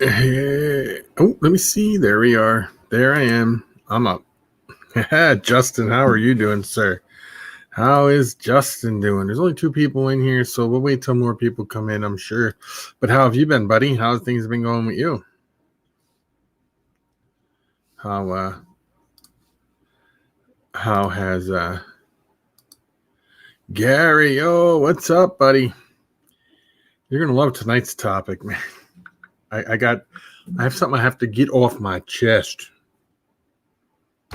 Oh, let me see. There we are. There I am. I'm up. Justin, how are you doing, sir? How is Justin doing? There's only 2 people in here, so we'll wait till more people come in, I'm sure. But how have you been, buddy? How's things been going with you? How has Gary? Oh, what's up, buddy? You're gonna love tonight's topic, man. I have something I have to get off my chest.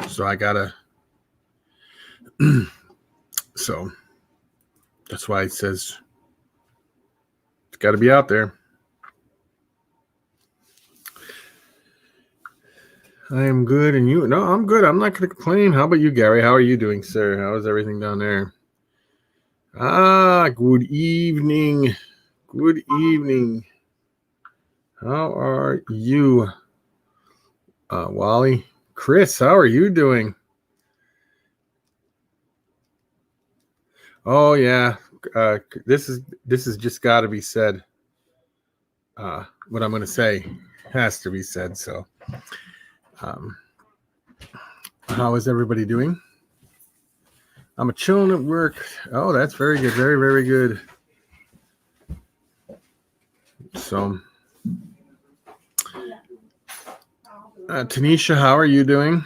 So I gotta so that's why it says it's gotta be out there. I am good, and you? No, I'm good. I'm not going to complain. How about you, Gary? How are you doing, sir? How is everything down there? Good evening. Good evening. How are you, Wally? Chris, how are you doing? Oh yeah, this is just got to be said. What I'm going to say has to be said. So, how is everybody doing? I'm a chilling at work. Oh, that's very good. Very, very good. So, Tanisha, how are you doing?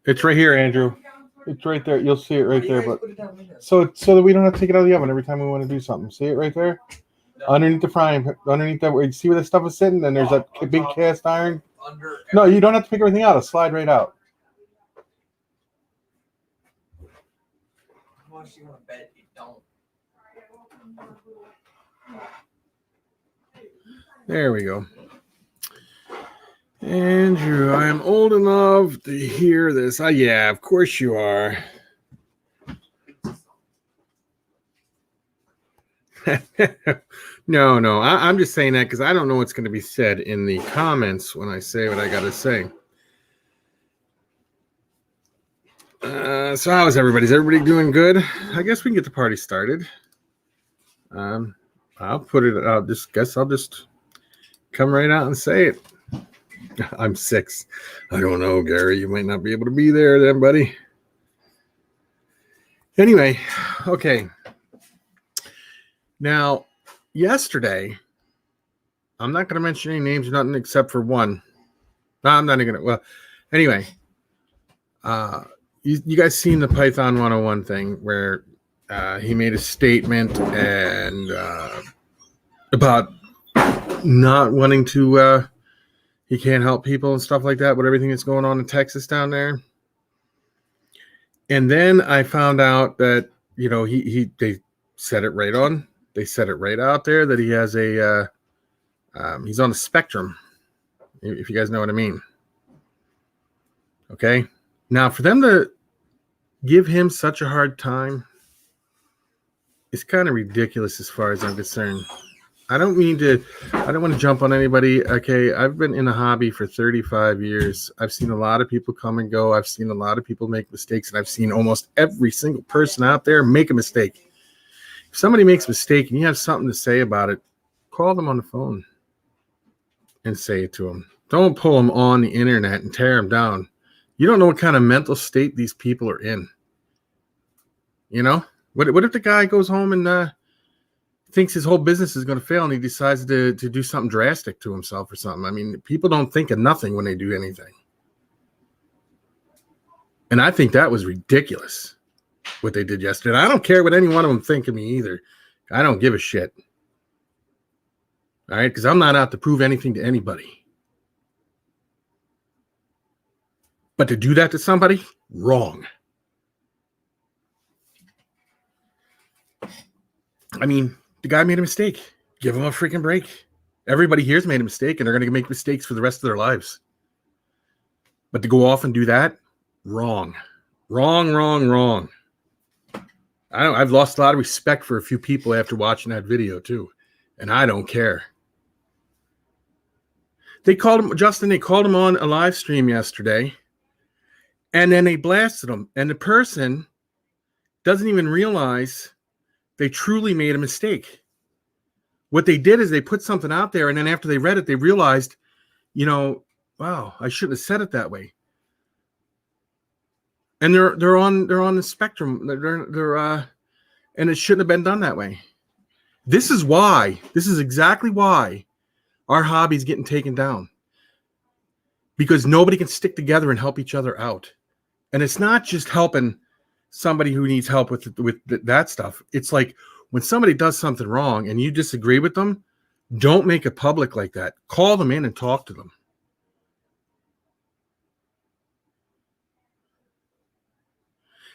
It's right here, Andrew. It's right there. You'll see it right there. But so that we don't have to take it out of the oven every time we want to do something. See it right there? Underneath the frying, underneath that. You see where the stuff is sitting? And there's that big cast iron. No, you don't have to pick everything out. It'll slide right out. How much you want to bet you don't? There we go. Andrew, I am old enough to hear this. Yeah, of course you are. No. I'm just saying that because I don't know what's going to be said in the comments when I say what I got to say. So how is everybody? Is everybody doing good? I guess we can get the party started. I'll just come right out and say it. I'm 6. I don't know, Gary. You might not be able to be there then, buddy. Anyway, okay. Now, yesterday, I'm not going to mention any names, nothing except for one. No, I'm not even going to. Well, anyway, you guys seen the Python 101 thing where he made a statement and about not wanting to, he can't help people and stuff like that with everything that's going on in Texas down there. And then I found out that, they said it right on. They said it right out there that he has he's on the spectrum, if you guys know what I mean. Okay. Now, for them to give him such a hard time, it's kind of ridiculous as far as I'm concerned. I don't want to jump on anybody. Okay. I've been in the hobby for 35 years. I've seen a lot of people come and go. I've seen a lot of people make mistakes, and I've seen almost every single person out there make a mistake. If somebody makes a mistake and you have something to say about it, call them on the phone and say it to them. Don't pull them on the internet and tear them down. You don't know what kind of mental state these people are in. What if the guy goes home and thinks his whole business is going to fail and he decides to do something drastic to himself or something? I mean, people don't think of nothing when they do anything. And I think that was ridiculous what they did yesterday. I don't care what any one of them think of me either. I don't give a shit. All right, because I'm not out to prove anything to anybody. But to do that to somebody, wrong. I mean, the guy made a mistake. Give him a freaking break. Everybody here's made a mistake, and they're going to make mistakes for the rest of their lives. But to go off and do that, wrong. Wrong. I've lost a lot of respect for a few people after watching that video too, and I don't care. They called him on a live stream yesterday, and then they blasted him, and the person doesn't even realize they truly made a mistake. What they did is they put something out there, and then after they read it, they realized, wow, I shouldn't have said it that way. And they're on the spectrum. And it shouldn't have been done that way. This is exactly why our hobby's getting taken down. Because nobody can stick together and help each other out. And it's not just helping somebody who needs help with that stuff. It's like when somebody does something wrong and you disagree with them, don't make it public like that. Call them in and talk to them.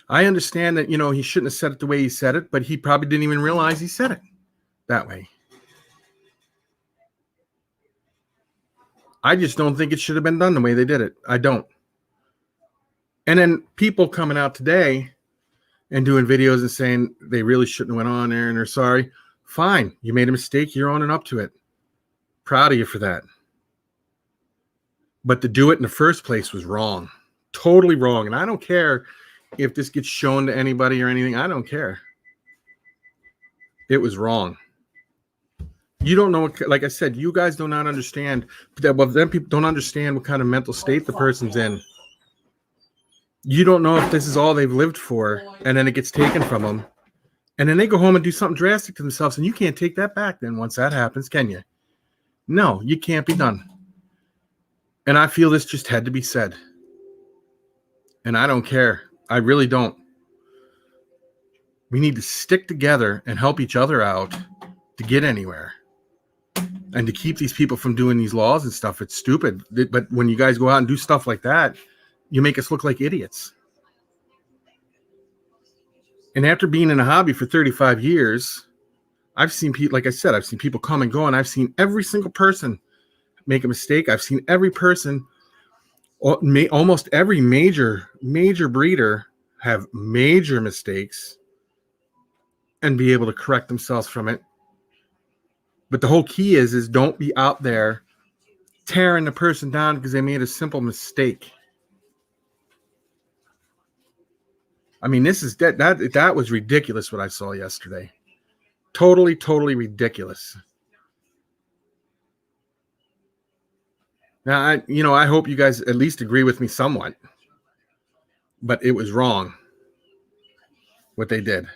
I understand that, he shouldn't have said it the way he said it, but he probably didn't even realize he said it that way. I just don't think it should have been done the way they did it. I don't. And then people coming out today and doing videos and saying they really shouldn't have went on there and they're sorry. Fine. You made a mistake. You're owning up to it. Proud of you for that. But to do it in the first place was wrong. Totally wrong. And I don't care if this gets shown to anybody or anything. I don't care. It was wrong. You don't know, like I said, you guys do not understand. But then people don't understand what kind of mental state the person's in. You don't know if this is all they've lived for, and then it gets taken from them. And then they go home and do something drastic to themselves, and you can't take that back then once that happens, can you? No, you can't be done. And I feel this just had to be said. And I don't care. I really don't. We need to stick together and help each other out to get anywhere. And to keep these people from doing these laws and stuff. It's stupid. But when you guys go out and do stuff like that, you make us look like idiots. And after being in a hobby for 35 years, I've seen people, like I said, I've seen people come and go, and I've seen every single person make a mistake. I've seen every person, almost every major breeder have major mistakes and be able to correct themselves from it. But the whole key is don't be out there tearing the person down because they made a simple mistake. I mean, this is that was ridiculous what I saw yesterday. Totally ridiculous. Now, I hope you guys at least agree with me somewhat. But it was wrong what they did.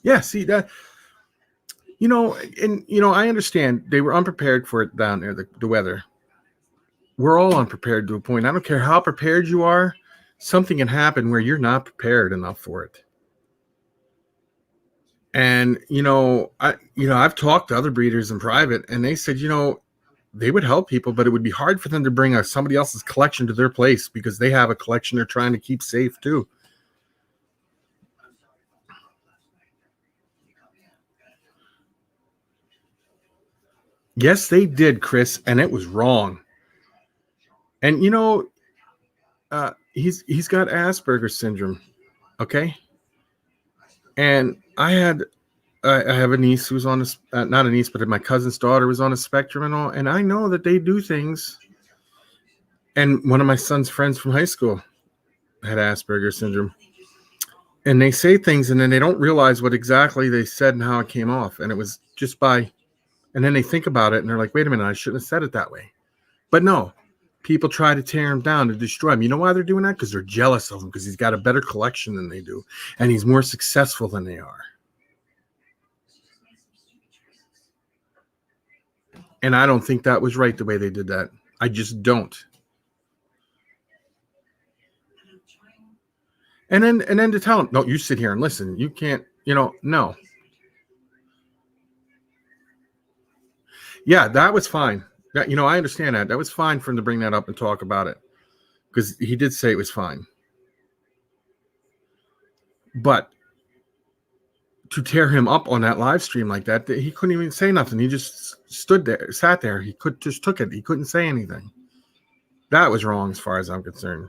Yeah, see that, I understand they were unprepared for it down there, the weather. We're all unprepared to a point. I don't care how prepared you are, something can happen where you're not prepared enough for it. And, I've talked to other breeders in private, and they said, they would help people, but it would be hard for them to bring somebody else's collection to their place because they have a collection they're trying to keep safe too. Yes, they did, Chris, and it was wrong. And he's got Asperger's syndrome, okay? And I have a niece who's on this, not a niece, but my cousin's daughter was on a spectrum and all, and I know that they do things. And one of my son's friends from high school had Asperger's syndrome, and they say things and then they don't realize what exactly they said and how it came off, and it was just by. And then they think about it and they're like, wait a minute, I shouldn't have said it that way. But no, people try to tear him down, to destroy him. You know why they're doing that? Because they're jealous of him, because he's got a better collection than they do. And he's more successful than they are. And I don't think that was right the way they did that. I just don't. And then to tell him, no, you sit here and listen. You can't, no. Yeah, that was fine. That, I understand that. That was fine for him to bring that up and talk about it, because he did say it was fine. But to tear him up on that live stream like that, he couldn't even say nothing. He just sat there. He just took it. He couldn't say anything. That was wrong as far as I'm concerned.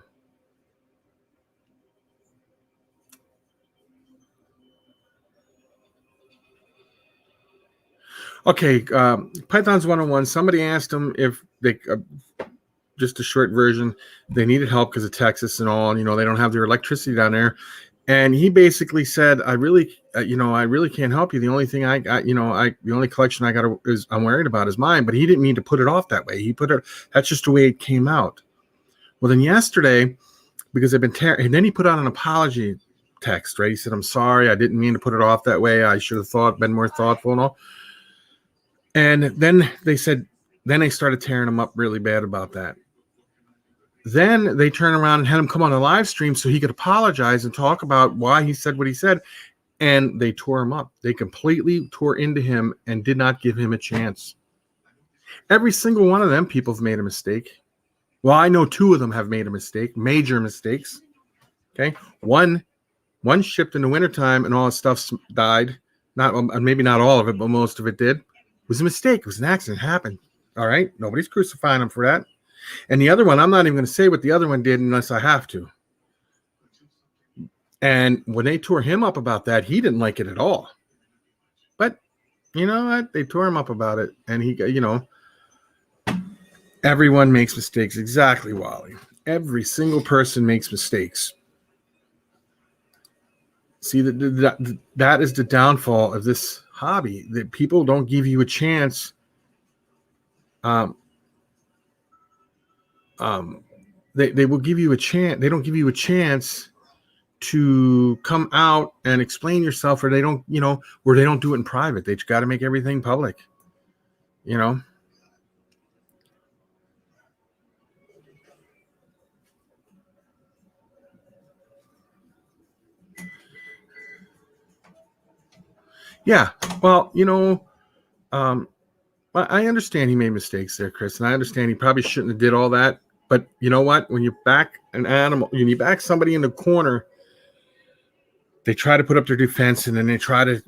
Okay, Pythons 101. Somebody asked him if they just a short version. They needed help because of Texas and all, and, they don't have their electricity down there. And he basically said, I really can't help you. The only thing the only collection I got is I'm worried about is mine. But he didn't mean to put it off that way. That's just the way it came out. Well, then yesterday, because I've been and then he put out an apology text, right? He said, I'm sorry. I didn't mean to put it off that way. I should have been more thoughtful and all. And then they started tearing him up really bad about that. Then they turned around and had him come on a live stream so he could apologize and talk about why he said what he said. And they tore him up. They completely tore into him and did not give him a chance. Every single one of them people have made a mistake. Well, I know 2 of them have made a mistake, major mistakes. Okay. One shipped in the wintertime and all his stuff died. Maybe not all of it, but most of it did. It was a mistake. It was an accident. It happened. All right. Nobody's crucifying him for that. And the other one, I'm not even going to say what the other one did unless I have to. And when they tore him up about that, he didn't like it at all. But you know what? They tore him up about it. And he, everyone makes mistakes. Exactly, Wally. Every single person makes mistakes. See, that is the downfall of this hobby, that people don't give you a chance. They will give you a chance. They don't give you a chance to come out and explain yourself, or they don't, where they don't do it in private. They got to make everything public, Yeah. Well, I understand he made mistakes there, Chris, and I understand he probably shouldn't have did all that. But you know what? When you back an animal, when you back somebody in the corner, they try to put up their defense, and then they try to,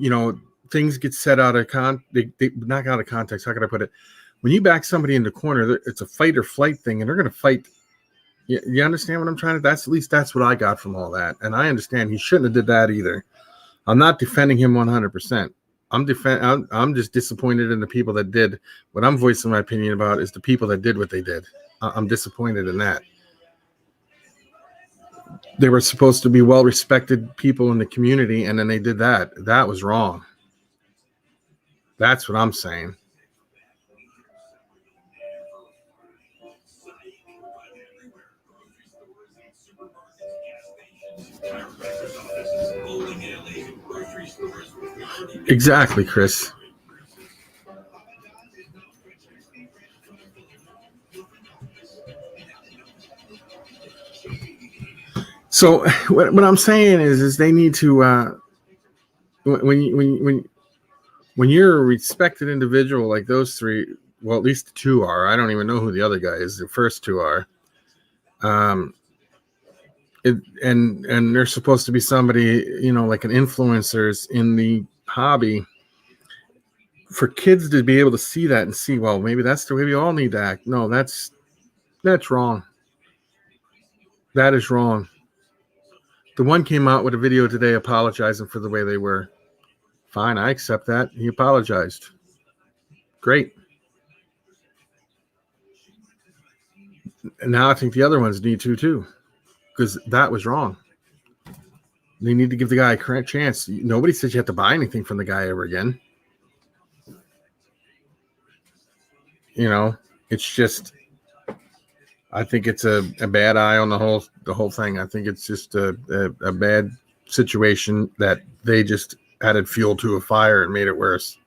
things get set out of they knock out of context. How can I put it? When you back somebody in the corner, it's a fight or flight thing, and they're going to fight. You understand what I'm trying to? At least that's what I got from all that, and I understand he shouldn't have did that either. I'm not defending him 100%. I'm just disappointed in the people that did. What I'm voicing my opinion about is the people that did what they did. I'm disappointed in that. They were supposed to be well-respected people in the community, and then they did that. That was wrong. That's what I'm saying. Exactly, Chris. So what I'm saying is they need to when you're a respected individual like those 3, well, at least 2 are. I don't even know who the other guy is. The first 2 are. And they're supposed to be somebody, like an influencers in the hobby. For kids to be able to see that and see, well, maybe that's the way we all need to act. No, that's wrong. That is wrong. The one came out with a video today apologizing for the way they were. Fine, I accept that. He apologized. Great. And now I think the other ones need to too, because that was wrong. They need to give the guy a correct chance. Nobody says you have to buy anything from the guy ever again. It's just, I think it's a bad eye on the whole thing. I think it's just a bad situation that they just added fuel to a fire and made it worse.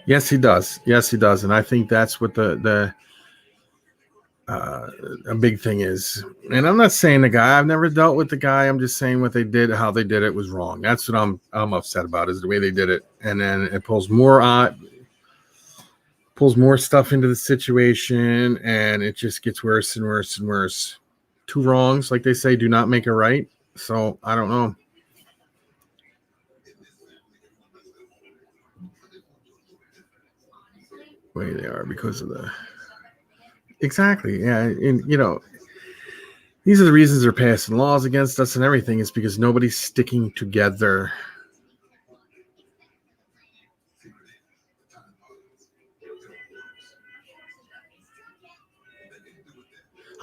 Yes, he does. And I think that's what a big thing is. And I'm not saying the guy, I've never dealt with the guy. I'm just saying what they did, how they did it was wrong. That's what I'm upset about, is the way they did it. And then it pulls more stuff into the situation, and it just gets worse and worse and worse. 2 wrongs, like they say, do not make a right. So I don't know. Way they are because of the exactly, yeah. And these are the reasons they're passing laws against us and everything, is because nobody's sticking together.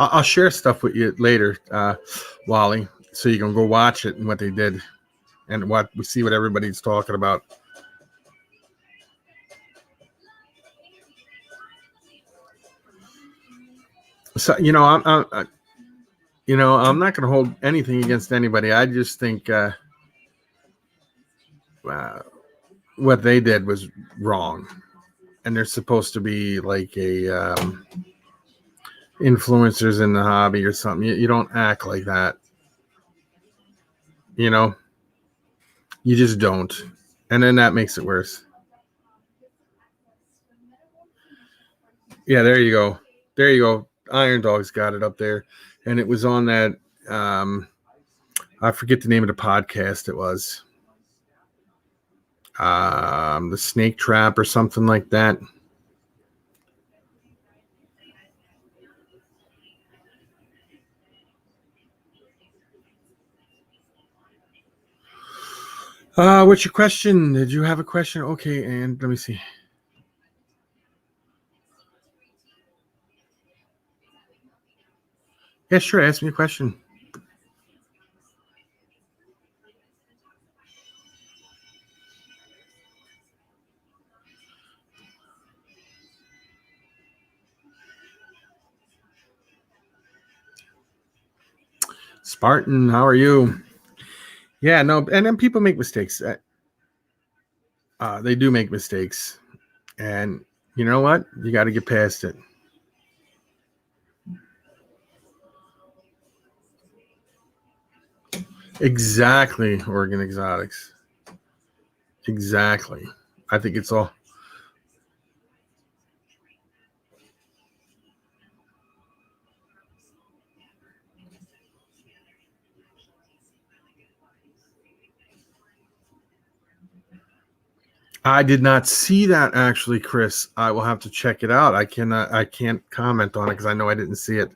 I'll share stuff with you later, Wally, so you can go watch it and what they did, and what we see what everybody's talking about. So I'm not going to hold anything against anybody. I just think what they did was wrong, and they're supposed to be like a influencers in the hobby or something. You don't act like that. You just don't, and then that makes it worse. Yeah, there you go. Iron Dog's got it up there, and it was on that. I forget the name of the podcast. It was the Snake Trap or something like that. What's your question? Did you have a question? Okay, and let me see. Yeah, sure. Ask me a question. Spartan, how are you? Yeah, no, and then people make mistakes. They do make mistakes, and you know what? You got to get past it. Exactly, Oregon Exotics. Exactly. I think it's all. I did not see that actually, Chris. I will have to check it out. I can't comment on it because I know I didn't see it.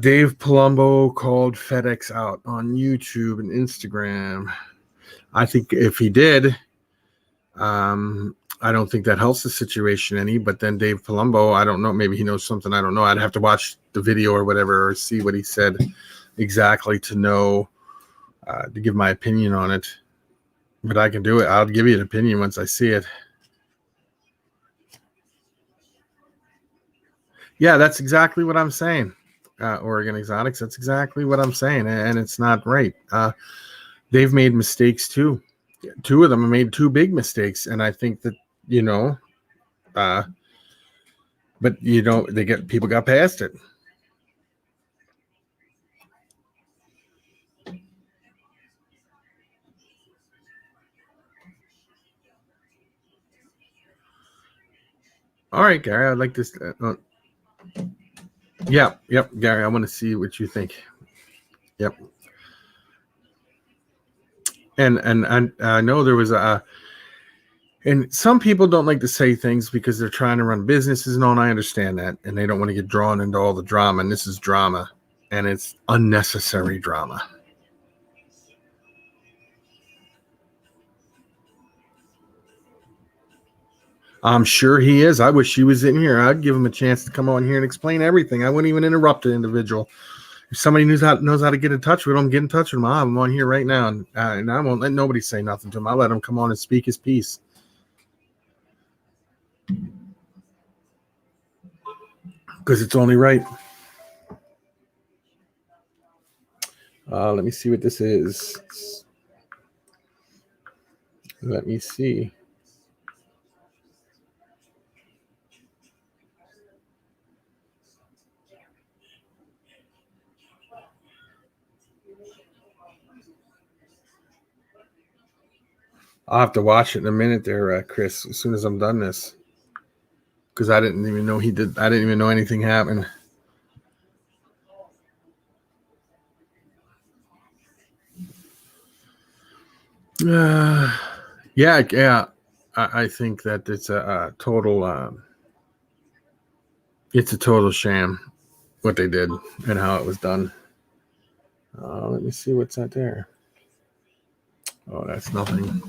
Dave Palumbo called FedEx out on YouTube and Instagram. I think if he did, I don't think that helps the situation any. But then Dave Palumbo, I don't know. Maybe he knows something I don't know. I'd have to watch the video or whatever or see what he said exactly to know, to give my opinion on it. But I can do it. I'll give you an opinion once I see it. Yeah, that's exactly what I'm saying. Oregon Exotics, that's exactly what I'm saying. And it's not right. They've made mistakes too. Two of them have made two big mistakes. And I think that, but people got past it. All right, Gary, I'd like this. Yep, Gary, I want to see what you think. Yep. And I know there was and some people don't like to say things because they're trying to run businesses and all, and I understand that, and they don't want to get drawn into all the drama, and this is drama, and it's unnecessary drama. I'm sure he is. I wish he was in here. I'd give him a chance to come on here and explain everything. I wouldn't even interrupt the individual. If somebody knows how to get in touch with him, get in touch with him. I'll have him on here right now, and I won't let nobody say nothing to him. I'll let him come on and speak his piece. Because it's only right. Let me see what this is. Let me see. I'll have to watch it in a minute there, Chris, as soon as I'm done this. Because I didn't even know he did. I didn't even know anything happened. Yeah. I think that it's a total. It's a total sham what they did and how it was done. Let me see what's out there. Oh, that's nothing.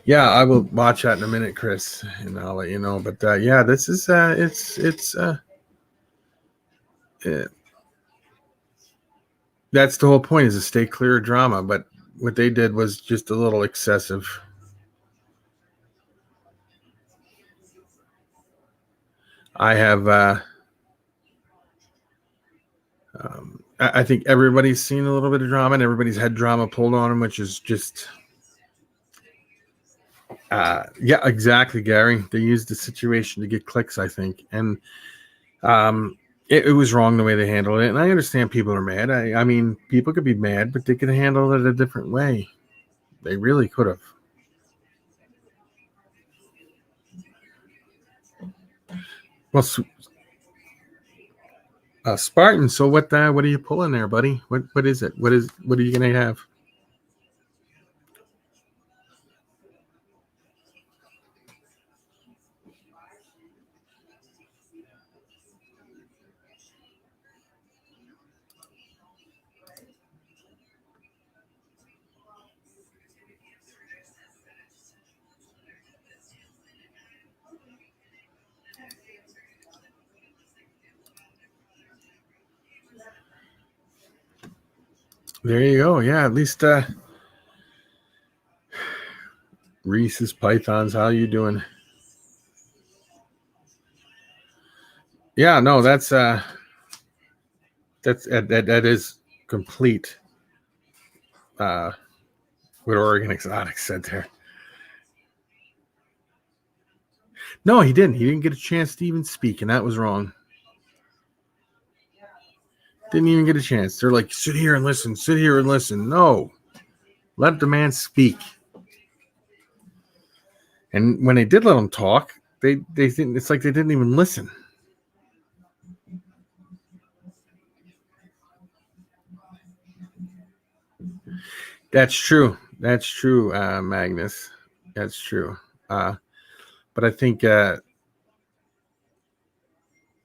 Yeah, I will watch that in a minute, Chris, and I'll let you know. But yeah, this is it's That's the whole point, is to stay clear of drama. But what they did was just a little excessive. I have, I think everybody's seen a little bit of drama, and everybody's had drama pulled on them, which is just, yeah, exactly, Gary. They used the situation to get clicks, I think. And it was wrong the way they handled it. And I understand people are mad. I mean, people could be mad, but they could handle it a different way. They really could have. Well, Spartan. So what are you pulling there, buddy? What is it? What are you gonna have? There you go. Yeah, at least Reese's Pythons. How you doing? Yeah, no, that is complete. What Oregon Exotics said there. No, he didn't. He didn't get a chance to even speak, and that was wrong. Didn't even get a chance. They're like, sit here and listen. Sit here and listen. No, let the man speak. And when they did let him talk, they think it's like they didn't even listen. That's true. That's true, Magnus. That's true. But I think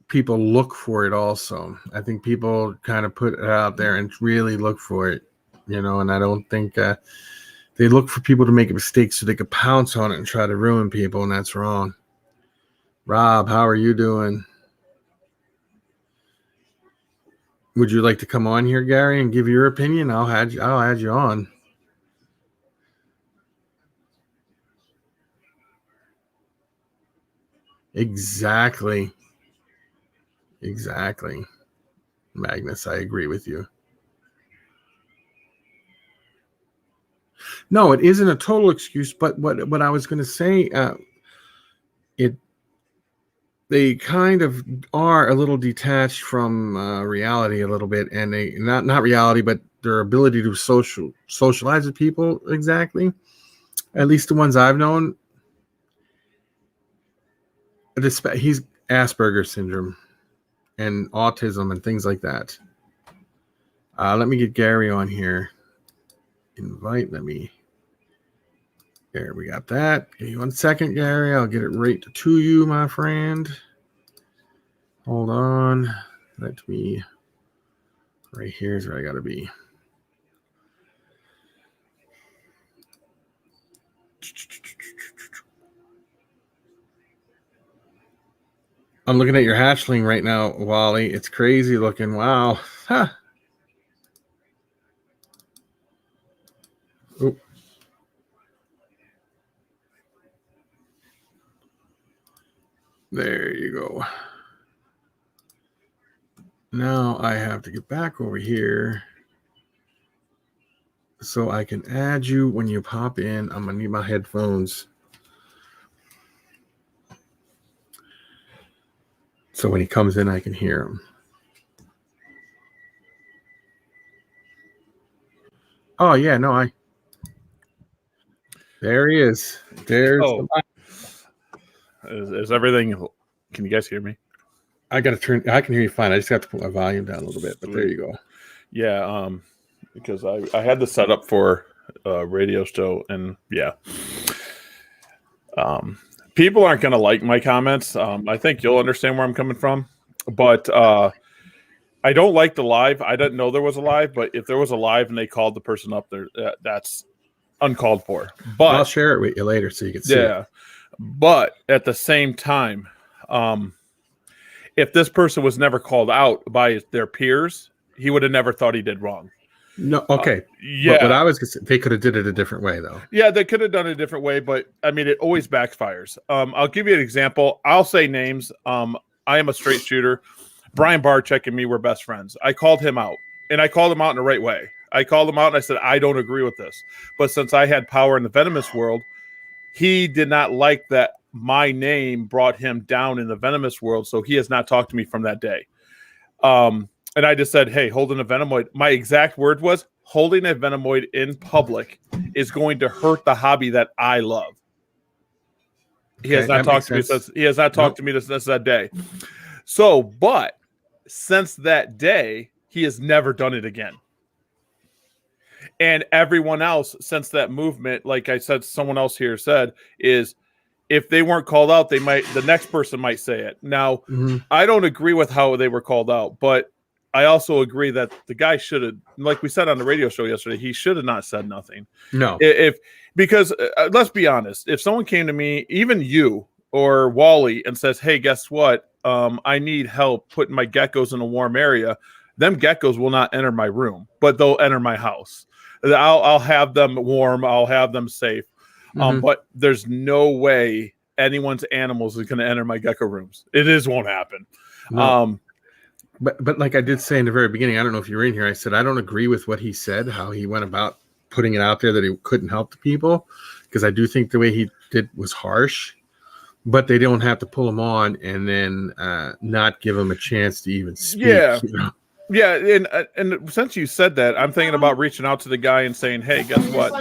people look for it also. I think people kind of put it out there and really look for it, and I don't think they look for people to make a mistake so they could pounce on it and try to ruin people, and that's wrong. Rob, how are you doing? Would you like to come on here, Gary, and give your opinion? I'll add you on. Exactly. Magnus, I agree with you. No, it isn't a total excuse, but what I was going to say, they kind of are a little detached from reality a little bit, and they not reality, but their ability to socialize with people. Exactly. At least the ones I've known. He's Asperger's syndrome and autism and things like that. Let me get Gary on here. Invite. There, we got that. Give me 1 second, Gary. I'll get it right to you, my friend. Hold on. Let me. Right here's where I got to be. I'm looking at your hatchling right now, Wally. It's crazy looking. Wow. Huh. Oop. There you go. Now I have to get back over here so I can add you when you pop in. I'm going to need my headphones. So when he comes in, I can hear him. Oh, yeah, no, there he is. There's Is everything, can you guys hear me? I can hear you fine. I just got to put my volume down a little bit, but there you go. Yeah, because I had this set up for radio show, and yeah. People aren't going to like my comments. I think you'll understand where I'm coming from, but I don't like the live. I didn't know there was a live, but if there was a live and they called the person up there, that's uncalled for. But I'll share it with you later so you can see. Yeah, but at the same time, if this person was never called out by their peers, he would have never thought he did wrong. No, okay. Yeah. But what I was gonna say, they could have did it a different way, though. Yeah, they could have done it a different way, but I mean, it always backfires. I'll give you an example. I'll say names. I am a straight shooter. Brian Barczyk and me were best friends. I called him out, and I called him out in the right way. I called him out and I said, I don't agree with this. But since I had power in the venomous world, he did not like that my name brought him down in the venomous world. So he has not talked to me from that day. And I just said, hey, holding a venomoid. My exact word was, holding a venomoid in public is going to hurt the hobby that I love. He has not talked to me since he has not talked to me since that day. So, but since that day, he has never done it again. And everyone else since that movement, like I said, someone else here said, is if they weren't called out, the next person might say it. Now, I don't agree with how they were called out, but I also agree that the guy should have, like we said on the radio show yesterday, he should have not said nothing. No. Because let's be honest, if someone came to me, even you or Wally, and says, hey, guess what? I need help putting my geckos in a warm area. Them geckos will not enter my room, but they'll enter my house. I'll have them warm. I'll have them safe. But there's no way anyone's animals is going to enter my gecko rooms. It won't happen. No. But like I did say in the very beginning, I don't know if you were in here, I said I don't agree with what he said, how he went about putting it out there that he couldn't help the people, because I do think the way he did was harsh, but they don't have to pull him on and then not give him a chance to even speak. Yeah. You know? Yeah, and since you said that, I'm thinking about reaching out to the guy and saying, hey, guess what?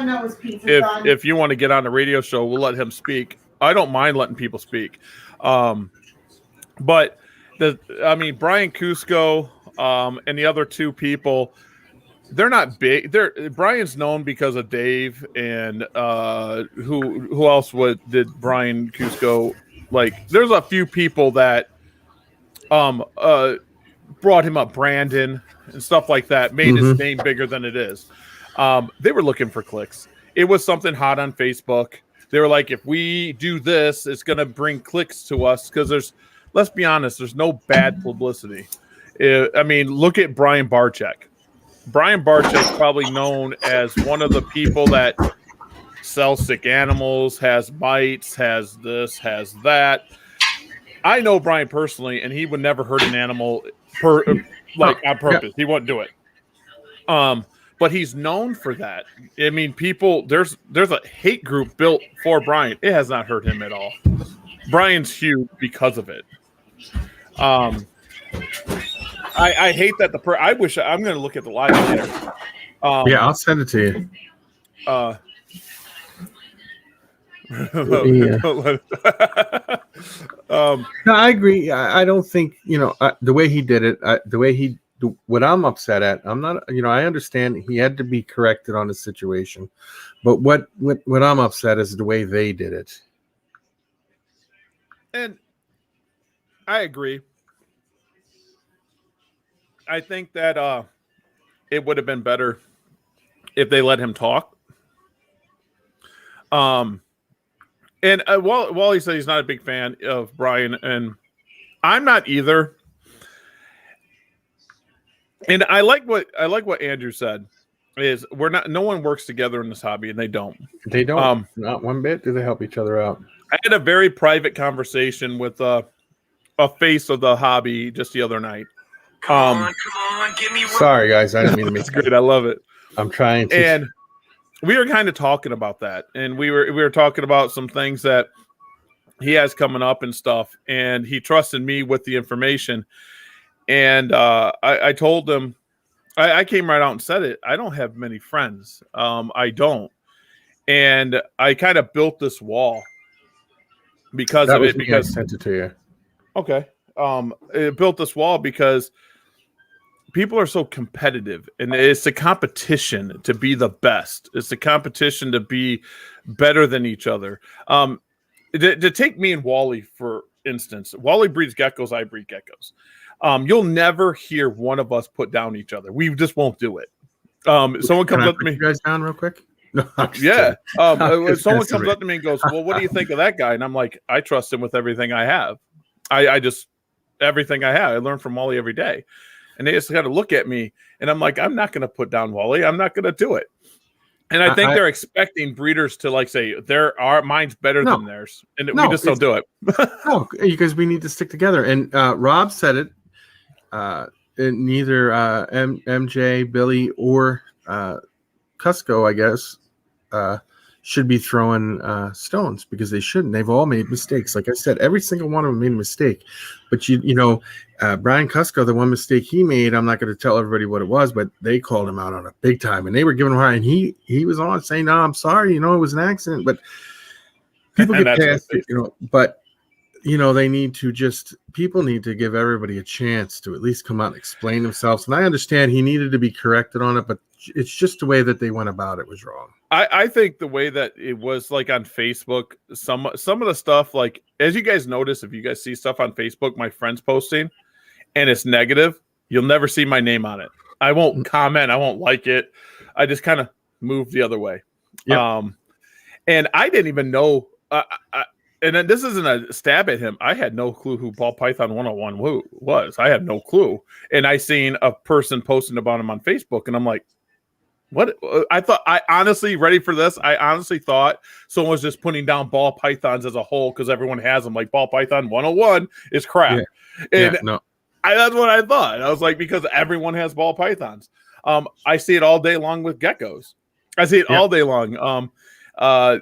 If you want to get on the radio show, we'll let him speak. I don't mind letting people speak. But Brian Cusco and the other two people, they're not big. Brian's known because of Dave and who else did Brian Cusco? Like, there's a few people that brought him up, Brandon and stuff like that, made his name bigger than it is. They were looking for clicks. It was something hot on Facebook. They were like, if we do this, it's going to bring clicks to us, because let's be honest, there's no bad publicity. Look at Brian Barczyk. Brian Barczyk is probably known as one of the people that sells sick animals, has bites, has this, has that. I know Brian personally, and he would never hurt an animal on purpose. Yeah. He wouldn't do it. But he's known for that. I mean, people, there's a hate group built for Brian. It has not hurt him at all. Brian's huge because of it. I hate that I wish I'm going to look at the live later. Yeah, I'll send it to you. No, I agree. I don't think, the way he did it, what I'm upset at, I'm not, I understand he had to be corrected on the situation, but what I'm upset is the way they did it. And I agree. I think that it would have been better if they let him talk. And Wally said he's not a big fan of Brian, and I'm not either. And I like what Andrew said, is no one works together in this hobby, and they don't. They don't. Not one bit do they help each other out. I had a very private conversation with a face of the hobby just the other night. Come on, give me one. Sorry, guys, I didn't mean to make it. Great, I love it. I'm trying to. And we were kind of talking about that, and we were talking about some things that he has coming up and stuff, and he trusted me with the information. And I told him, I came right out and said it. I don't have many friends. I don't, and I kind of built this wall because of it. Because I sent it to you. Okay. It built this wall because people are so competitive, and it's a competition to be the best. It's a competition to be better than each other. To take me and Wally, for instance, Wally breeds geckos, I breed geckos. You'll never hear one of us put down each other. We just won't do it. Someone comes up to me. You guys down real quick? No, yeah. Someone comes up to me and goes, well, what do you think of that guy? And I'm like, I trust him with everything I have. I just everything I have. I learn from Wally every day. And they just got to look at me, and I'm like, I'm not going to put down Wally. I'm not going to do it. And I think they're expecting breeders to like say mine's better than theirs, and we just don't do it. No, because we need to stick together. And Rob said it. Neither MJ, Billy, or Cusco, I guess, should be throwing stones, because they shouldn't. They've all made mistakes. Like I said, every single one of them made a mistake. But you know, Brian Cusco, the one mistake he made, I'm not going to tell everybody what it was, but they called him out on it big time, and they were giving him a hard. And he was on saying, "No, I'm sorry. You know, it was an accident." But people get past it, you know. But you know, people need to give everybody a chance to at least come out and explain themselves. And I understand he needed to be corrected on it, but it's just the way that they went about it was wrong. I think the way that it was, like, on Facebook, some of the stuff, like, as you guys notice, if you guys see stuff on Facebook, my friends posting, and it's negative, you'll never see my name on it. I won't comment. I won't like it. I just kind of move the other way. Yep. And I didn't even know. And then this isn't a stab at him. I had no clue who Ball Python 101 was. I had no clue. And I seen a person posting about him on Facebook, and I'm like, what? I honestly, ready for this, I honestly thought someone was just putting down ball pythons as a whole because everyone has them. Like, Ball Python 101 is crap. Yeah. And No. that's what I thought. I was like, because everyone has ball pythons. I see it all day long with geckos. I see it all day long.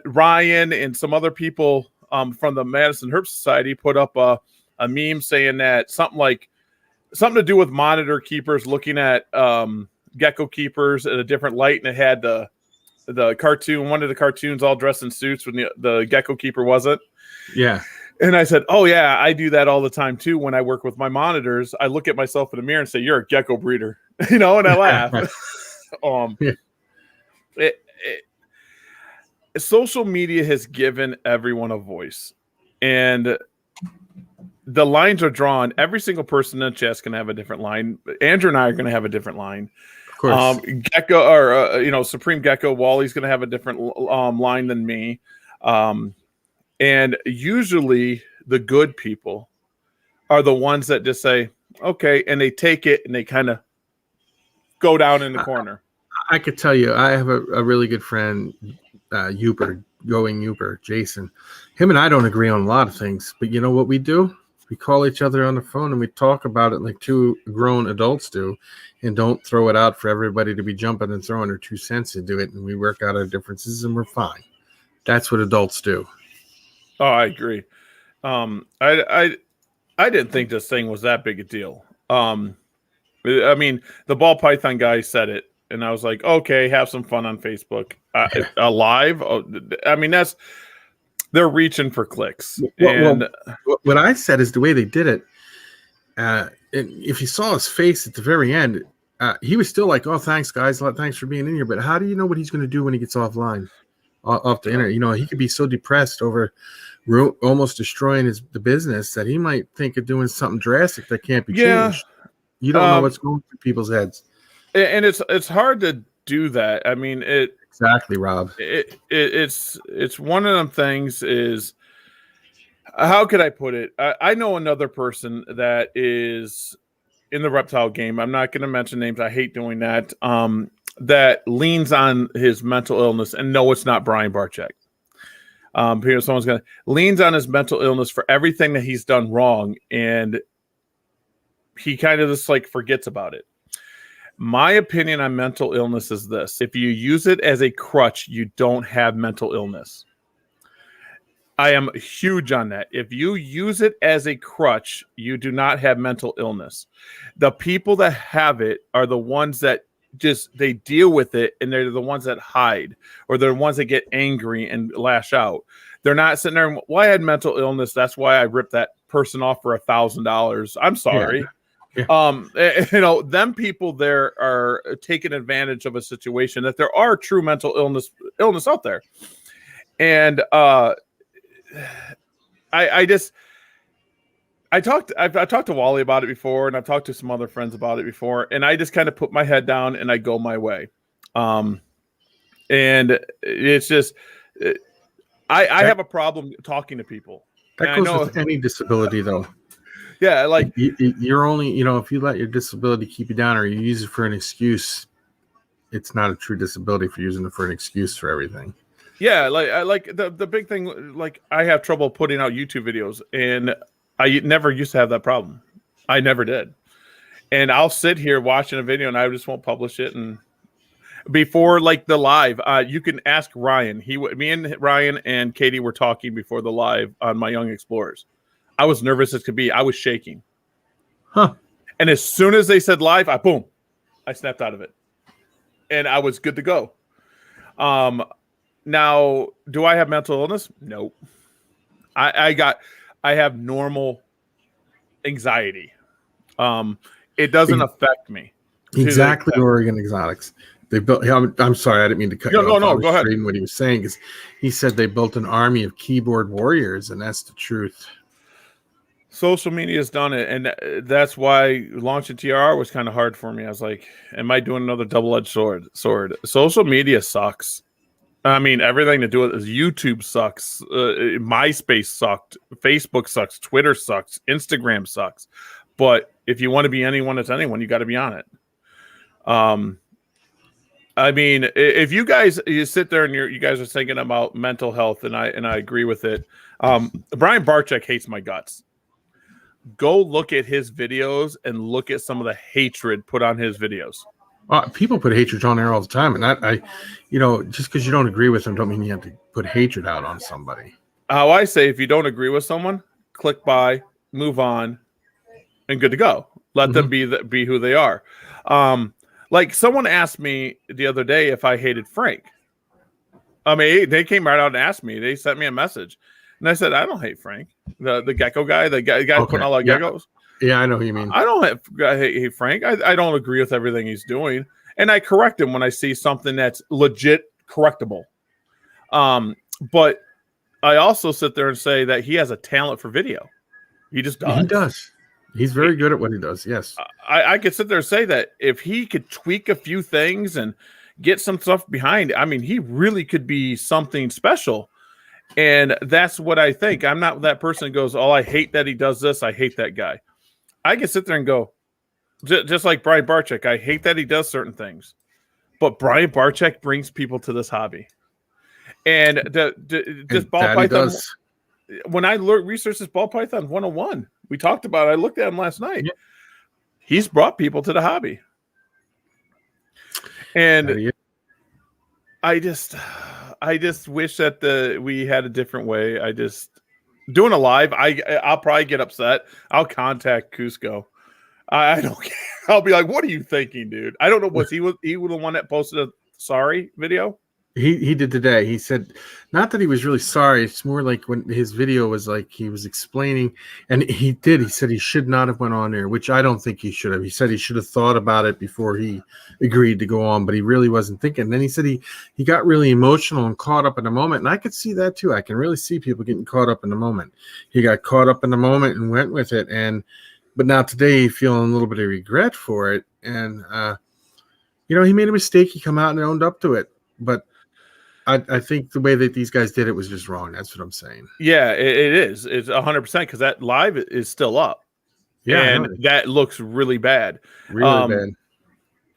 Ryan and some other people from the Madison Herp Society put up a meme saying that something to do with monitor keepers looking at gecko keepers in a different light, and it had the cartoon, one of the cartoons all dressed in suits when the gecko keeper wasn't. Yeah. And I said, oh yeah, I do that all the time too. When I work with my monitors, I look at myself in the mirror and say, you're a gecko breeder, you know, and I laugh. Social media has given everyone a voice, and the lines are drawn. Every single person in the chat can have a different line. Andrew and I are going to have a different line. Of course. Gecko, or Supreme Gecko, Wally's going to have a different line than me. And usually the good people are the ones that just say, okay, and they take it and they kind of go down in the corner. I could tell you, I have a really good friend, Uper, Jason. Him and I don't agree on a lot of things, but you know what we do? We call each other on the phone and we talk about it like two grown adults do, and don't throw it out for everybody to be jumping and throwing their 2 cents into it, and we work out our differences and we're fine. That's what adults do. Oh, I agree. I didn't think this thing was that big a deal. I mean, the ball python guy said it, and I was like, okay, have some fun on Facebook. Live? I mean, they're reaching for clicks. Well, what I said is the way they did it. If you saw his face at the very end, he was still like, "Oh, thanks, guys. Thanks for being in here." But how do you know what he's going to do when he gets offline, off the internet? You know, he could be so depressed over almost destroying the business that he might think of doing something drastic that can't be changed. You don't know what's going through people's heads, and it's hard to do that. I mean, exactly, Rob. It's one of them things. Is, how could I put it? I know another person that is in the reptile game. I'm not going to mention names. I hate doing that. That leans on his mental illness, and no, it's not Brian Barczyk. Someone's going to leans on his mental illness for everything that he's done wrong, and he kind of just like forgets about it. My opinion on mental illness is this: if you use it as a crutch, you don't have mental illness. I am huge on that. If you use it as a crutch, you do not have mental illness. The people that have it are the ones that they deal with it, and they're the ones that hide, or they're the ones that get angry and lash out. They're not sitting there, well, I had mental illness, that's why I ripped that person off for $1,000. I'm sorry. Yeah. You know, them people there are taking advantage of a situation that there are true mental illness out there. And I've talked to Wally about it before, and I've talked to some other friends about it before, and I just kind of put my head down and I go my way. And it's just, I have a problem talking to people. That goes with any disability, though. Yeah, like you're only, you know, if you let your disability keep you down or you use it for an excuse, it's not a true disability if you're using it for an excuse for everything. yeah, like I like the big thing. Like I have trouble putting out YouTube videos, and I never used to have that problem. I never did, and I'll sit here watching a video, and I just won't publish it. And before like the live, you can ask Ryan. Me and Ryan and Katie were talking before the live on my Young Explorers. I was nervous as could be. I was shaking. Huh. And as soon as they said live, I snapped out of it. And I was good to go. Now, do I have mental illness? Nope. I have normal anxiety. It doesn't affect me. Exactly. Oregon Exotics. They built. I'm sorry, I didn't mean to cut you off. No, go ahead. What he was saying is, he said they built an army of keyboard warriors, and that's the truth. Social media has done it, and that's why launching TRR was kind of hard for me. I was like, am I doing another double-edged sword? Social media sucks. I mean, everything to do with it is YouTube sucks. MySpace sucked. Facebook sucks. Twitter sucks. Instagram sucks. But if you want to be anyone that's anyone, you got to be on it. I mean, if you sit there and you guys are thinking about mental health, and I agree with it. Brian Barczyk hates my guts. Go look at his videos and look at some of the hatred put on his videos. People put hatred on there all the time, and I you know, just because you don't agree with them, don't mean you have to put hatred out on somebody. How I say, if you don't agree with someone, click by, move on, and good to go. Let them be who they are. Like someone asked me the other day if I hated Frank. I mean, they came right out and asked me. They sent me a message, and I said, I don't hate Frank, the gecko guy, the guy putting all the geckos. Yeah, I know who you mean. I don't hate Frank. I don't agree with everything he's doing, and I correct him when I see something that's legit correctable. But I also sit there and say that he has a talent for video. He just does. He does. He's very good at what he does. Yes. I could sit there and say that if he could tweak a few things and get some stuff behind it, I mean, he really could be something special. And that's what I think. I'm not that person who goes, oh, I hate that he does this. I hate that guy. I can sit there and go, just like Brian Barczyk, I hate that he does certain things. But Brian Barczyk brings people to this hobby. And this ball python, when I researched this ball python 101, we talked about it. I looked at him last night. Yeah. He's brought people to the hobby. And I just wish that we had a different way. Doing a live, I'll probably get upset. I'll contact Cusco. I don't care. I'll be like, what are you thinking, dude? I don't know. Was he the one that posted a sorry video? He did today. He said, not that he was really sorry. It's more like when his video was like he was explaining, and he said he should not have went on there, which I don't think he should have. He said he should have thought about it before he agreed to go on, but he really wasn't thinking. And then he said he got really emotional and caught up in the moment, and I could see that too. I can really see people getting caught up in the moment. He got caught up in the moment and went with it, but now today he's feeling a little bit of regret for it, and you know, he made a mistake. He come out and owned up to it, but I think the way that these guys did it was just wrong. That's what I'm saying. Yeah, it is. It's 100% because that live is still up. Yeah, and that looks really bad. Really bad.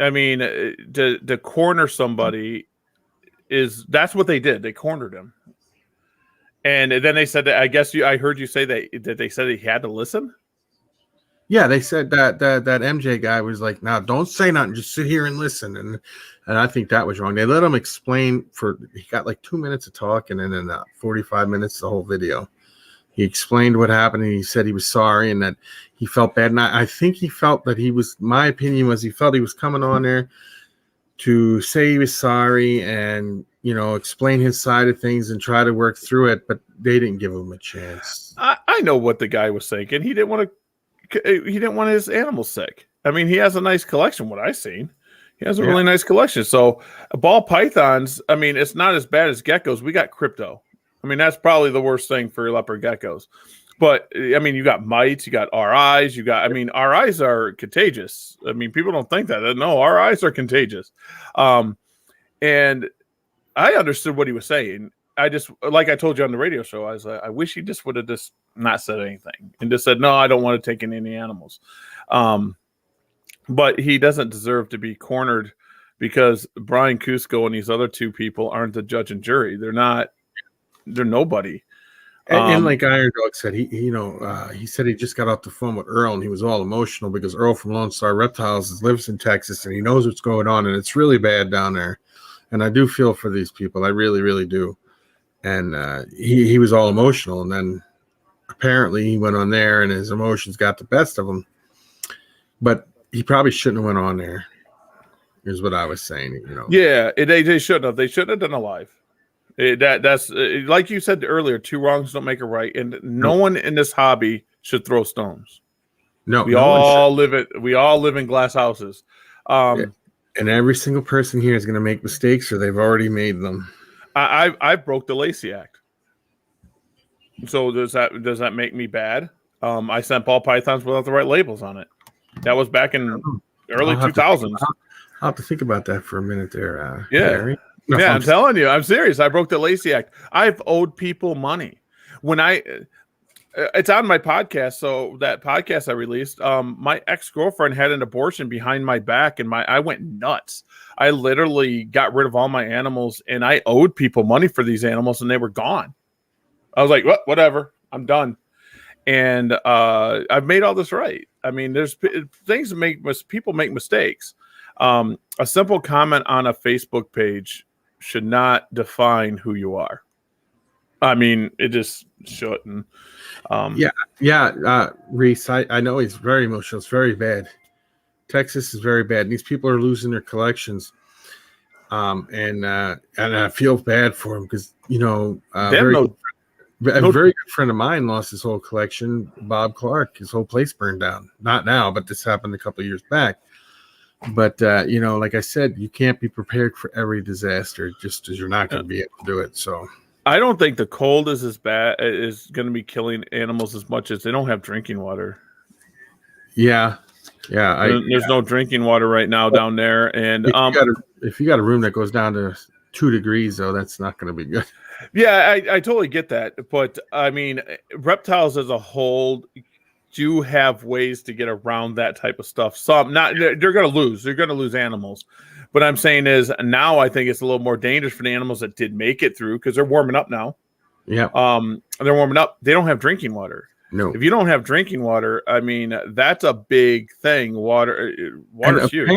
I mean, to corner somebody that's what they did. They cornered him, and then they said that. I guess I heard you say that they said he had to listen. Yeah, they said that MJ guy was like, "Now don't say nothing, just sit here and listen." And I think that was wrong. They let him explain he got like 2 minutes of talk, and then in 45 minutes the whole video. He explained what happened, and he said he was sorry and that he felt bad. And I think he felt that my opinion was he felt he was coming on there to say he was sorry and, you know, explain his side of things and try to work through it, but they didn't give him a chance. I know what the guy was thinking. He didn't want his animals sick. I mean, he has a nice collection, what I've seen. He has a really nice collection. So ball pythons, I mean, it's not as bad as geckos. We got crypto. I mean, that's probably the worst thing for leopard geckos. But, I mean, you got mites, you got RIs, RIs are contagious. I mean, people don't think that. No, RIs are contagious. And I understood what he was saying. I just, like I told you on the radio show, I was like, I wish he just would have just not said anything and just said, no, I don't want to take in any animals. But he doesn't deserve to be cornered because Brian Cusco and these other two people aren't the judge and jury. They're nobody. And like Iron Dog said, he said he just got off the phone with Earl and he was all emotional because Earl from Lone Star Reptiles lives in Texas and he knows what's going on and it's really bad down there. And I do feel for these people. I really, really do. And he was all emotional. And then apparently he went on there and his emotions got the best of him. But he probably shouldn't have went on there, is what I was saying. Yeah, they shouldn't have. They shouldn't have done a live. That's like you said earlier. Two wrongs don't make a right, and no one in this hobby should throw stones. No, we all live in glass houses, and every single person here is going to make mistakes, or they've already made them. I broke the Lacey Act. So does that make me bad? I sent ball pythons without the right labels on it. That was back in early 2000s. I'll have to think about that for a minute there. Yeah. Larry. No, I'm telling you, I'm serious. I broke the Lacey Act. I've owed people money. It's on my podcast. So that podcast I released, my ex-girlfriend had an abortion behind my back and I went nuts. I literally got rid of all my animals and I owed people money for these animals and they were gone. I was like, whatever, I'm done. And I've made all this right. I mean, there's things that people make mistakes. A simple comment on a Facebook page should not define who you are. I mean, it just shouldn't. Reese, I know he's very emotional. It's very bad. Texas is very bad. These people are losing their collections. And I feel bad for him because, a very good friend of mine lost his whole collection. Bob Clark, his whole place burned down. Not now, but this happened a couple of years back. But, like I said, you can't be prepared for every disaster just as you're not going to be able to do it. So I don't think the cold is as bad, is going to be killing animals as much as they don't have drinking water. Yeah. There's no drinking water right now down there. And if you got a room that goes down to 2 degrees, though, that's not going to be good. Yeah, I totally get that. But, I mean, reptiles as a whole do have ways to get around that type of stuff. They're going to lose. They're going to lose animals. What I'm saying is now I think it's a little more dangerous for the animals that did make it through because they're warming up now. Yeah. They're warming up. They don't have drinking water. No. If you don't have drinking water, I mean, that's a big thing. Water's huge.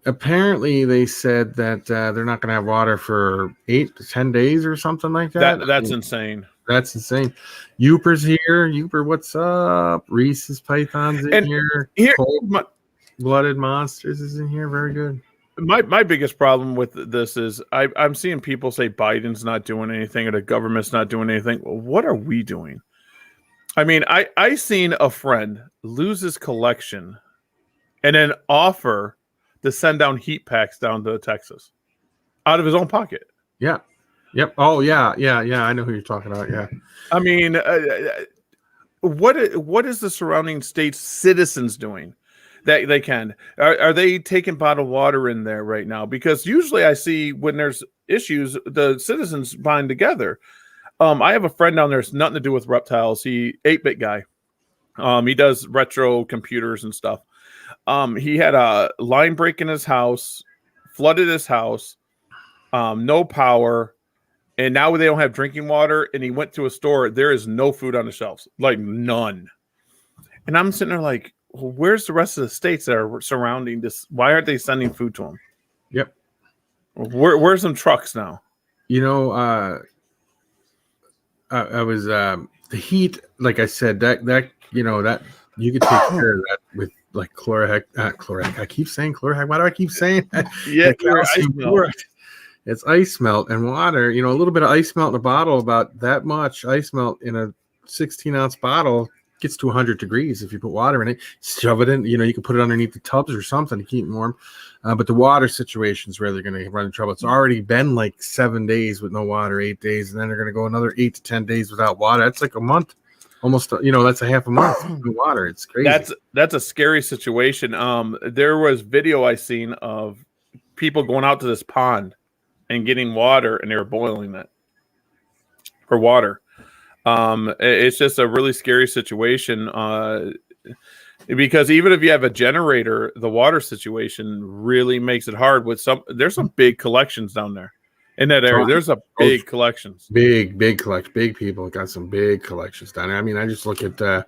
Apparently they said that they're not going to have water for 8 to 10 days or something like that. That's insane. That's insane. Youper's here. Youper, what's up? Reese's Python's in here. Cold-blooded Monsters is in here. Very good. My biggest problem with this is I'm seeing people say Biden's not doing anything or the government's not doing anything. Well, what are we doing? I mean, I seen a friend lose his collection and then offer to send down heat packs down to Texas out of his own pocket. Yeah. Yep. Oh, yeah. I know who you're talking about. Yeah. I mean, what is the surrounding state's citizens doing that they can? Are they taking bottled water in there right now? Because usually I see when there's issues, the citizens bind together. I have a friend down there. It's nothing to do with reptiles. He 8-bit guy. He does retro computers and stuff. He had a line break in his house, flooded his house, no power. And now they don't have drinking water. And he went to a store. There is no food on the shelves, like none. And I'm sitting there like, well, where's the rest of the states that are surrounding this? Why aren't they sending food to them? Yep. Where's some trucks now? I was the heat. Like I said, that you could take care of that with like chlorhec. I keep saying chlorhec. Why do I keep saying that? Yeah, it's ice melt and water. A little bit of ice melt in a bottle, about that much ice melt in a 16-ounce bottle gets to 100 degrees. If you put water in it, shove it in. You can put it underneath the tubs or something to keep it warm. But the water situation is where they're going to run into trouble. It's already been like 7 days with no water, 8 days, and then they're going to go another 8 to 10 days without water. That's like a month, almost. That's a half a month with water. It's crazy. That's a scary situation. There was video I seen of people going out to this pond and getting water, and they were boiling it for water. It's just a really scary situation. Because even if you have a generator, the water situation really makes it hard. There's some big collections down there in that area. There's a big collections. Big collection. Big people got some big collections down there. I mean, I just look at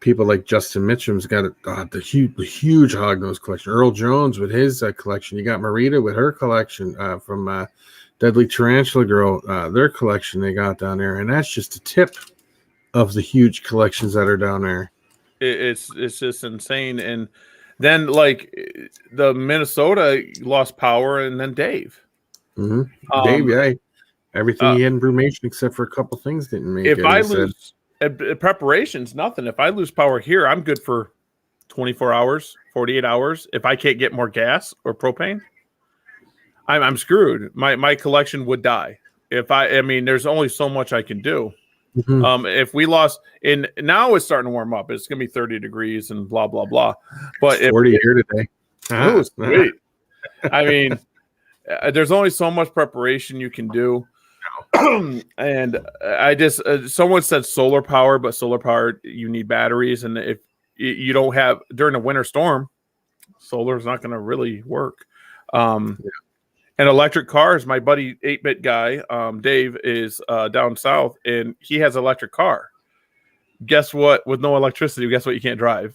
people like Justin Mitchum's got the huge hognose collection. Earl Jones with his collection. You got Marita with her collection from Deadly Tarantula Girl. Their collection they got down there, and that's just a tip of the huge collections that are down there. It's just insane. And then like the Minnesota lost power, and then Dave. Mm-hmm. Dave, yeah, everything he had in Brumation except for a couple things didn't make it. If I lose preparations, nothing. If I lose power here, I'm good for 24 hours, 48 hours. If I can't get more gas or propane, I'm screwed. My collection would die. I mean, there's only so much I can do. Mm-hmm. If we lost, and now it's starting to warm up. It's gonna be 30 degrees and blah blah blah. But 40 here today. Oh, sweet. I mean, there's only so much preparation you can do. And I just someone said solar power, but solar power you need batteries, and if you don't have during a winter storm, solar is not going to really work. And electric cars, my buddy 8-bit guy, Dave, is down south, and he has an electric car. Guess what? With no electricity, guess what? You can't drive.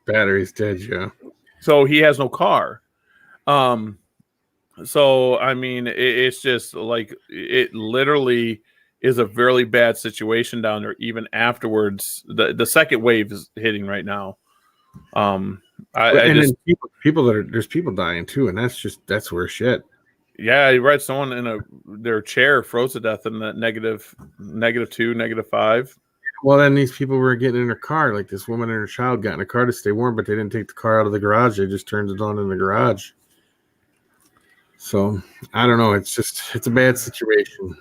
Battery's dead, yeah. So he has no car. So I mean, it's just like it literally is a very bad situation down there. Even afterwards, the second wave is hitting right now. There's people dying too, and that's where shit. Yeah, I read someone in their chair froze to death in that -2, -5. Well, then these people were getting in their car, like this woman and her child got in a car to stay warm, but they didn't take the car out of the garage. They just turned it on in the garage. So I don't know. It's a bad situation.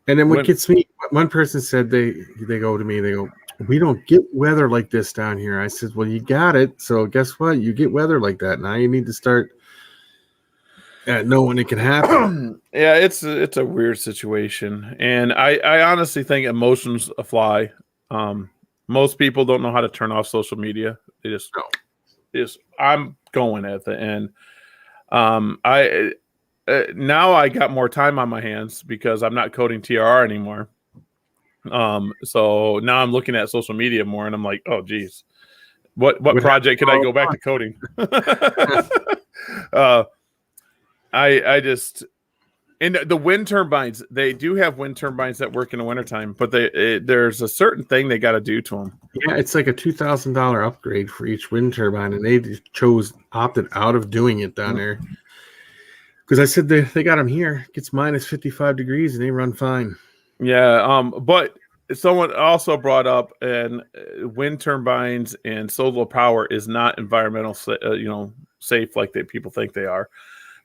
And then what gets me, one person said they go to me, they go, "We don't get weather like this down here." I said, "Well, you got it. So guess what? You get weather like that. Now you need to start know when it can happen." Yeah, it's a weird situation, and I honestly think emotions fly. Most people don't know how to turn off social media. They just I'm going at the end. Now I got more time on my hands because I'm not coding TRR anymore. So now I'm looking at social media more, and I'm like, oh geez, what project can I go back to coding? I just, and the wind turbines, they do have wind turbines that work in the wintertime, but there's a certain thing they got to do to them. Yeah, it's like a $2,000 upgrade for each wind turbine, and they opted out of doing it down there. Because I said they got them here. It gets -55 degrees, and they run fine. Yeah, but someone also brought up, and wind turbines and solar power is not environmental, safe like people think they are,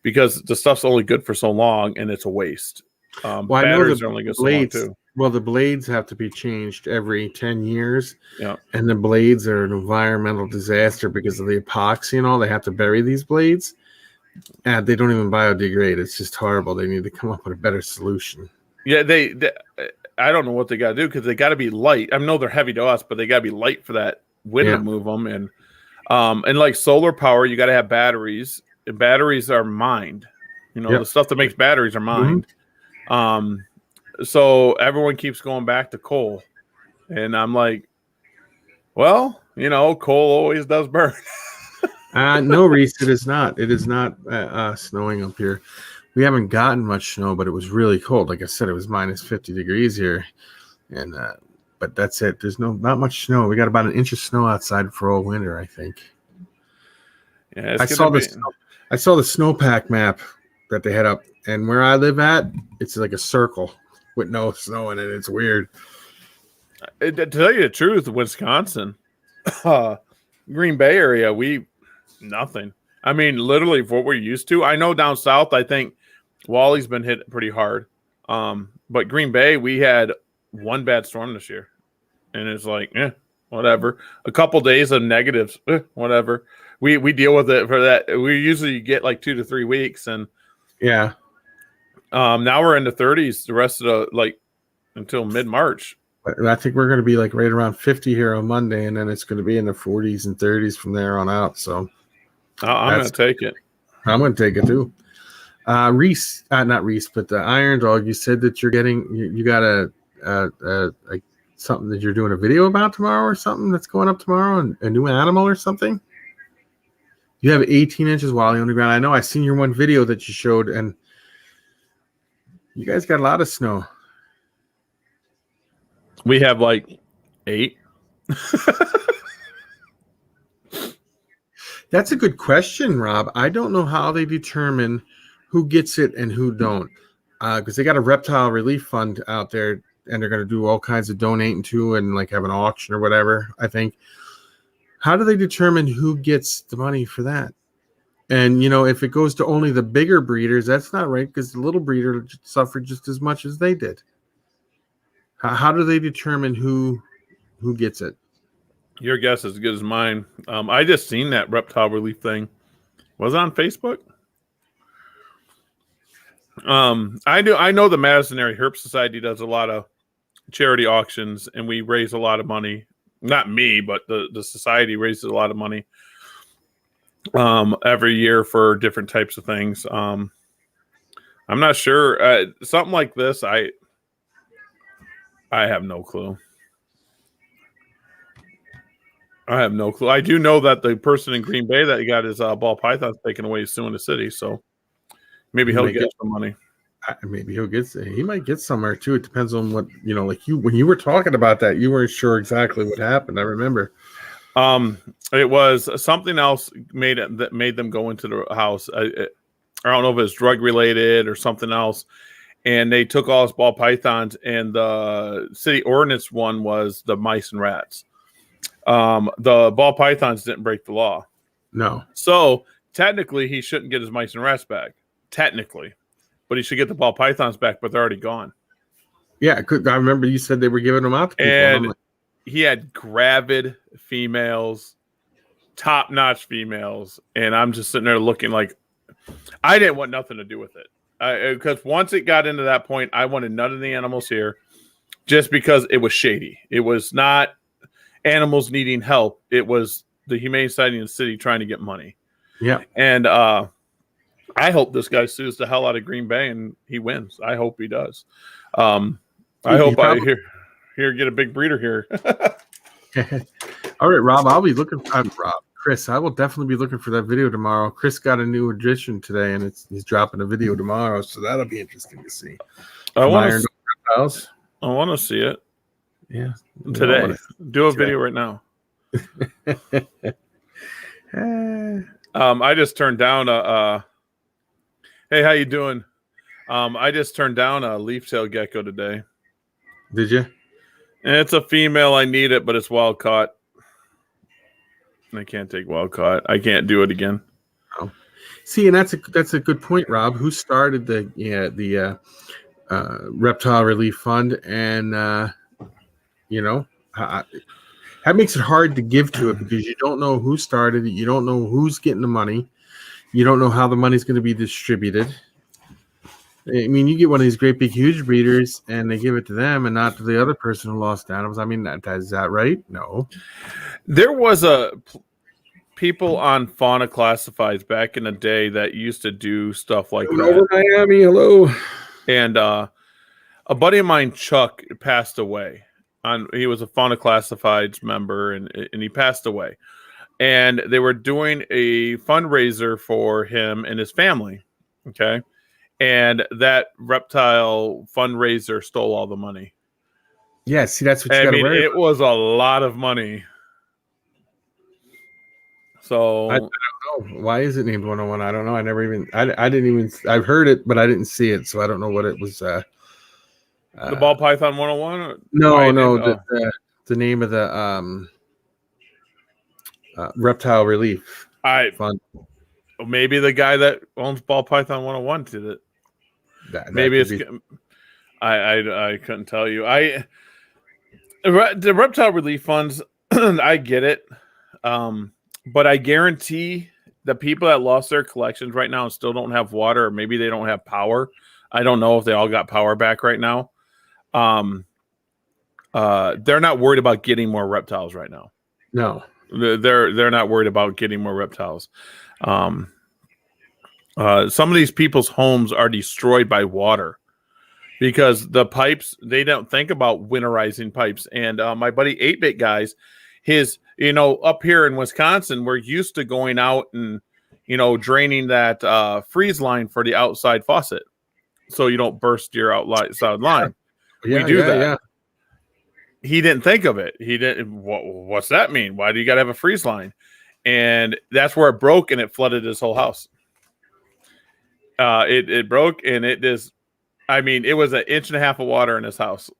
because the stuff's only good for so long, and it's a waste. Batteries are only good so long too. Well, the blades have to be changed every 10 years. Yeah, and the blades are an environmental disaster because of the epoxy and all. They have to bury these blades, and they don't even biodegrade. It's just horrible. They need to come up with a better solution. Yeah, they I don't know what they got to do because they got to be light. I know they're heavy to us, but they got to be light for that wind to move them. And like solar power, you got to have batteries. And batteries are mined. The stuff that makes batteries are mined. Mm-hmm. So everyone keeps going back to coal, and I'm like, well, coal always does burn. No, Reese, it is not. It is not snowing up here. We haven't gotten much snow, but it was really cold. Like I said, it was -50 degrees here, and but that's it. There's not much snow. We got about 1 inch of snow outside for all winter, I think. Yeah, I saw the snowpack map that they had up, and where I live at, it's like a circle with no snow in it. It's weird. To tell you the truth, Wisconsin, Green Bay area, nothing. I mean, literally for what we're used to. I know down south, I think Wally's been hit pretty hard. But Green Bay, we had one bad storm this year. And it's like, whatever. A couple days of negatives, whatever. We deal with it for that. We usually get like 2 to 3 weeks. And Now we're in the 30s. The rest of the until mid-March. I think we're going to be like right around 50 here on Monday, and then it's going to be in the 40s and 30s from there on out. So I'm going to take it. I'm going to take it too. Reese, not Reese, but the Iron Dog. You said that you're getting you got a something that you're doing a video about tomorrow or something that's going up tomorrow, and a new animal or something. You have 18 inches Wally on the ground. I know. I seen your one video that you showed, and you guys got a lot of snow. We have like 8. That's a good question, Rob. I don't know how they determine who gets it and who don't, because they got a reptile relief fund out there, and they're going to do all kinds of donating to and like have an auction or whatever, I think. How do they determine who gets the money for that? And, if it goes to only the bigger breeders, that's not right, because the little breeder suffered just as much as they did. How do they determine who gets it? Your guess is as good as mine. I just seen that reptile relief thing. Was it on Facebook? I know the Madison Area Herp Society does a lot of charity auctions, and we raise a lot of money. Not me, but the society raises a lot of money every year for different types of things. I'm not sure. Something like this, I have no clue. I have no clue. I do know that the person in Green Bay that got his ball pythons taken away is suing the city, so maybe he'll get some money. Maybe he'll get. He might get somewhere too. It depends on what like when you were talking about that, you weren't sure exactly what happened. I remember. It was something else that made them go into the house. I don't know if it's drug related or something else. And they took all his ball pythons, and the city ordinance one was the mice and rats. The ball pythons didn't break the law. No. So technically he shouldn't get his mice and rats back. Technically. But he should get the ball pythons back, but they're already gone. Yeah, I remember you said they were giving them out to people. And he had gravid females, top-notch females, and I'm just sitting there looking like I didn't want nothing to do with it. Because once it got into that point, I wanted none of the animals here just because it was shady. It was not animals needing help. It was the Humane Society in the city trying to get money. Yeah. And I hope this guy sues the hell out of Green Bay and he wins. I hope he does. I hope I get a big breeder here. All right, Rob, I'll be looking for Chris. I will definitely be looking for that video tomorrow. Chris got a new edition today, and he's dropping a video tomorrow, so that'll be interesting to see. I want to see it. Yeah, today. Do a video right now. I just turned down a. Hey, how you doing? I just turned down a leaf-tailed gecko today. Did you? And it's a female. I need it, but it's wild caught. I can't take wild caught. I can't do it again. Oh. See, and that's a good point, Rob. Who started the reptile relief fund, and that makes it hard to give to it because you don't know who started it, you don't know who's getting the money, you don't know how the money's going to be distributed. I mean, you get one of these great big huge breeders, and they give it to them, and not to the other person who lost animals. I mean, is that right? No. There was people on Fauna Classifieds back in the day that used to do stuff like that. Over Miami, hello. And a buddy of mine, Chuck, passed away. He was a Fauna Classifieds member, and he passed away. And they were doing a fundraiser for him and his family. Okay. And that reptile fundraiser stole all the money. Yeah, see, that's what you got to worry about. It was a lot of money. So I don't know. Why is it named 101? I don't know. I've heard it, but I didn't see it, so I don't know what it was. The ball python 101? No, the name of the reptile relief fund. Maybe the guy that owns ball python 101 did it. Maybe it's. I couldn't tell you. The reptile relief funds, I get it. But I guarantee the people that lost their collections right now and still don't have water, or maybe they don't have power. I don't know if they all got power back right now. They're not worried about getting more reptiles right now. No. They're not worried about getting more reptiles. Some of these people's homes are destroyed by water because the pipes, they don't think about winterizing pipes. And my buddy 8-Bit guys, up here in Wisconsin, we're used to going out and, draining that freeze line for the outside faucet so you don't burst your outside line. Yeah, we do that. Yeah. He didn't think of it. He didn't. What's that mean? Why do you got to have a freeze line? And that's where it broke, and it flooded his whole house. It broke, and it just. I mean, it was 1.5 inches of water in his house.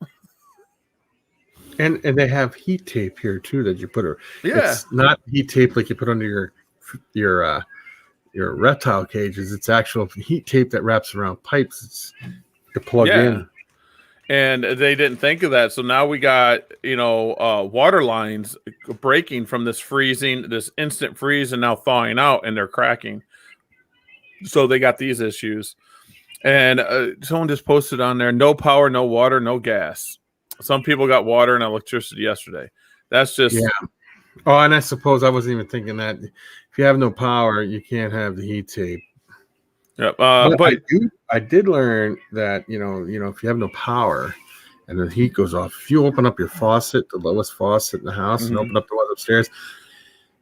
And they have heat tape here too that you put. Yeah. It's not heat tape like you put under your reptile cages. It's actual heat tape that wraps around pipes. It's to plug in. And they didn't think of that. So now we got, water lines breaking from this instant freeze and now thawing out, and they're cracking. So they got these issues. And someone just posted on there, no power, no water, no gas. Some people got water and electricity yesterday. That's just... Yeah. Oh, and I suppose I wasn't even thinking that. If you have no power, you can't have the heat tape. Yep. But I did learn that if you have no power and the heat goes off, if you open up your faucet, the lowest faucet in the house, and open up the one upstairs,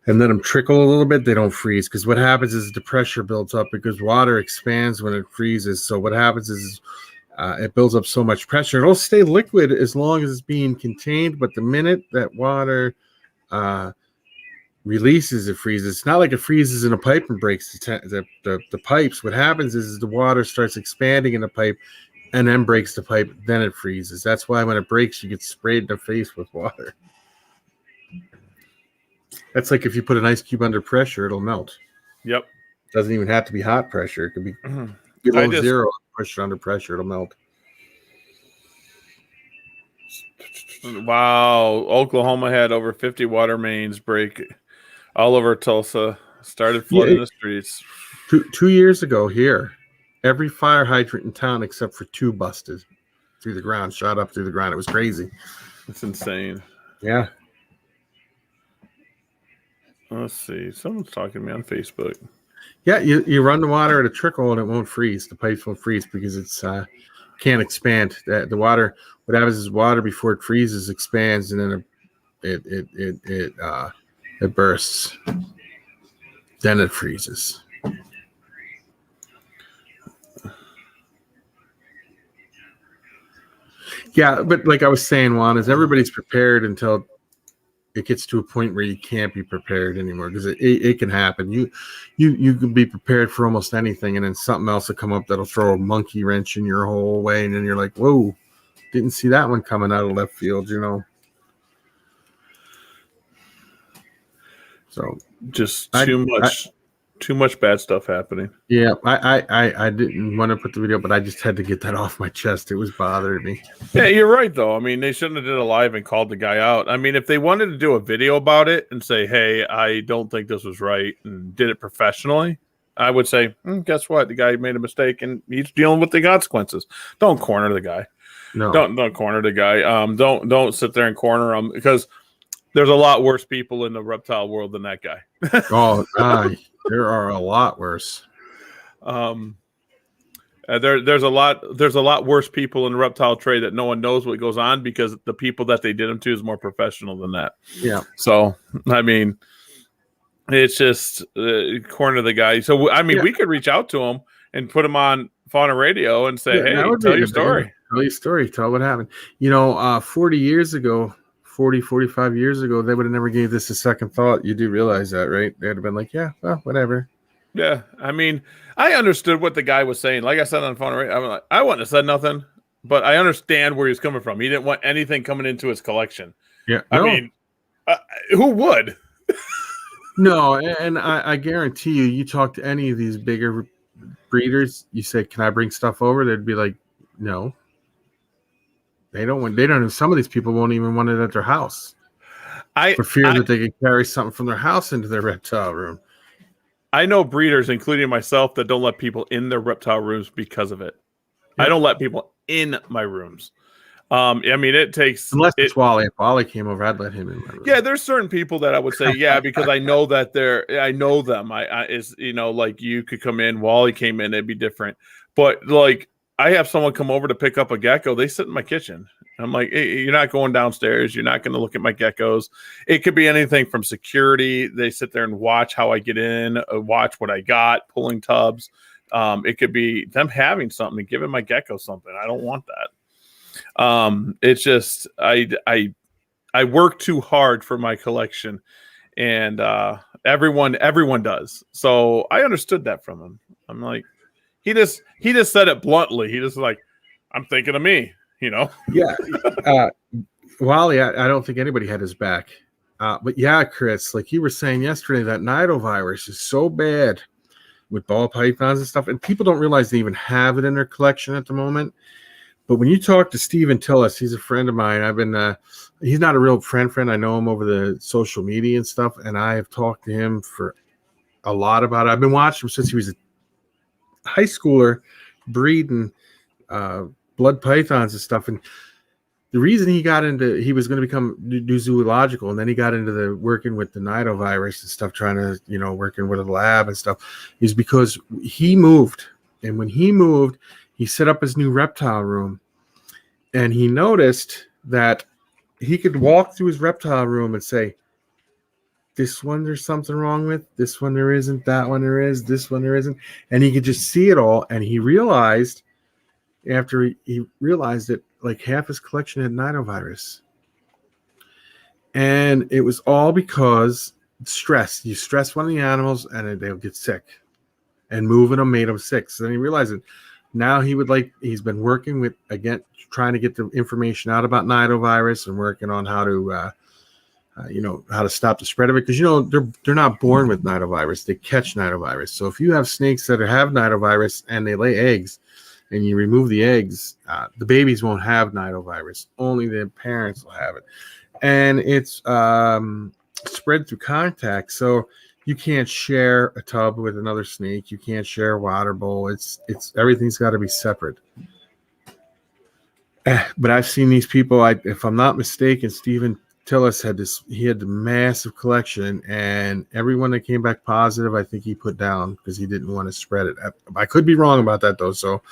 and let them trickle a little bit, they don't freeze. Because what happens is the pressure builds up because water expands when it freezes. So what happens is it builds up so much pressure. It'll stay liquid as long as it's being contained, but the minute that water releases, it freezes. It's not like it freezes in a pipe and breaks the pipes. What happens is the water starts expanding in the pipe and then breaks the pipe, then it freezes. That's why when it breaks, you get sprayed in the face with water. That's like if you put an ice cube under pressure, it'll melt. Yep. Doesn't even have to be hot pressure. It could be below zero, push it under pressure, it'll melt. Wow. Oklahoma had over 50 water mains break all over Tulsa, started flooding the streets. 2 years ago here, every fire hydrant in town except for 2 busted through the ground, shot up through the ground. It was crazy. It's insane. Yeah. Let's see. Someone's talking to me on Facebook. Yeah, you run the water at a trickle and it won't freeze. The pipes won't freeze because it's can't expand. The water, what happens is water before it freezes expands and then it bursts. Then it freezes. Yeah, but like I was saying, Juan, is everybody's prepared until it gets to a point where you can't be prepared anymore because it can happen. You can be prepared for almost anything, and then something else will come up that'll throw a monkey wrench in your whole way, and then you're like, "Whoa, didn't see that one coming out of left field," So just too much bad stuff happening. Yeah, I didn't want to put the video, but I just had to get that off my chest. It was bothering me. Yeah, you're right, though. I mean, they shouldn't have did a live and called the guy out. I mean, if they wanted to do a video about it and say, hey, I don't think this was right, and did it professionally, I would say, guess what? The guy made a mistake, and he's dealing with the consequences. Don't corner the guy. No. Don't corner the guy. Don't sit there and corner him because there's a lot worse people in the reptile world than that guy. There are a lot worse. There's a lot worse people in the reptile trade that no one knows what goes on because the people that they did them to is more professional than that. Yeah. So I mean, it's just corner the guy. So I mean, we could reach out to him and put him on Fauna Radio and say, hey, tell your story. Tell your story. Tell what happened. 40 years ago. 45 years ago, they would have never gave this a second thought. You do realize that, right? They'd have been like, yeah, well, whatever. Yeah. I mean, I understood what the guy was saying. Like I said on the phone, I wouldn't have said nothing, but I understand where he's coming from. He didn't want anything coming into his collection. Yeah. I mean, who would? No, and I guarantee you talk to any of these bigger breeders, you say, can I bring stuff over? They'd be like, no. They don't. Some of these people won't even want it at their house for fear that they could carry something from their house into their reptile room. I know breeders, including myself, that don't let people in their reptile rooms because of it. I Yep. don't let people in my rooms. I mean, it takes Unless it. it's Wally. If Wally came over, I'd let him in my room. Yeah, there's certain people that I would say, yeah, because I know that I know them. I is, like you could come in, Wally came in, it'd be different. But like, I have someone come over to pick up a gecko. They sit in my kitchen. I'm like, hey, you're not going downstairs. You're not going to look at my geckos. It could be anything from security. They sit there and watch how I get in, watch what I got, pulling tubs. It could be them having something and giving my gecko something. I don't want that. It's just I work too hard for my collection, and everyone does. So I understood that from him. I'm like, he just said it bluntly. He just like, I'm thinking of me, Yeah. Wally, I don't think anybody had his back. But yeah, Chris, like you were saying yesterday, that nidovirus is so bad with ball pythons and stuff, and people don't realize they even have it in their collection at the moment. But when you talk to Steven Tillis, he's a friend of mine. He's not a real friend. I know him over the social media and stuff, and I have talked to him for a lot about it. I've been watching him since he was a high schooler breeding blood pythons and stuff. And the reason he was going to do zoological, and then he got into the working with the nidovirus and stuff, trying to, working with a lab and stuff, is because he moved. And when he moved, he set up his new reptile room, and he noticed that he could walk through his reptile room and say, this one there's something wrong with, this one there isn't, that one there is, this one there isn't. And he could just see it all. And he realized, after he realized that like half his collection had nidovirus. And it was all because stress. You stress one of the animals and they'll get sick. And moving them made them sick. So then he realized it. Now he's been working with, again, trying to get the information out about nidovirus and working on how to, how to stop the spread of it. Because, they're not born with nidovirus. They catch nidovirus. So if you have snakes that have nidovirus and they lay eggs and you remove the eggs, the babies won't have nidovirus. Only the parents will have it. And it's spread through contact. So you can't share a tub with another snake. You can't share a water bowl. It's everything's got to be separate. But I've seen these people. If I'm not mistaken, Steven Tillis had the massive collection, and everyone that came back positive, I think he put down because he didn't want to spread it. I could be wrong about that though, so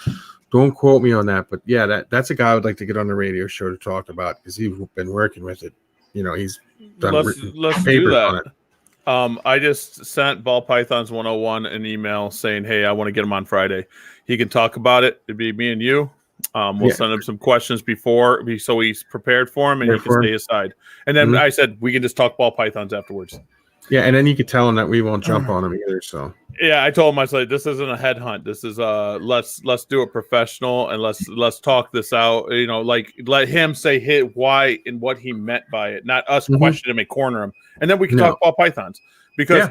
don't quote me on that. But yeah, that's a guy I would like to get on the radio show to talk about because he's been working with it. He's done let's do that. On it. I just sent Ball Pythons 101 an email saying, hey, I want to get him on Friday. He can talk about it. It'd be me and you. We'll send him some questions before, so he's prepared for him and he can stay aside. And then I said, we can just talk Ball Pythons afterwards. Yeah, and then you could tell him that we won't jump on him either. So yeah, I told him, I said, this isn't a headhunt. This is let's do it professional and let's talk this out. Like let him say why and what he meant by it, not us question him and corner him. And then we can talk about pythons because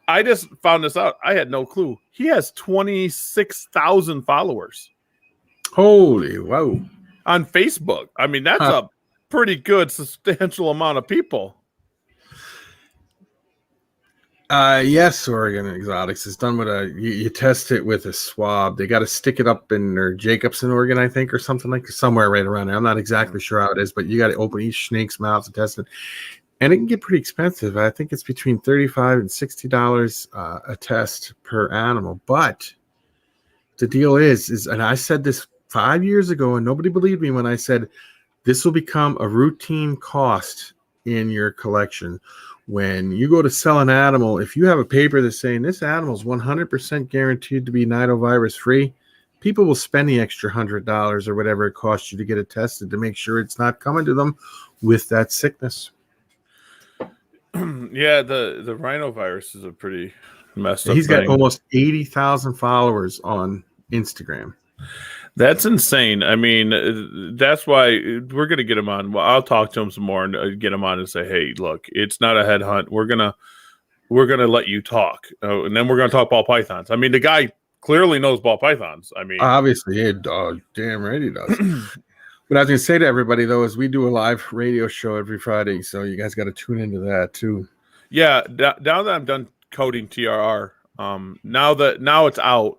I just found this out. I had no clue. He has 26,000 followers. Holy wow! On Facebook. I mean, that's a pretty good, substantial amount of people. Yes, Oregon Exotics is done with you test it with a swab. They got to stick it up in their Jacobson, Oregon, I think, or something like somewhere right around there. I'm not exactly sure how it is, but you got to open each snake's mouth and test it. And it can get pretty expensive. I think it's between $35 and $60 a test per animal. But the deal is, and I said this 5 years ago, and nobody believed me when I said this will become a routine cost in your collection. When you go to sell an animal, if you have a paper that's saying this animal is 100% guaranteed to be nidovirus free, people will spend the extra $100 or whatever it costs you to get it tested to make sure it's not coming to them with that sickness. Yeah, the rhinovirus is a pretty messed up He's thing. got almost 80,000 followers on Instagram. That's insane. I mean, that's why we're going to get him on. Well, I'll talk to him some more and get him on and say, hey, look, it's not a headhunt. We're going to let you talk. And then we're going to talk ball pythons. I mean, the guy clearly knows ball pythons. I mean, obviously, yeah, damn right he does. What I was going to say to everybody, though, is we do a live radio show every Friday. So you guys got to tune into that, too. Yeah. Now that I'm done coding TRR, now it's out.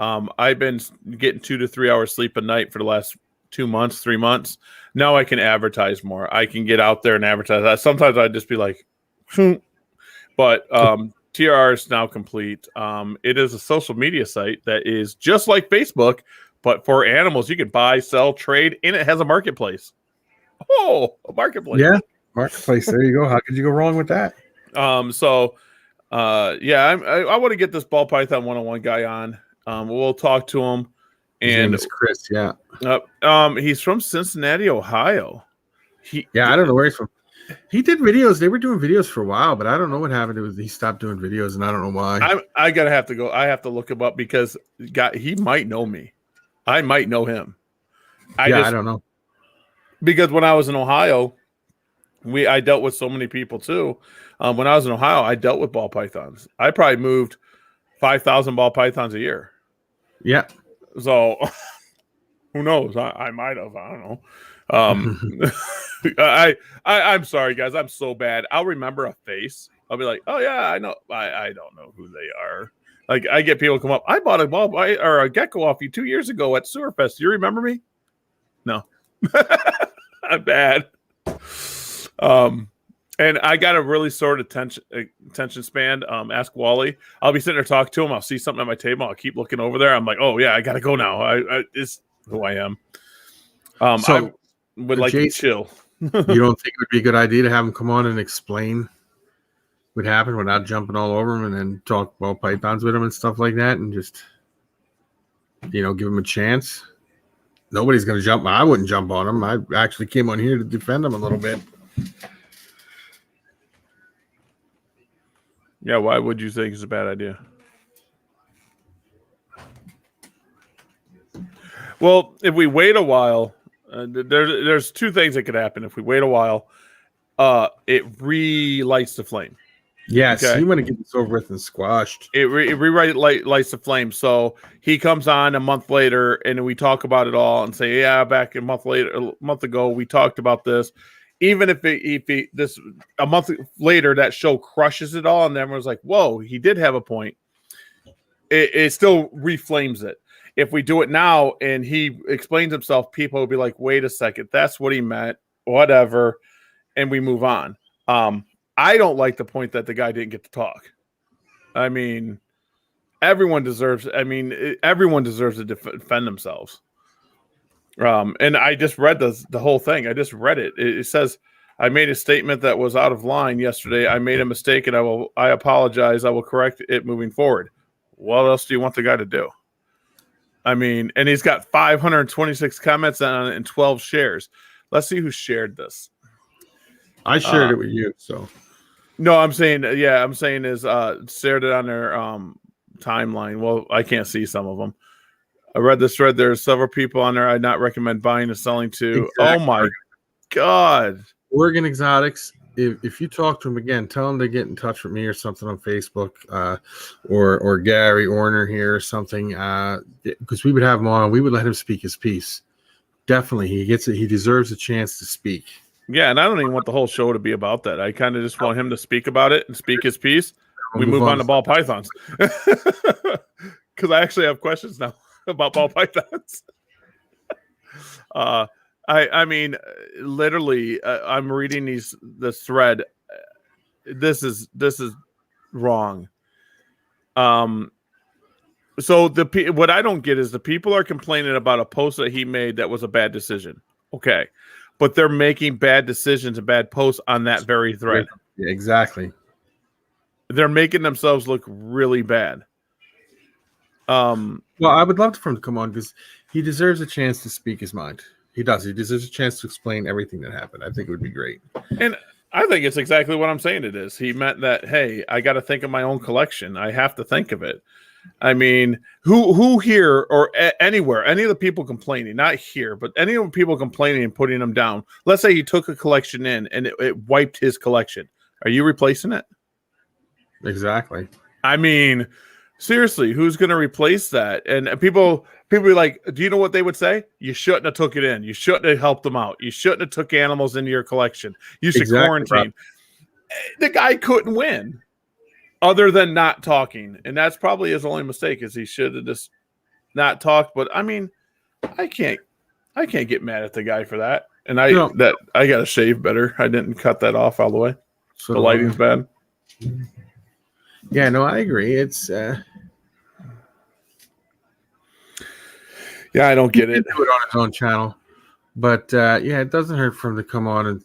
I've been getting 2 to 3 hours sleep a night for the last 2 months, 3 months. Now I can advertise more. I can get out there and advertise. Sometimes I'd just be like, but TRR is now complete. It is a social media site that is just like Facebook, but for animals. You can buy, sell, trade, and it has a marketplace. Oh, a marketplace. Yeah, marketplace. There you go. How could you go wrong with that? So I want to get this ball python 101 guy on. We'll talk to him. His name is Chris. Yeah. He's from Cincinnati, Ohio. I don't know where he's from. He did videos. They were doing videos for a while, but I don't know what happened. He stopped doing videos, and I don't know why. I gotta have to go. I have to look him up because he might know me. I might know him. I don't know. Because when I was in Ohio, I dealt with so many people too. When I was in Ohio, I dealt with ball pythons. I probably moved 5,000 ball pythons a year. Yeah. So who knows? I might have. I don't know. I'm sorry, guys. I'm so bad. I'll remember a face. I'll be like, oh yeah, I know. I don't know who they are. Like I get people come up. I bought a gecko off you 2 years ago at Sewerfest. Do you remember me? No. I'm bad. And I got a really short attention span. Ask Wally. I'll be sitting there talking to him. I'll see something at my table. I'll keep looking over there. I'm like, oh yeah, I gotta go now. It's who I am. I would like to chill. You don't think it would be a good idea to have him come on and explain what happened without jumping all over him, and then talk ball pythons with him and stuff like that, and just give him a chance? Nobody's going to jump. I wouldn't jump on him. I actually came on here to defend him a little bit. Yeah, why would you think it's a bad idea? Well, if we wait a while, there's two things that could happen. If we wait a while, it relights the flame. Yes, you want to get this over with and squashed. It lights the flame. So he comes on a month later, and we talk about it all, and say, "Yeah, back a month ago, we talked about this." Even if a month later, that show crushes it all, and everyone's like, "Whoa, he did have a point." It still reflames it. If we do it now, and he explains himself, people will be like, "Wait a second, that's what he meant." Whatever, and we move on. I don't like the point that the guy didn't get to talk. I mean, everyone deserves to defend themselves. And I just read the whole thing. I just read it. It says, I made a statement that was out of line yesterday. I made a mistake, and I apologize. I will correct it moving forward. What else do you want the guy to do? I mean, and he's got 526 comments on it and 12 shares. Let's see who shared this. I shared it with you, so. No, I'm saying is shared it on their timeline. Well, I can't see some of them. I read this thread. There's several people on there I'd not recommend buying and selling to. Exactly. Oh my God. Oregon Exotics. If you talk to them again, tell them to get in touch with me or something on Facebook, or Gary Orner here or something, because we would have him on. We would let him speak his piece. Definitely, he gets it. He deserves a chance to speak. Yeah, and I don't even want the whole show to be about that. I kind of just want him to speak about it and speak his piece. We move on to ball pythons. Because I actually have questions now about ball pythons. I mean, literally, I'm reading this thread. This is wrong. So what I don't get is the people are complaining about a post that he made that was a bad decision. Okay. But they're making bad decisions and bad posts on that very thread. Yeah, exactly. They're making themselves look really bad. Well, I would love for him to come on because he deserves a chance to speak his mind. He does. He deserves a chance to explain everything that happened. I think it would be great. And I think it's exactly what I'm saying it is. He meant that, hey, I got to think of my own collection. I have to think of it. I mean, who here or anywhere, any of the people complaining, not here, but any of the people complaining and putting them down, let's say he took a collection in and it wiped his collection. Are you replacing it? Exactly. I mean, seriously, who's going to replace that? And people be like, do you know what they would say? You shouldn't have took it in. You shouldn't have helped them out. You shouldn't have took animals into your collection. You should quarantine. Right. The guy couldn't win other than not talking. And that's probably his only mistake is he should have just not talked, but I mean, I can't get mad at the guy for that. And I No. got to shave better. I didn't cut that off all the way. So The lighting's bad. Yeah, no, I agree. It's yeah, I don't get it. Do it on his own channel, but yeah, it doesn't hurt for him to come on and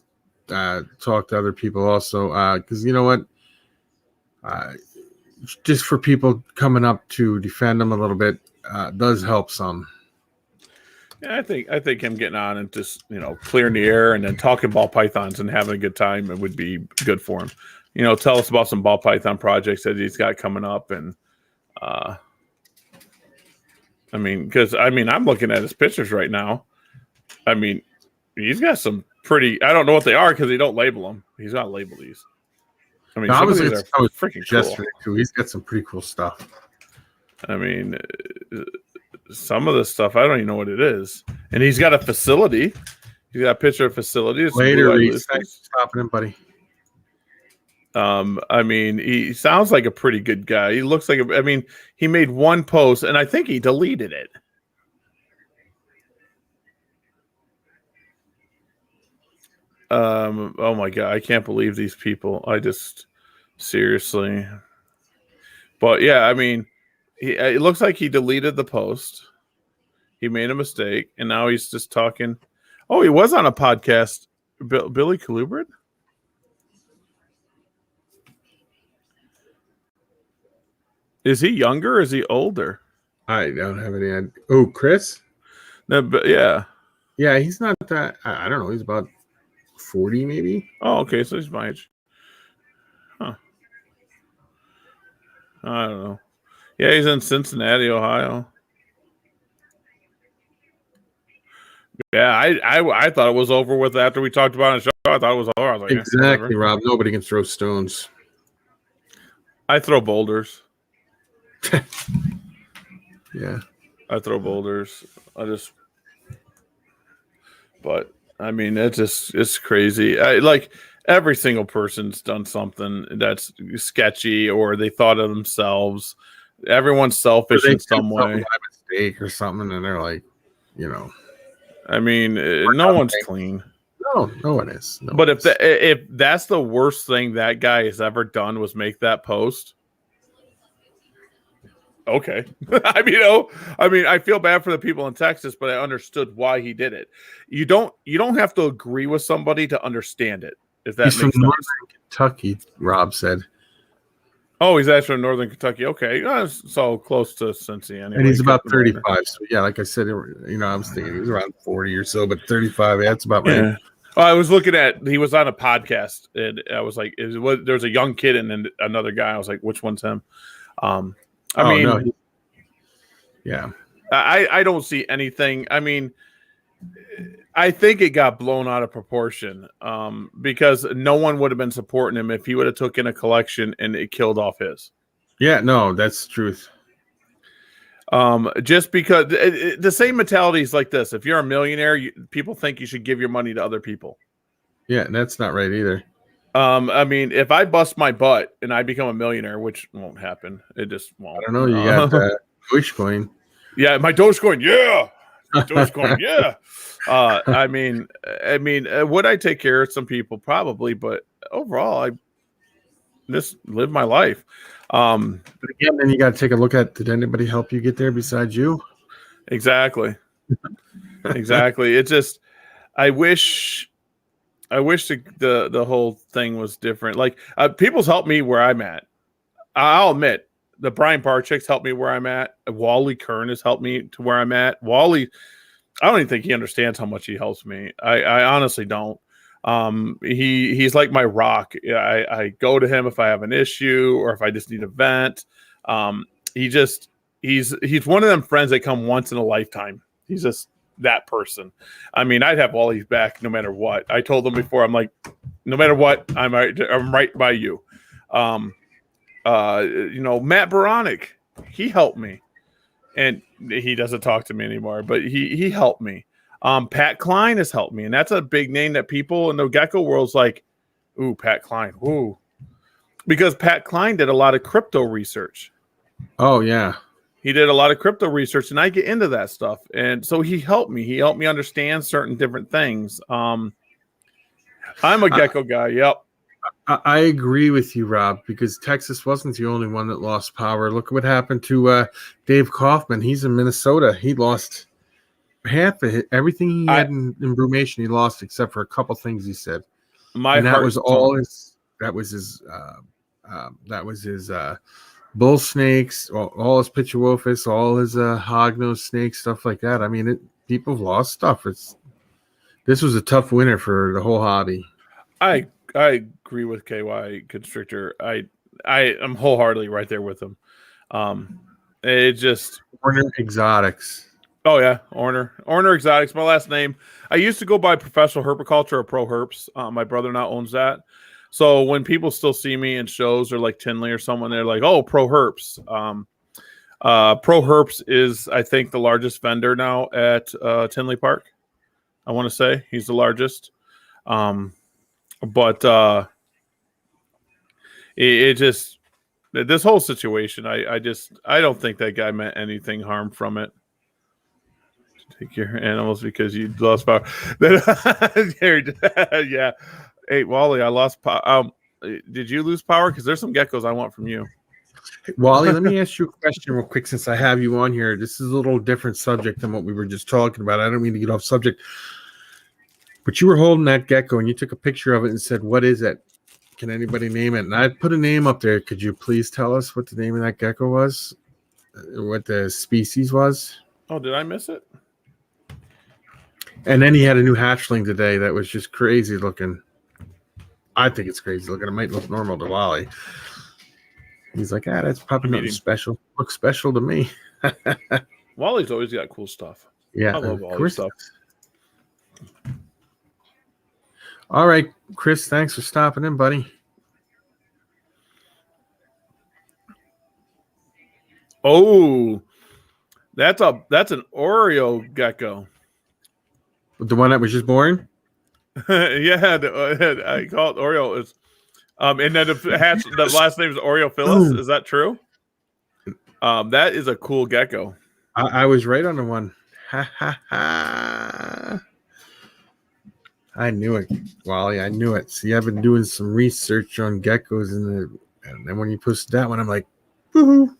talk to other people also, because you know what, just for people coming up to defend him a little bit does help some. Yeah, I think him getting on and just clearing the air and then talking ball pythons and having a good time, it would be good for him. Tell us about some ball python projects that he's got coming up, and I mean, because I'm looking at his pictures right now. I mean, he's got some pretty. I don't know what they are because they don't label them. He's got to label these. I mean, some of these are freaking cool. Too. He's got some pretty cool stuff. I mean, some of the stuff I don't even know what it is, and he's got a facility. He's got a picture of facility. Later, thanks for stopping him, buddy. I mean, he sounds like a pretty good guy. He looks like he made one post, and I think he deleted it. Oh my God, I can't believe these people. I just seriously. But yeah, I mean, it looks like he deleted the post. He made a mistake, and now he's just talking. Oh, he was on a podcast. Billy Colubrid? Is he younger or is he older? I don't have any idea. Oh, Chris? No, but yeah. Yeah, he's not that. I don't know. He's about 40 maybe. Oh, okay. So he's my age. Huh. I don't know. Yeah, he's in Cincinnati, Ohio. Yeah, I thought it was over with after we talked about it on the show. I thought it was over. I was like, exactly, yeah, Rob. Nobody can throw stones. I throw boulders. Yeah. I throw boulders. But I mean, it's crazy. Like every single person's done something that's sketchy, or they thought of themselves. Everyone's selfish in some way. Mistake or something, and they're like, I mean, no one's clean. No one is. But if that's the worst thing that guy has ever done was make that post. Okay. I mean, I feel bad for the people in Texas, but I understood why he did it. You don't have to agree with somebody to understand it. If that he's makes from sense. Northern Kentucky, Rob said. Oh, he's actually from Northern Kentucky. Okay, so close to Cincy anyway. And he's about 35. So yeah, like I said, I was thinking he was around 40 or so, but 35. That's about right. Yeah. Well, I was looking at. He was on a podcast, and I was like, "There's a young kid and then another guy." I was like, "Which one's him?" Yeah. I don't see anything. I mean, I think it got blown out of proportion because no one would have been supporting him if he would have taken a collection and it killed off his. Yeah, no, that's the truth. Just because the same mentality is like this. If you're a millionaire, people think you should give your money to other people. Yeah, that's not right either. I mean, if I bust my butt and I become a millionaire, which won't happen, it just won't. I don't know. You got Dogecoin. Yeah, my Dogecoin. Yeah, Dogecoin. Yeah. I mean, would I take care of some people? Probably, but overall, I just live my life. But again, then you got to take a look at, did anybody help you get there besides you? Exactly. It's just, I wish the whole thing was different. Like people's helped me where I'm at. I'll admit, the Brian Barchik's helped me where I'm at. Wally Kern has helped me to where I'm at. Wally, I don't even think he understands how much he helps me. I honestly don't. He's like my rock. I go to him if I have an issue or if I just need a vent. He's one of them friends that come once in a lifetime. He's just that person. I mean, I'd have Wally's back no matter what. I told him before, I'm like, no matter what, I'm right by you. Matt Baronic, he helped me, and he doesn't talk to me anymore, but he helped me. Pat Klein has helped me, and that's a big name that people in the gecko world's like, ooh, Pat Klein, ooh, because Pat Klein did a lot of crypto research. Oh yeah, he did a lot of crypto research, and I get into that stuff. And so he helped me. He helped me understand certain different things. I'm a gecko guy. Yep. I agree with you, Rob, because Texas wasn't the only one that lost power. Look at what happened to Dave Kaufman. He's in Minnesota. He lost half of everything he had in brumation. He lost except for a couple things he said. That was his bull snakes, all his Pichuophis, all his hognose snakes, stuff like that. I mean, people have lost stuff. This was a tough winter for the whole hobby. I agree with KY Constrictor. I am wholeheartedly right there with him. It just Orner Exotics. Oh yeah, Orner Exotics. My last name. I used to go by Professional Herpiculture or Pro Herps. My brother now owns that. So when people still see me in shows or like Tinley or someone, they're like, "Oh, Pro Herps." Pro Herps is, I think, the largest vendor now at Tinley Park. I want to say he's the largest. But it just, this whole situation, I don't think that guy meant anything harm from it. Take your animals because you lost power. Yeah. Hey, Wally, I lost power. Did you lose power? Because there's some geckos I want from you. Wally, let me ask you a question real quick since I have you on here. This is a little different subject than what we were just talking about. I don't mean to get off subject. But you were holding that gecko and you took a picture of it and said, "What is it? Can anybody name it?" And I put a name up there. Could you please tell us what the name of that gecko was? What the species was? Oh, did I miss it? And then he had a new hatchling today that was just crazy looking. I think it's crazy looking. It might look normal to Wally. He's like, that's probably nothing special. Looks special to me. Wally's always got cool stuff. Yeah. I love Wally's stuff. All right, Chris, thanks for stopping in, buddy. Oh, that's an Oreo gecko. The one that was just born? Yeah, I call it Oreo. It's and then the last name is Oreo Phyllis. Is that true? That is a cool gecko. I was right on the one. Ha ha ha. I knew it, Wally. I knew it. See, I've been doing some research on geckos, and then when you posted that one, I'm like, woohoo!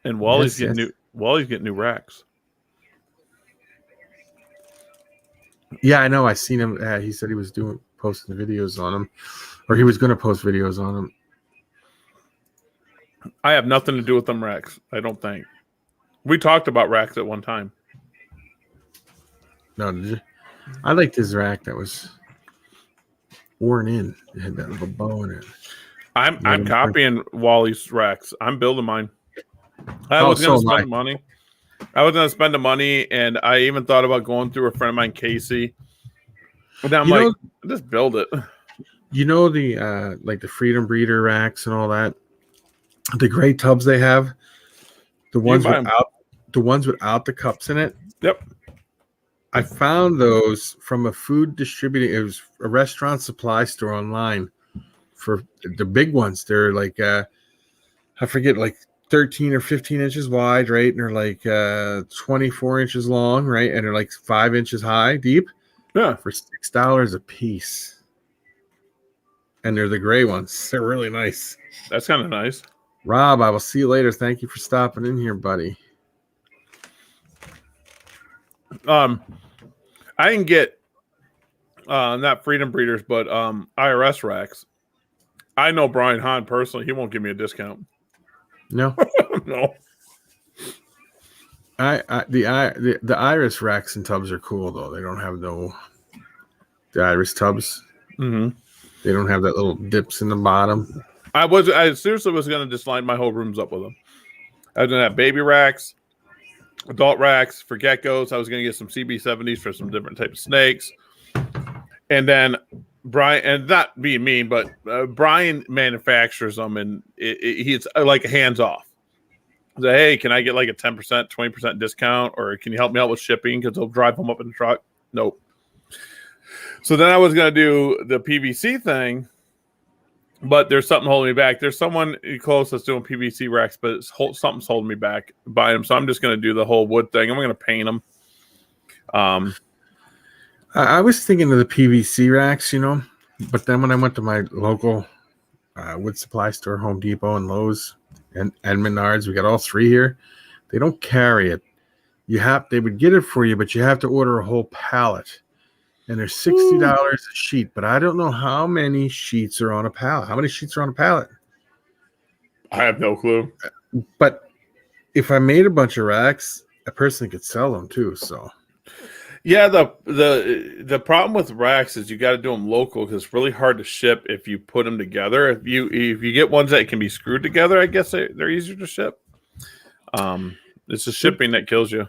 And Wally's getting new racks. Yeah, I know. I seen him. He said he was posting videos on them, or he was going to post videos on them. I have nothing to do with them racks. I don't think. We talked about racks at one time. No, did you? I liked his rack that was worn in. It had that little bow in it. I'm copying Wally's racks. I'm building mine. I was going to spend money. I was going to spend the money, and I even thought about going through a friend of mine, Casey. And I'm like, just build it. You know the like the Freedom Breeder racks and all that. The gray tubs they have, the ones without the cups in it. Yep. I found those from a food distributing. It was a restaurant supply store online for the big ones. They're like I forget, like 13 or 15 inches wide, right? And they're like 24 inches long, right? And they're like 5 inches high, deep. Yeah, for $6 a piece. And they're the gray ones. They're really nice. That's kind of nice. Rob, I will see you later. Thank you for stopping in here, buddy. I didn't get not Freedom Breeders, but IRS racks. I know Brian Hahn personally. He won't give me a discount. No. No. The iris racks and tubs are cool though. They don't have the iris tubs. Mm-hmm. They don't have that little dips in the bottom. I seriously was going to just line my whole rooms up with them. I was going to have baby racks, adult racks for geckos. I was going to get some CB70s for some different types of snakes. And then Brian, and not being mean, but Brian manufactures them, and he's like hands off. Say, hey, can I get like a 10%, 20% discount, or can you help me out with shipping because he'll drive them up in the truck? Nope. So then I was going to do the PVC thing, But there's something holding me back. There's someone close that's doing PVC racks, but something's holding me back buying them. So I'm just going to do the whole wood thing. I'm going to paint them. I was thinking of the PVC racks, but then when I went to my local wood supply store, Home Depot and Lowe's and Menards, we got all three here. They don't carry it. They would get it for you, but you have to order a whole pallet. And they're $60 a sheet, but I don't know how many sheets are on a pallet. How many sheets are on a pallet? I have no clue. But if I made a bunch of racks, a person could sell them too. So, yeah, the problem with racks is you got to do them local because it's really hard to ship if you put them together. If you get ones that can be screwed together, I guess they're easier to ship. It's the shipping that kills you.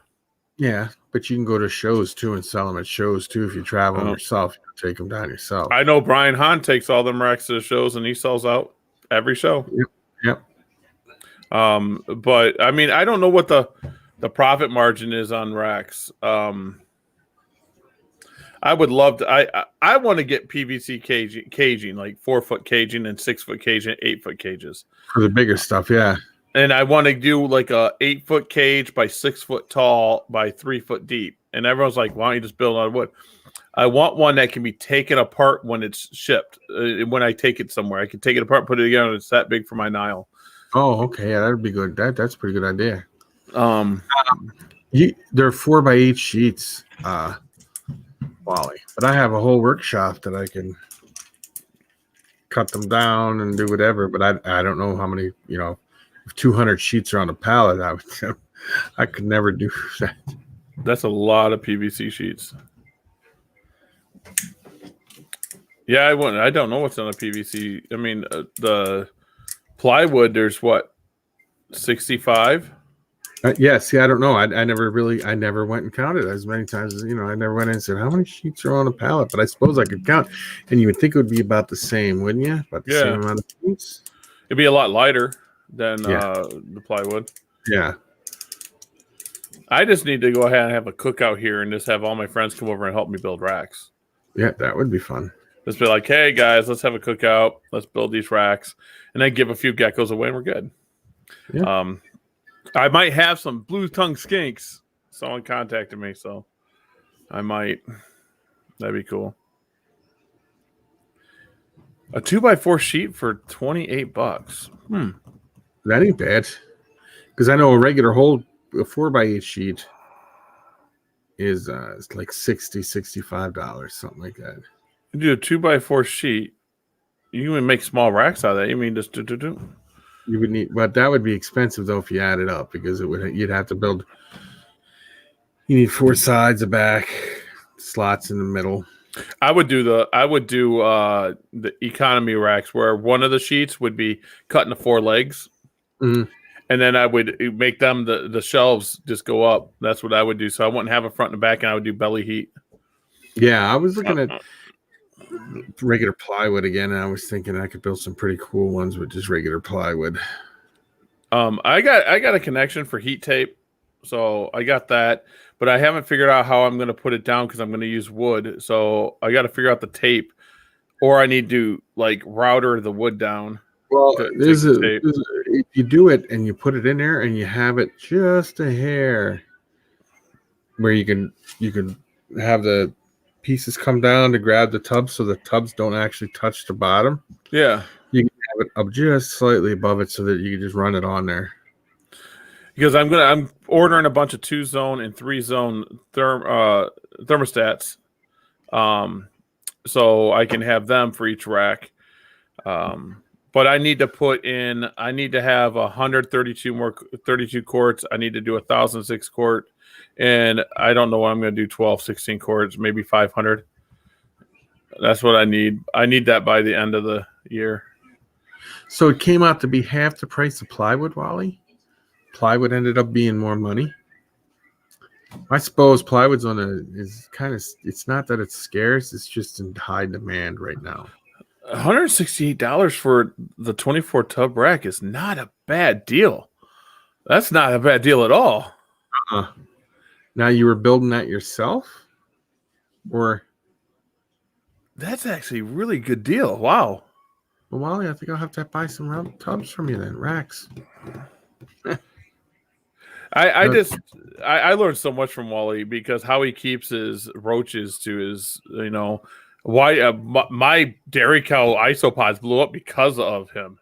Yeah, but you can go to shows too and sell them at shows too. If you travel them yourself, you can take them down yourself. I know Brian Hahn takes all them racks to the shows and he sells out every show. Yep. But I mean, I don't know what the profit margin is on racks. I would love to. I want to get PVC caging, like 4-foot caging and 6-foot caging, 8-foot cages for the bigger stuff. Yeah. And I want to do like a 8-foot cage by 6 foot tall by 3 foot deep. And everyone's like, why don't you just build out of wood? I want one that can be taken apart when it's shipped. When I take it somewhere, I can take it apart, put it together, and it's that big for my Nile. Oh, okay. Yeah, that'd be good. That's a pretty good idea. They're 4x8 sheets, Wally. But I have a whole workshop that I can cut them down and do whatever. But I don't know how many, if 200 sheets are on a pallet, I could never do that. That's a lot of PVC sheets. Yeah, I wouldn't. I don't know what's on a PVC. I mean, the plywood. There's what, 65. Yeah. See, I don't know. I never went and counted as many times as I never went in and said how many sheets are on a pallet. But I suppose I could count, and you would think it would be about the same, wouldn't you? About the same amount of sheets. It'd be a lot lighter than the plywood. Yeah. I just need to go ahead and have a cookout here and just have all my friends come over and help me build racks. Yeah, that would be fun. Just be like, hey guys, let's have a cookout. Let's build these racks, and then give a few geckos away, and we're good. Yeah. I might have some blue tongue skinks. Someone contacted me, so I might. That'd be cool. A 2x4 sheet for $28. That ain't bad. Because I know a regular whole 4x8 sheet is it's like $65, something like that. You do a 2x4 sheet. You can make small racks out of that. You mean just do? You would need, but that would be expensive though if you add it up because you'd have to build. You need 4 sides, a back, slots in the middle. I would do the economy racks where one of the sheets would be cut into 4 legs, and then I would make them the shelves just go up. That's what I would do. So I wouldn't have a front and a back, and I would do belly heat. Yeah, I was looking at regular plywood again, and I was thinking I could build some pretty cool ones with just regular plywood. I got a connection for heat tape, so I got that, but I haven't figured out how I'm going to put it down because I'm going to use wood. So I got to figure out the tape, or I need to like router the wood down. Well, if you do it and you put it in there and you have it just a hair where you can have the pieces come down to grab the tubs so the tubs don't actually touch the bottom. Yeah. You can have it up just slightly above it so that you can just run it on there. Because I'm ordering a bunch of 2-zone and 3-zone thermostats. So I can have them for each rack. But I need to have 32 quarts. I need to do 1,006 quart. And I don't know what I'm going to do, 12, 16 quarts, maybe 500. That's what I need. I need that by the end of the year. So it came out to be half the price of plywood, Wally? Plywood ended up being more money? I suppose plywood's it's not that it's scarce, it's just in high demand right now. $168 for the 24 tub rack is not a bad deal. That's not a bad deal at all. Now you were building that yourself? Or that's actually a really good deal. Wow. Well, Wally, I think I'll have to buy some round tubs from you then, racks. I learned so much from Wally because how he keeps his roaches to his, why my dairy cow isopods blew up because of him.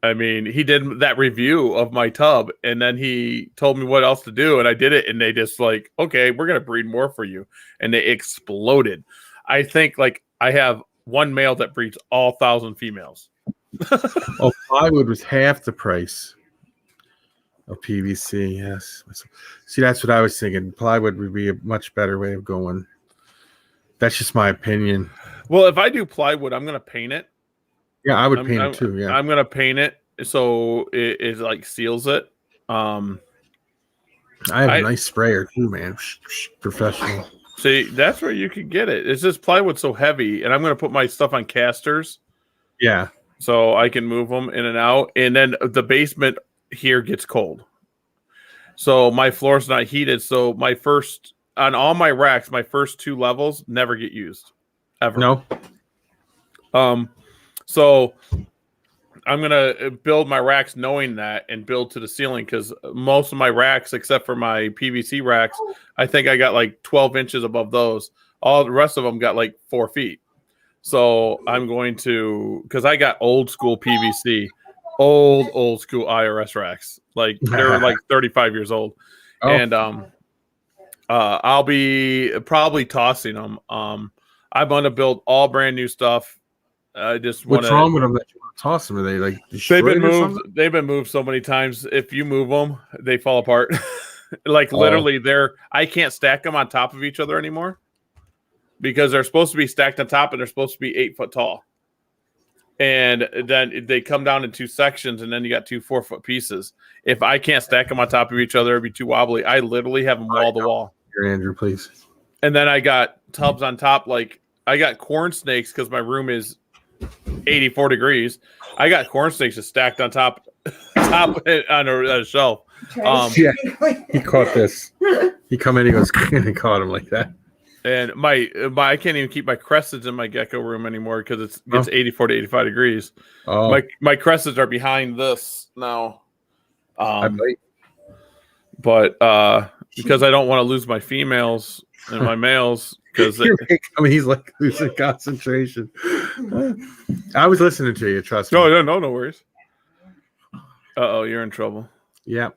I mean, he did that review of my tub and then he told me what else to do and I did it and they just like, okay, we're going to breed more for you. And they exploded. I think like I have one male that breeds all 1,000 females. Oh, plywood was half the price of PVC. Yes. See, that's what I was thinking. Plywood would be a much better way of going. That's just my opinion. Well, if I do plywood, I'm going to paint it. Yeah, I would paint it too. Yeah, I'm gonna paint it so it like seals it. I have a nice sprayer too, man. Professional. See, that's where you can get it. It's just plywood's so heavy, and I'm gonna put my stuff on casters. Yeah, so I can move them in and out. And then the basement here gets cold, so my floor's not heated. So on all my racks, my first 2 levels never get used ever. No. So I'm going to build my racks knowing that and build to the ceiling because most of my racks, except for my PVC racks, I think I got like 12 inches above those. All the rest of them got like 4 feet. So I'm going to, because I got old school PVC, old school IRS racks. Like they're like 35 years old. Oh. And I'll be probably tossing them. I'm going to build all brand new stuff. I just want. What's wrong with them that you want to toss them? Are they like they've been moved? They've been moved so many times. If you move them, they fall apart. Like literally, I can't stack them on top of each other anymore because they're supposed to be stacked on top and they're supposed to be 8 foot tall. And then they come down in 2 sections, and then you got 2 4-foot pieces. If I can't stack them on top of each other, it'd be too wobbly. I literally have them wall to wall. Here, Andrew, please. And then I got tubs on top. Like I got corn snakes because my room is 84 degrees. I got corn snakes just stacked on top on a shelf. Yeah, he caught this. He come in, he goes, and he caught him like that. And my I can't even keep my crescents in my gecko room anymore because it gets 84 to 85 degrees. Oh. My crescents are behind this now. But because I don't want to lose my females and my males. Because he's like losing concentration. I was listening to you. Trust me. No worries. You're in trouble. Yeah,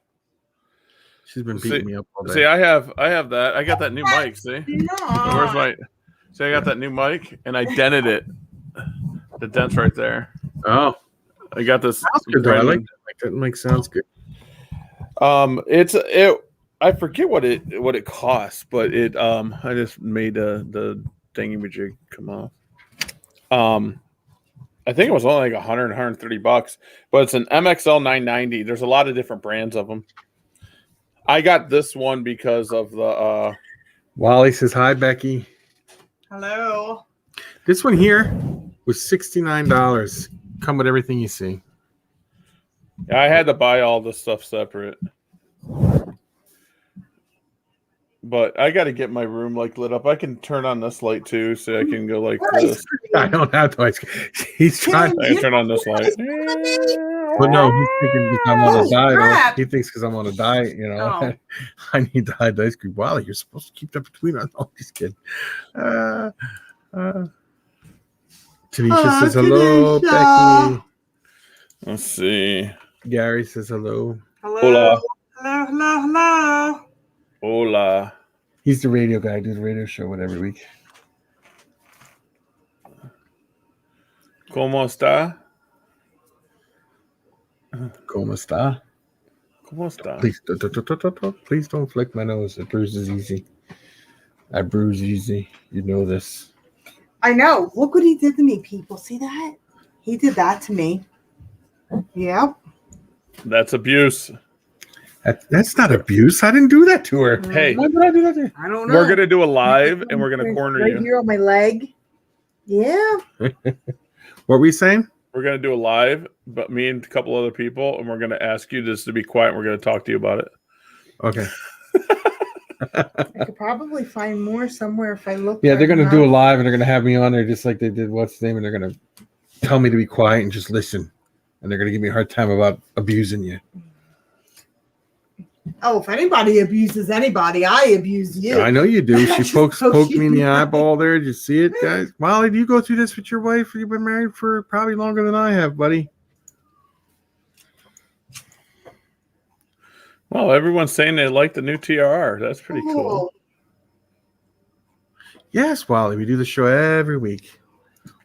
she's been beating me up all day. See, I have that. I got that new mic. See, where's my? See, I got that new mic, and I dented it. The dent's right there. Oh, I got this. Sounds good. I like that. That mic sounds good. I forget what it costs, but I just made the thingy-majig come off. I think it was only like $130, but it's an MXL 990. There's a lot of different brands of them. I got this one because of the Wally says hi, Becky. Hello. This one here was $69. Come with everything you see. I had to buy all this stuff separate. But I got to get my room like lit up. I can turn on this light too, so I can go like this. I don't have to. He's trying to turn on this light. But no, he's thinking because I'm on a diet. He thinks because I'm on a diet, I need to hide the ice cream. Wow, you're supposed to keep that between us. Oh, just kidding. Tanisha says hello, Becky. Let's see. Gary says hello. Hola. Hello. Hola. He's the radio guy. I do the radio show every week. ¿Cómo está? ¿Cómo está? ¿Cómo está? Please don't flick my nose. It bruises easy. I bruise easy. You know this. I know. Look what he did to me, people. See that? He did that to me. Yep. That's abuse. That's not abuse. I didn't do that to her. Hey, why did I do that to her? I don't know. We're gonna do a live, and we're gonna corner you right here on my leg. Yeah. What were we saying? We're gonna do a live, but me and a couple other people, and we're gonna ask you just to be quiet. And we're gonna talk to you about it. Okay. I could probably find more somewhere if I look. Yeah, they're gonna do a live, and they're gonna have me on there just like they did what's the name, and they're gonna tell me to be quiet and just listen, and they're going to give me a hard time about abusing you. Oh, if anybody abuses anybody, I abuse you. I know you do. She Just poked poke me in the you. eyeball there. Did you see it, guys? Molly, do you go through this with your wife? You've been married for probably longer than I have, buddy. Well, everyone's saying they like the new TRR. That's pretty cool. Yes, Wally. We do the show every week.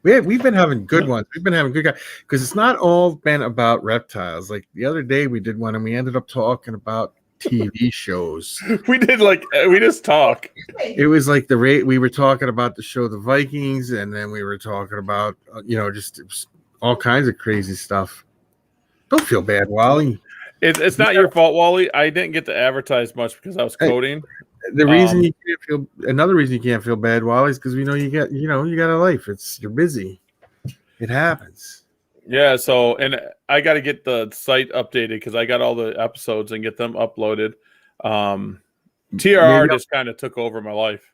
We've been having good ones. We've been having good guys because it's not all been about reptiles. Like the other day, we did one and we ended up talking about TV shows. We just talk. It was like we were talking about the show The Vikings, and then we were talking about just all kinds of crazy stuff. Don't feel bad, Wally. It's not your fault, Wally. I didn't get to advertise much because I was coding. Another reason you can't feel bad, Wally, is because we know you got a life. You're busy. It happens. Yeah, and I got to get the site updated because I got all the episodes and get them uploaded. TRR just kind of took over my life.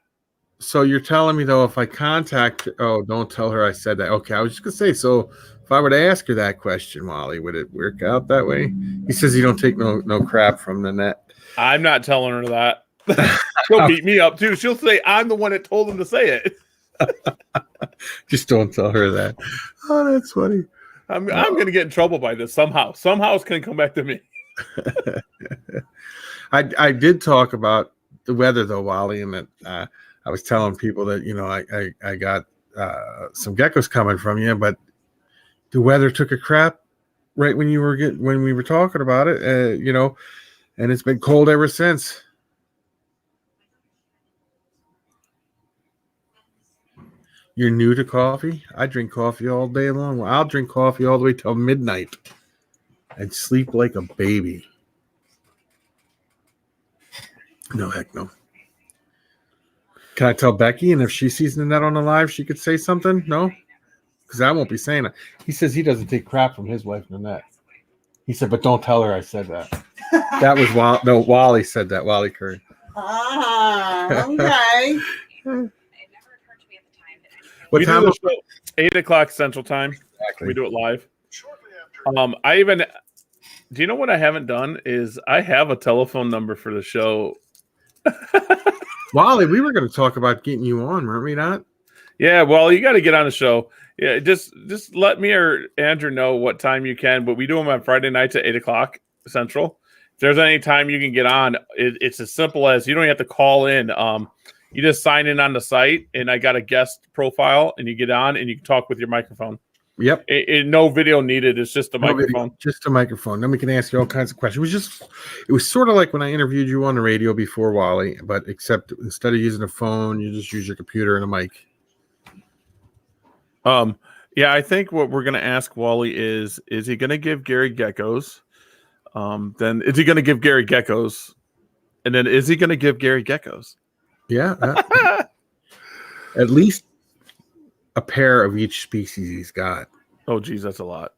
So you're telling me, though, if I contact don't tell her I said that. Okay, I was just going to say, so if I were to ask her that question, Wally, would it work out that way? He says you don't take no crap from the net. I'm not telling her that. She'll beat me up, too. She'll say I'm the one that told him to say it. Just don't tell her that. Oh, that's funny. I'm going to get in trouble by this somehow. Somehow it's going to come back to me. I did talk about the weather, though, Wally, and that I was telling people that, I got some geckos coming from you, but the weather took a crap right when we were talking about it, and it's been cold ever since. You're new to coffee? I drink coffee all day long. Well, I'll drink coffee all the way till midnight and sleep like a baby. No, heck no. Can I tell Becky? And if she sees the net on the live, she could say something? No? Because I won't be saying it. He says he doesn't take crap from his wife, Nanette. He said, but don't tell her I said that. That was Wally said that. Wally Curry. Okay. What time? 8 o'clock Central Time. Exactly. We do it live. Do you know what I haven't done is I have a telephone number for the show. Wally, we were going to talk about getting you on, weren't we not? Yeah, well, you got to get on the show. Yeah, just let me or Andrew know what time you can, but we do them on Friday nights at 8 o'clock Central. If there's any time you can get on, it's as simple as you don't have to call in. You just sign in on the site, and I got a guest profile, and you get on, and you can talk with your microphone. Yep. No video needed. It's just a microphone. Just a microphone. Then we can ask you all kinds of questions. It was sort of like when I interviewed you on the radio before, Wally, but except instead of using a phone, you just use your computer and a mic. Yeah, I think what we're going to ask Wally is he going to give Gary geckos? Then is he going to give Gary geckos? And then is he going to give Gary geckos? Yeah. At least a pair of each species he's got. Oh, geez, that's a lot.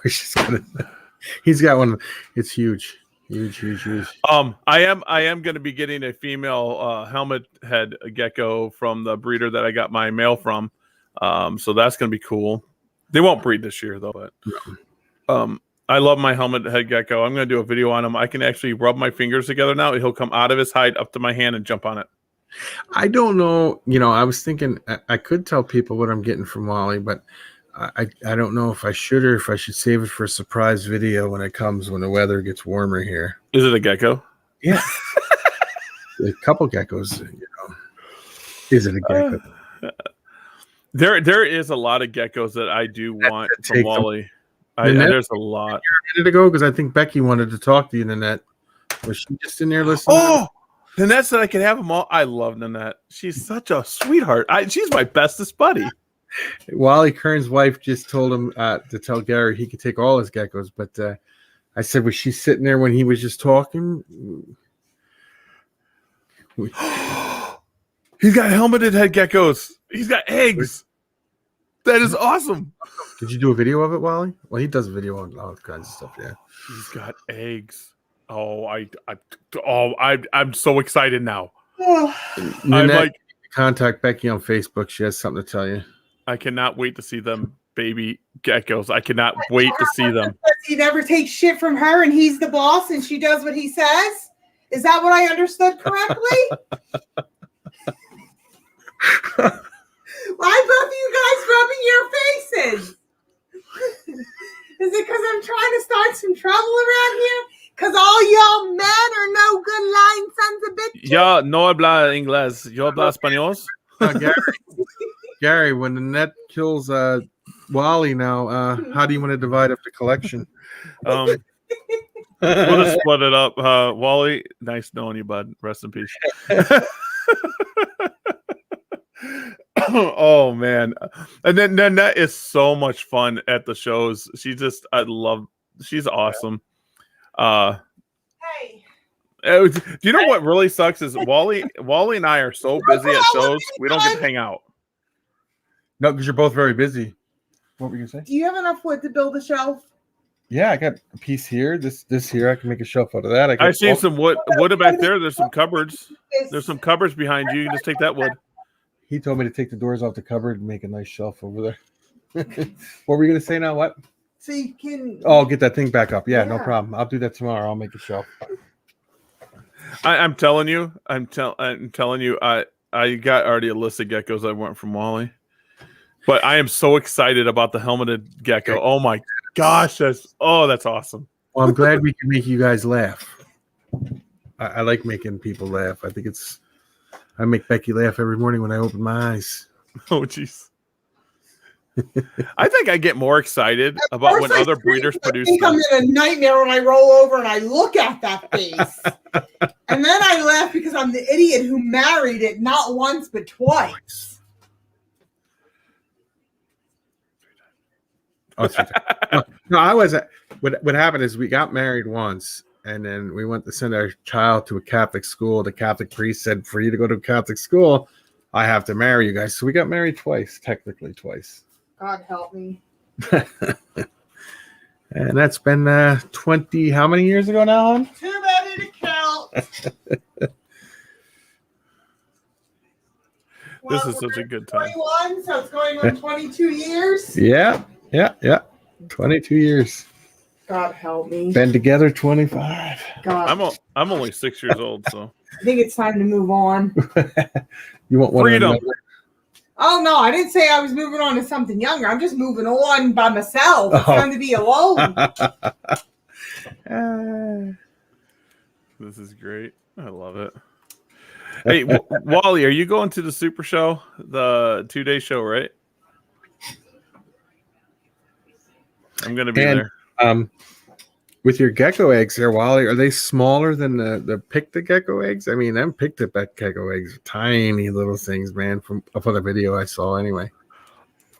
He's got one. It's huge. Huge. I am going to be getting a female helmet head gecko from the breeder that I got my male from. So that's going to be cool. They won't breed this year though, but I love my helmet head gecko. I'm going to do a video on him. I can actually rub my fingers together now. He'll come out of his hide up to my hand and jump on it. I don't know. I was thinking I could tell people what I'm getting from Wally, but I don't know if I should or if I should save it for a surprise video when it comes when the weather gets warmer here. Is it a gecko? Yeah. A couple geckos, Is it a gecko? There is a lot of geckos that I do want from Wally. There's a lot. A minute ago, because I think Becky wanted to talk to you, Nanette. Was she just in there listening? Oh, Nanette said I could have them all. I love Nanette. She's such a sweetheart. She's my bestest buddy. Wally Kern's wife just told him to tell Gary he could take all his geckos, but I said, was she sitting there when he was just talking? He's got helmeted head geckos. He's got eggs. That is awesome. Did you do a video of it, Wally? Well, he does a video on all kinds of stuff. Yeah. He's got eggs. Oh, I'm so excited now. I'm like, contact Becky on Facebook. She has something to tell you. I cannot wait to see them baby geckos. I cannot wait to see them. He never takes shit from her, and he's the boss, and she does what he says. Is that what I understood correctly? Why both of you guys rubbing your faces? Is it because I'm trying to start some trouble around here? Because all y'all men are no good lying sons of bitches? Yo no habla inglés. Yo habla español. Gary, when the net kills Wally now, how do you want to divide up the collection? We'll just split it up. Wally, nice knowing you, bud. Rest in peace. Oh man, and then Nanette is so much fun at the shows. She's awesome. Hey. Do you know what really sucks is Wally and I are so busy at shows we don't get to hang out. No, because you're both very busy. What were you gonna say? Do you have enough wood to build a shelf? Yeah, I got a piece here. This here, I can make a shelf out of that. I see some wood back there. There's some cupboards. There's some cupboards behind you. You can just take that wood. He told me to take the doors off the cupboard and make a nice shelf over there. What were you gonna say now? What? So you can. Oh, get that thing back up. Yeah, no problem. I'll do that tomorrow. I'll make a shelf. I'm telling you. I got already a list of geckos I want from Wally, but I am so excited about the helmeted gecko. Oh my gosh, that's awesome. Well, I'm glad we can make you guys laugh. I like making people laugh. I make Becky laugh every morning when I open my eyes. Oh, jeez. I think I get more excited about when other breeders produce. I think I'm in a nightmare when I roll over and I look at that face. And then I laugh because I'm the idiot who married it not once but twice. Oh, no, I was. What happened is we got married once, and then we went to send our child to a Catholic school. The Catholic priest said, "For you to go to a Catholic school, I have to marry you guys." So we got married twice, technically twice. God help me. And that's been 20. How many years ago now, hon? Too many to count. This is such a good time. 21, so it's going on 22 years. Yeah. 22 years. God help me. Been together 25. God. I'm only 6 years old, so I think it's time to move on. You want one freedom. Oh no, I didn't say I was moving on to something younger. I'm just moving on by myself. It's time to be alone. This is great. I love it. Hey, Wally, are you going to the Super Show, the 2-day show, right? I'm going to be there. With your gecko eggs there, Wally, are they smaller than the Picta gecko eggs? I mean, them Picta gecko eggs are tiny little things, man, from the video I saw anyway.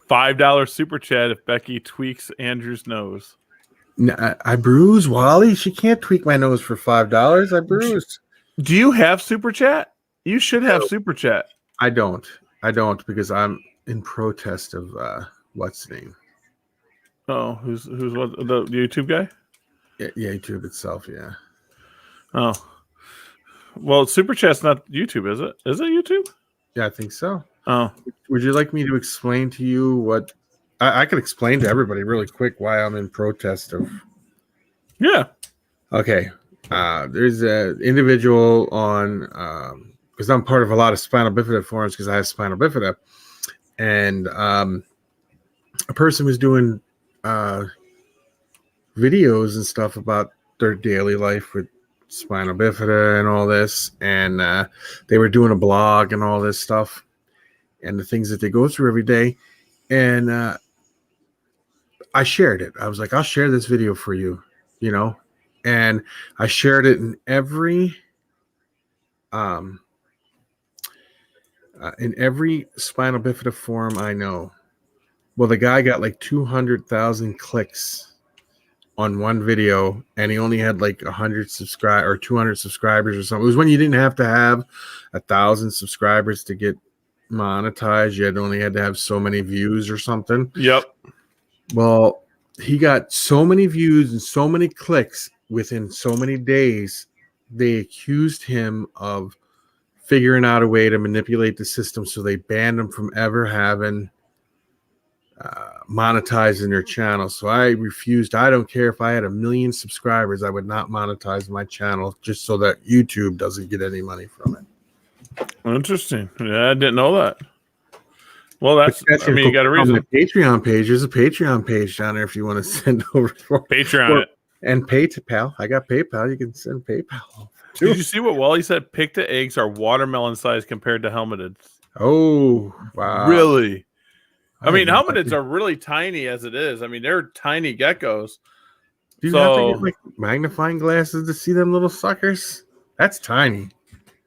$5 super chat if Becky tweaks Andrew's nose. No, I bruise, Wally. She can't tweak my nose for $5. I bruised. Do you have super chat? You should have super chat. I don't because I'm in protest of what's the name? Oh, who's what? The YouTube guy? Yeah, YouTube itself, yeah. Oh, well, super chat's not YouTube, is it? Is it YouTube? Yeah, I think so. Oh, would you like me to explain to you what I could explain to everybody really quick why I'm in protest of? Yeah. Okay. There's an individual on because I'm part of a lot of spinal bifida forums because I have spinal bifida, and a person was doing videos and stuff about their daily life with spinal bifida and all this, and they were doing a blog and all this stuff and the things that they go through every day, and I shared it. I was like, I'll share this video for you, and I shared it in every spinal bifida forum I know. Well, the guy got like 200,000 clicks on one video, and he only had like 100 subscribers or 200 subscribers or something. It was when you didn't have to have 1,000 subscribers to get monetized. You only had to have so many views or something. Yep. Well, he got so many views and so many clicks within so many days. They accused him of figuring out a way to manipulate the system, so they banned him from ever having monetizing their channel. So I refused. I don't care if I had 1 million subscribers, I would not monetize my channel just so that YouTube doesn't get any money from it. Interesting. Yeah, I didn't know that. Well, I mean, you got a on reason. my Patreon page. There's a Patreon page down there if you want to send over for Patreon it. And PayPal. I got PayPal. You can send PayPal too. Did you see what Wally said? Picta eggs are watermelon size compared to helmeteds. Oh, wow. Really? I mean, helmetids are really tiny as it is. I mean, they're tiny geckos. Do you have to get like magnifying glasses to see them little suckers? That's tiny.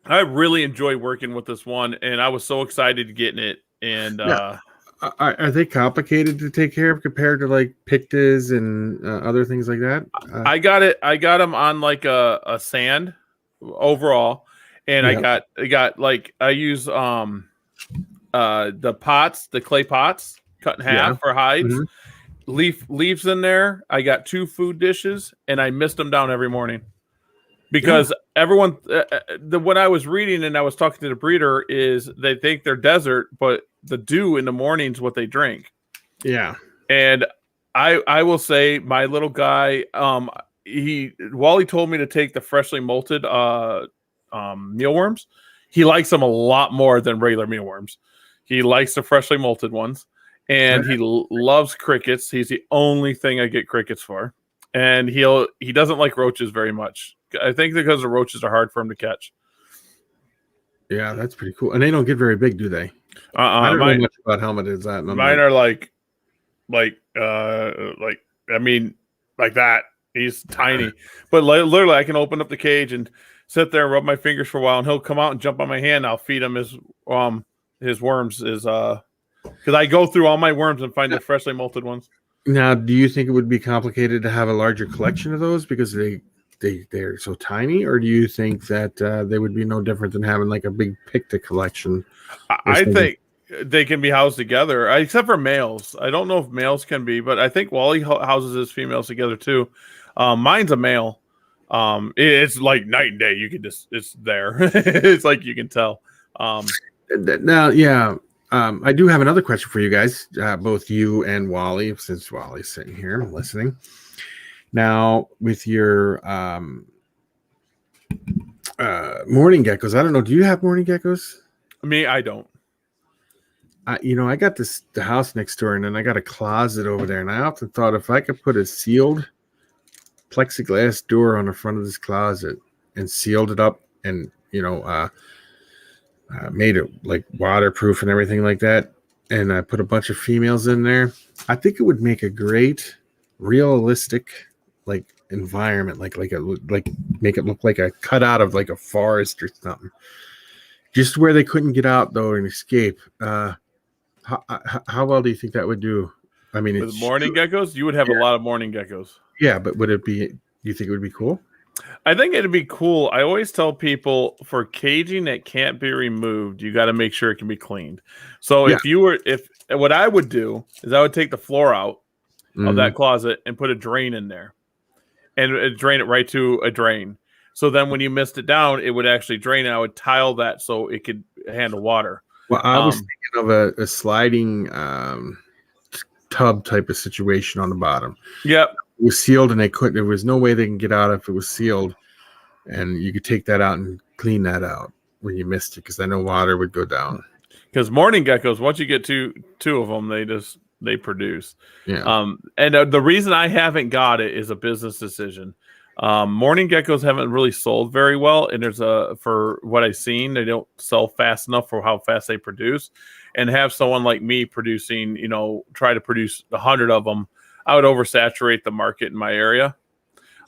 I really enjoy working with this one, and I was so excited getting it. And are they complicated to take care of compared to like pictas and other things like that? I got them on like a sand overall, and I got like I use the pots, the clay pots, cut in half for hides. Leaves in there. I got 2 food dishes, and I mist them down every morning because everyone. What I was reading and I was talking to the breeder is they think they're desert, but the dew in the morning is what they drink. Yeah, and I will say my little guy. Wally told me to take the freshly molted mealworms. He likes them a lot more than regular mealworms. He likes the freshly molted ones. And he loves crickets. He's the only thing I get crickets for. And he doesn't like roaches very much. I think because the roaches are hard for him to catch. Yeah, that's pretty cool. And they don't get very big, do they? I don't know much about helmetids. Mine are like I mean, like that. He's tiny. But literally I can open up the cage and sit there and rub my fingers for a while, and he'll come out and jump on my hand. I'll feed him his worms because I go through all my worms and find the freshly molted ones. Now, do you think it would be complicated to have a larger collection of those because they're so tiny, or do you think that they would be no different than having like a big picta collection? I think they can be housed together, except for males. I don't know if males can be, but I think Wally houses his females together too. Mine's a male. It's like night and day. You can it's there. It's like you can tell. Now, yeah. I do have another question for you guys, both you and Wally, since Wally's sitting here listening. Now, with your morning geckos, I don't know. Do you have morning geckos? Me, I don't. I got the house next door, and then I got a closet over there, and I often thought if I could put a sealed plexiglass door on the front of this closet and sealed it up, and made it like waterproof and everything like that, and I put a bunch of females in there, I think it would make a great realistic like environment, like make it look like a cut out of like a forest or something, just where they couldn't get out though and escape. How well do you think that would do? I mean, with morning geckos, you would have a lot of morning geckos. Yeah, but would it be? Do you think it would be cool? I think it'd be cool. I always tell people for caging that can't be removed, you got to make sure it can be cleaned. So if what I would do is I would take the floor out of that closet and put a drain in there and drain it right to a drain. So then when you mist it down, it would actually drain. And I would tile that so it could handle water. Well, I was thinking of a sliding tub type of situation on the bottom. Yep. It was sealed and there was no way they can get out if it was sealed, and you could take that out and clean that out when you missed it, because I know water would go down. Because morning geckos, once you get two of them, they produce. Yeah. And the reason I haven't got it is a business decision. Morning geckos haven't really sold very well, and for what I've seen, they don't sell fast enough for how fast they produce. And have someone like me producing, try to produce 100 of them, I would oversaturate the market in my area,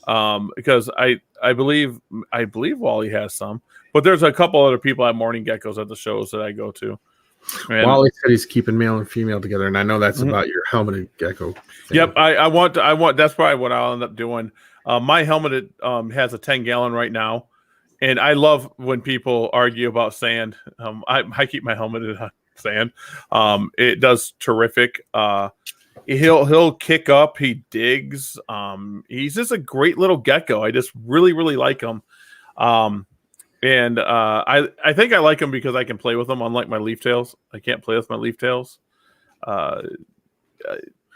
because I believe Wally has some, but there's a couple other people that have morning geckos at the shows that I go to. And Wally said he's keeping male and female together, and I know that's about your helmeted gecko thing. Yep, I want. That's probably what I'll end up doing. My helmeted has a 10-gallon right now, and I love when people argue about sand. I keep my helmeted on sand. It does terrific. He'll kick up. He digs. He's just a great little gecko. I just really, really like him. And I think I like him because I can play with them. Unlike my leaf tails, I can't play with my leaf tails.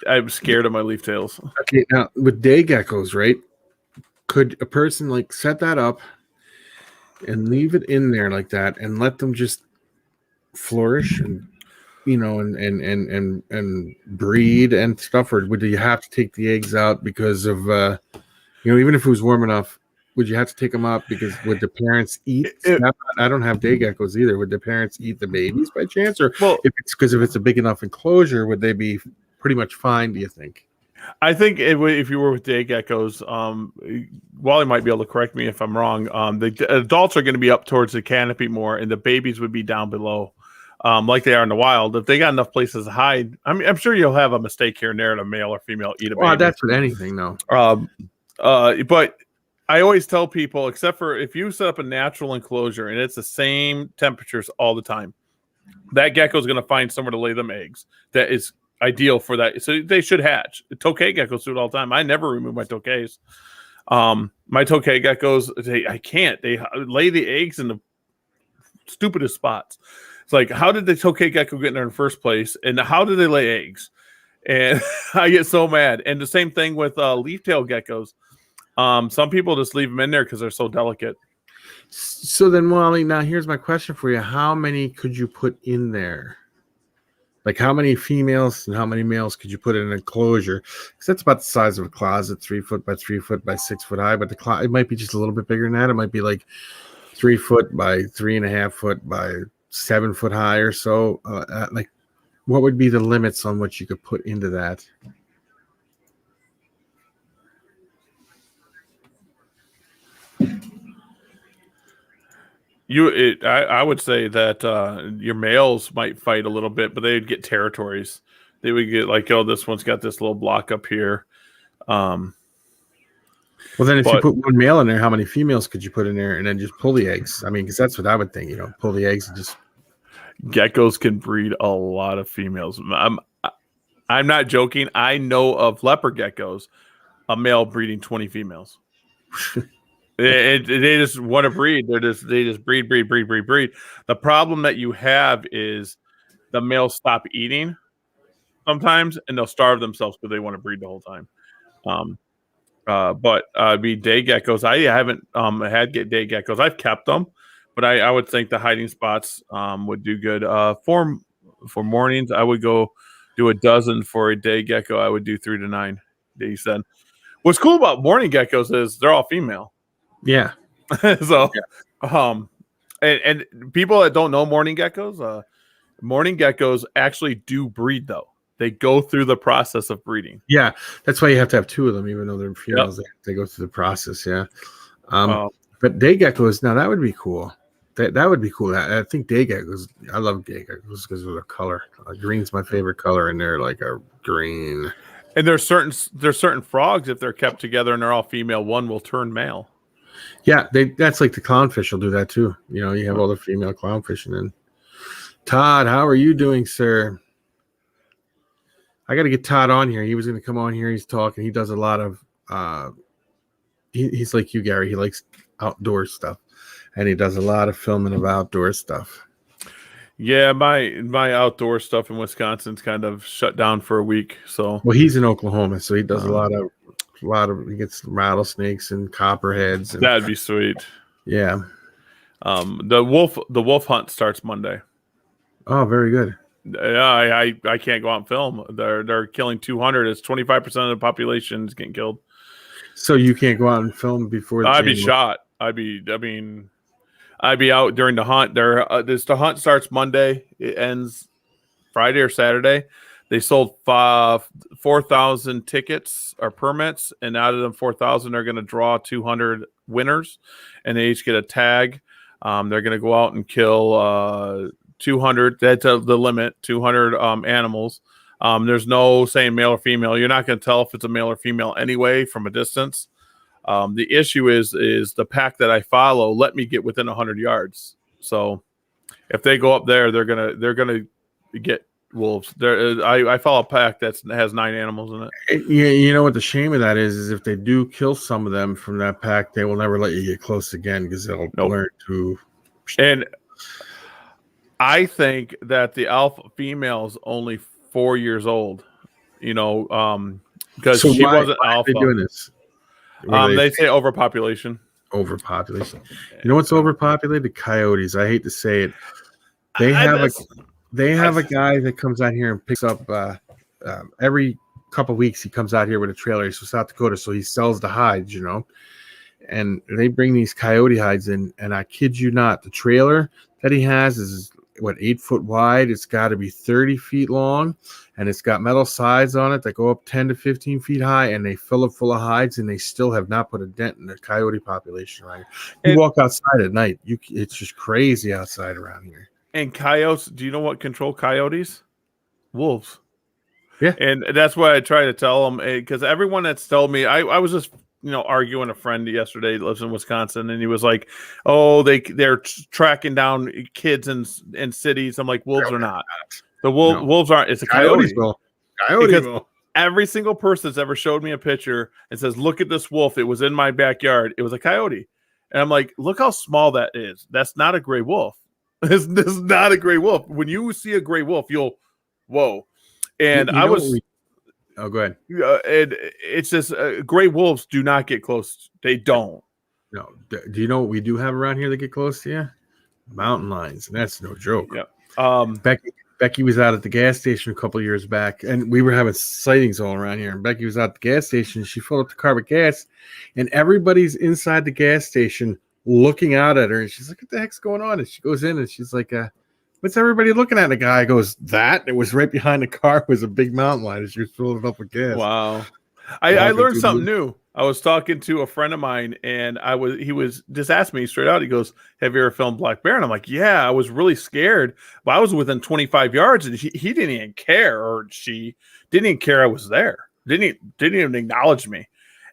I'm scared of my leaf tails. Okay, now with day geckos, right? Could a person like set that up and leave it in there like that and let them just flourish and and breed and stuff, or would you have to take the eggs out because of even if it was warm enough, would you have to take them out because would the parents eat? I don't have day geckos either. Would the parents eat the babies by chance, or if it's a big enough enclosure, would they be pretty much fine? Do you think? I think if you were with day geckos, Wally might be able to correct me if I'm wrong. The adults are going to be up towards the canopy more, and the babies would be down below, like they are in the wild. If they got enough places to hide, I'm sure you'll have a mistake here and there, and a male or female eat a baby. Well, that's with anything, though. But I always tell people, except for if you set up a natural enclosure and it's the same temperatures all the time, that gecko is going to find somewhere to lay them eggs. That is ideal for that. So they should hatch. Tokay geckos do it all the time. I never remove my tokays. My tokay geckos, I can't. They lay the eggs in the stupidest spots. It's like, how did the tokay gecko get in there in the first place? And how did they lay eggs? And I get so mad. And the same thing with leaf-tailed geckos. Some people just leave them in there because they're so delicate. So then, Wally, now here's my question for you. How many could you put in there? Like how many females and how many males could you put in an enclosure? Because that's about the size of a closet, 3 foot by 3 foot by 6 foot high. But it might be just a little bit bigger than that. It might be like 3 foot by 3.5 foot by 7 foot high or so. Like, what would be the limits on what you could put into that? I would say that your males might fight a little bit, but they'd get territories. They would get like, oh, this one's got this little block up here. Well, then if you put one male in there, how many females could you put in there and then just pull the eggs? I mean, because that's what I would think, pull the eggs and just. Geckos can breed a lot of females. I'm not joking. I know of leopard geckos, a male breeding 20 females. They just want to breed. They just breed. The problem that you have is the males stop eating sometimes, and they'll starve themselves because they want to breed the whole time. But day geckos. I haven't had day geckos. I've kept them, but I would think the hiding spots would do good. For mornings, I would go do a dozen. For a day gecko, I would do 3 to 9. They said. What's cool about morning geckos is they're all female. Yeah. So, and people that don't know morning geckos actually do breed though. They go through the process of breeding. Yeah, that's why you have to have 2 of them, even though they're females. Yep. They go through the process. Yeah. But day geckos, now that would be cool. That would be cool. I think day geckos. I love day geckos because of the color. Green's my favorite color, and they're like a green. And there's certain frogs, if they're kept together and they're all female, one will turn male. Yeah, that's like the clownfish will do that too. You have all the female clownfish, and then Todd, how are you doing, sir? I got to get Todd on here. He was going to come on here. He's talking. He does a lot of. He's like you, Gary. He likes outdoor stuff, and he does a lot of filming of outdoor stuff. Yeah, my outdoor stuff in Wisconsin's kind of shut down for a week. So he's in Oklahoma, so he does a lot of he gets rattlesnakes and copperheads. And, that'd be sweet. Yeah. The wolf hunt starts Monday. Oh, very good. Yeah, I can't go out and film. They're killing 200. It's 25% of the population is getting killed. So you can't go out and film before. I'd be shot. I'd be out during the hunt. The hunt starts Monday. It ends Friday or Saturday. They sold 4,000 tickets or permits, and out of them 4,000, they're going to draw 200 winners, and they each get a tag. They're going to go out and kill 200. That's the limit. 200 animals. There's no saying male or female. You're not going to tell if it's a male or female anyway from a distance. The issue is the pack that I follow let me get within 100 yards. So if they go up there, they're gonna get wolves. I follow a pack that has 9 animals in it. Yeah, you know what the shame of that is if they do kill some of them from that pack, they will never let you get close again because they'll learn to. And I think that the alpha female is only 4 years old. because So she why wasn't are they alpha. doing this? What are They say overpopulation. overpopulation. You know what's overpopulated? Coyotes. I hate to say it. They have a guy that comes out here and picks up every couple weeks. He comes out here with a trailer. He's from South Dakota, so he sells the hides, and they bring these coyote hides in. And I kid you not, the trailer that he has is 8 foot wide. It's got to be 30 feet long, and it's got metal sides on it that go up 10 to 15 feet high, and they fill it full of hides, and they still have not put a dent in the coyote population right here. You walk outside at night, it's just crazy outside around here. And coyotes, do you know what control coyotes? Wolves. Yeah. And that's why I try to tell them, because everyone that's told me, I was just arguing a friend yesterday that lives in Wisconsin, and he was like, "Oh, they're tracking down kids in cities." I'm like, wolves are not. The wolves aren't. It's a coyote. Coyote will. Every single person that's ever showed me a picture and says, "Look at this wolf. It was in my backyard. It was a coyote." And I'm like, "Look how small that is. That's not a gray wolf. This is not a gray wolf. When you see a gray wolf, you'll, whoa." And go ahead. And it's just gray wolves do not get close. They don't. No. Do you know what we do have around here that get close to you? Mountain lions, and that's no joke. Yeah. Becky was out at the gas station a couple of years back, and we were having sightings all around here. And Becky was out at the gas station. She filled up the car with gas, and everybody's inside the gas station looking out at her. And she's like, "What the heck's going on?" And she goes in, and she's like, "What's everybody looking at?" And the guy goes, "That." It was right behind the car was a big mountain lion. She was filling it up with gas. Wow. I learned something new. I was talking to a friend of mine, and he was just asked me straight out. He goes, "Have you ever filmed black bear?" And I'm like, "Yeah." I was really scared, but I was within 25 yards, and he didn't even care, or she didn't even care I was there. Didn't even acknowledge me.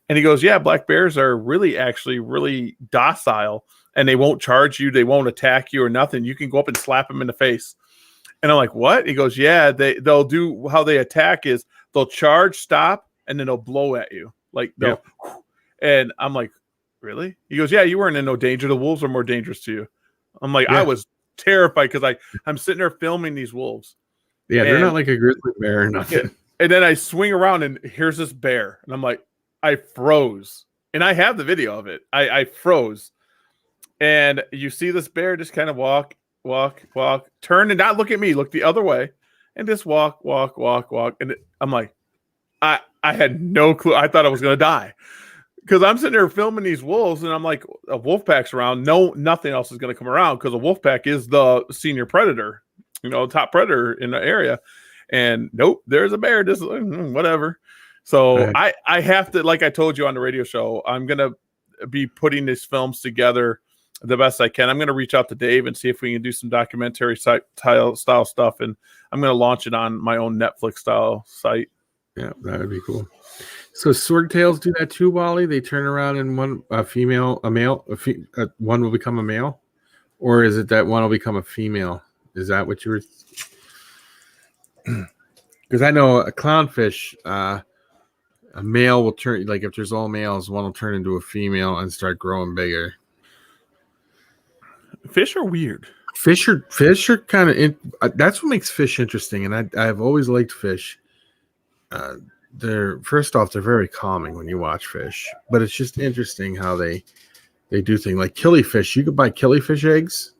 And he goes, "Yeah, black bears are actually really docile, and they won't charge you, they won't attack you or nothing. You can go up and slap them in the face." And I'm like, "What?" He goes, "Yeah, they'll do how they attack is they'll charge, stop, and then they'll blow at you." Like, they'll, and I'm like, "Really?" He goes, "Yeah, you weren't in no danger. The wolves are more dangerous to you." I'm like, I was terrified because I'm sitting there filming these wolves. Yeah, they're not like a grizzly bear or nothing. Yeah, and then I swing around, and here's this bear, and I'm like, I froze, and I have the video of it. I froze, and you see this bear just kind of walk, turn, and not look at me, look the other way, and just walk, and I'm like, I had no clue. I thought I was gonna die because I'm sitting there filming these wolves, and I'm like, a wolf pack's around. No, nothing else is gonna come around because a wolf pack is the senior predator, top predator in the area. And nope, there's a bear. Just whatever. So I have to, like I told you on the radio show, I'm gonna be putting these films together the best I can. I'm gonna reach out to Dave and see if we can do some documentary style stuff, and I'm gonna launch it on my own Netflix style site. Yeah, that would be cool. So swordtails do that too, Wally. They turn around and one will become a male, or is it that one will become a female? Is that what you were? Because I know a clownfish, a male will turn, like if there's all males, one will turn into a female and start growing bigger. Fish are weird. Fish are kind of that's what makes fish interesting, and I've always liked fish. They're very calming when you watch fish, but it's just interesting how they do things like killifish. You could buy killifish eggs,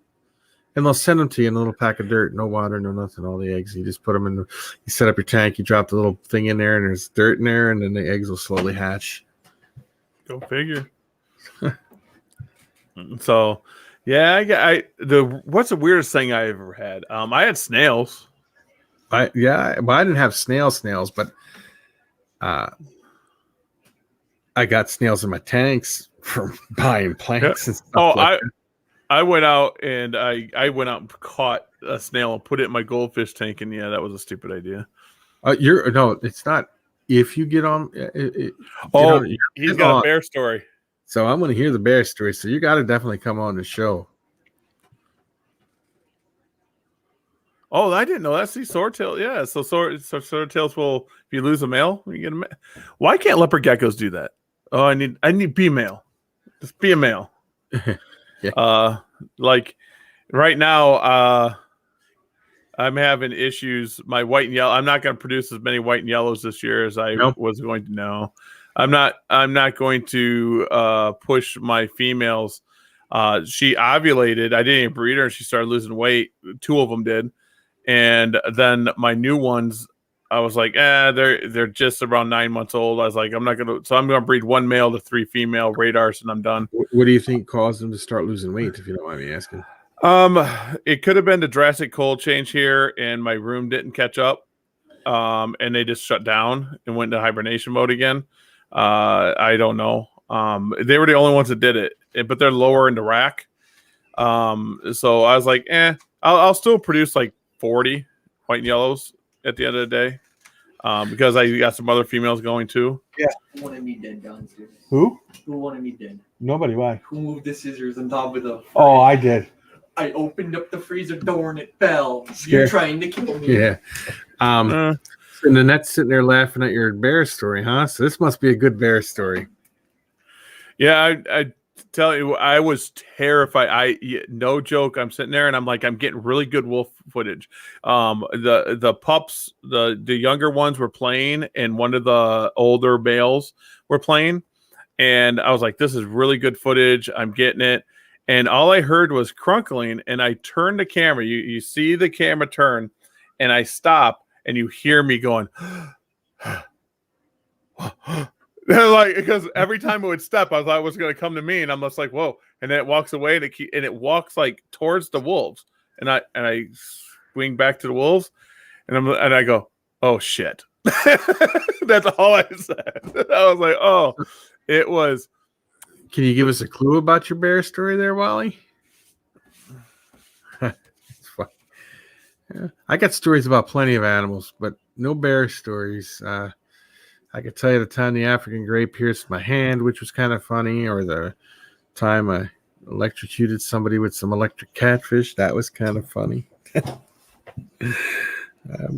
and they'll send them to you in a little pack of dirt, no water, no nothing, all the eggs. You just put them in. You set up your tank, you drop the little thing in there, and there's dirt in there, and then the eggs will slowly hatch. Go figure. So, yeah, what's the weirdest thing I ever had? I had snails. I didn't have snails, but I got snails in my tanks from buying plants and stuff. I went out and I went out and caught a snail and put it in my goldfish tank, and that was a stupid idea. It's not. If you get on, he's got a bear story. So I'm going to hear the bear story. So you got to definitely come on the show. Oh, I didn't know that. See, swordtail, yeah. So swordtails will, if you lose a male, you get a male. Why can't leopard geckos do that? Oh, I need be male. Just be a male. Yeah. Like right now, I'm having issues. My white and yellow. I'm not going to produce as many white and yellows this year as I was going to. No, I'm not. I'm not going to push my females. She ovulated. I didn't even breed her, and she started losing weight. 2 of them did, and then my new ones. I was like, they're just around 9 months old. I was like, I'm not gonna. So I'm gonna breed 1 male to 3 female radars, and I'm done. What do you think caused them to start losing weight? If you don't mind me asking. It could have been the drastic cold change here, and my room didn't catch up. And they just shut down and went into hibernation mode again. I don't know. They were the only ones that did it, but they're lower in the rack. So I was like, I'll still produce like 40 white and yellows at the end of the day. Because I got some other females going too. Yeah. Who wanted me dead downstairs? Who? Who wanted me dead? Nobody. Why? Who moved the scissors on top of the? Oh, I did. I opened up the freezer door and it fell. Scared. You're trying to kill me. Yeah. And Nanette's sitting there laughing at your bear story, huh? So this must be a good bear story. Yeah, I tell you, I was terrified. No joke. I'm sitting there and I'm like, I'm getting really good wolf footage. The pups, the younger ones were playing, and one of the older males were playing, and I was like, this is really good footage. I'm getting it. And all I heard was crunkling, and I turned the camera. You see the camera turn, and I stop, and you hear me going, like, because every time it would step, I thought it was going to come to me, and I'm just like, whoa. And then it walks away, and it walks like towards the wolves, and I swing back to the wolves, and I go, oh shit. That's all I said. I was like, oh, it was. Can you give us a clue about your bear story there, Wally? It's fun. Yeah. I got stories about plenty of animals, but no bear stories. I could tell you the time the African gray pierced my hand, which was kind of funny, or the time I electrocuted somebody with some electric catfish. That was kind of funny. But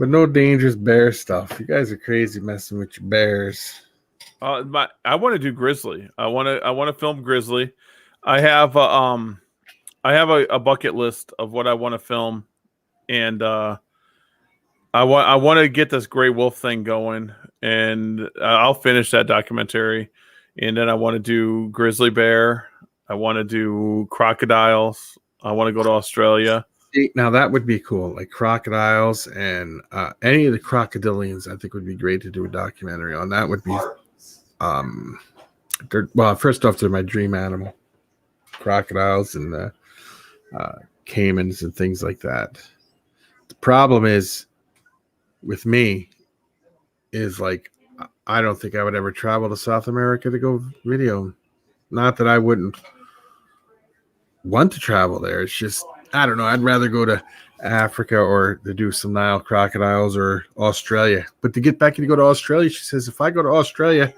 no dangerous bear stuff. You guys are crazy messing with your bears. I want to do grizzly. I want to film grizzly. I have a bucket list of what I want to film, and I want to get this gray wolf thing going, and I'll finish that documentary, and then I want to do grizzly bear. I want to do crocodiles. I want to go to Australia. Now that would be cool, like crocodiles and any of the crocodilians. I think would be great to do a documentary on. That would be. Well, first off, they're my dream animal, crocodiles and caimans and things like that. The problem is with me is like, I don't think I would ever travel to South America to go video. Not that I wouldn't want to travel there. It's just, I don't know. I'd rather go to Africa or to do some Nile crocodiles or Australia. But to get back and to go to Australia, she says, if I go to Australia,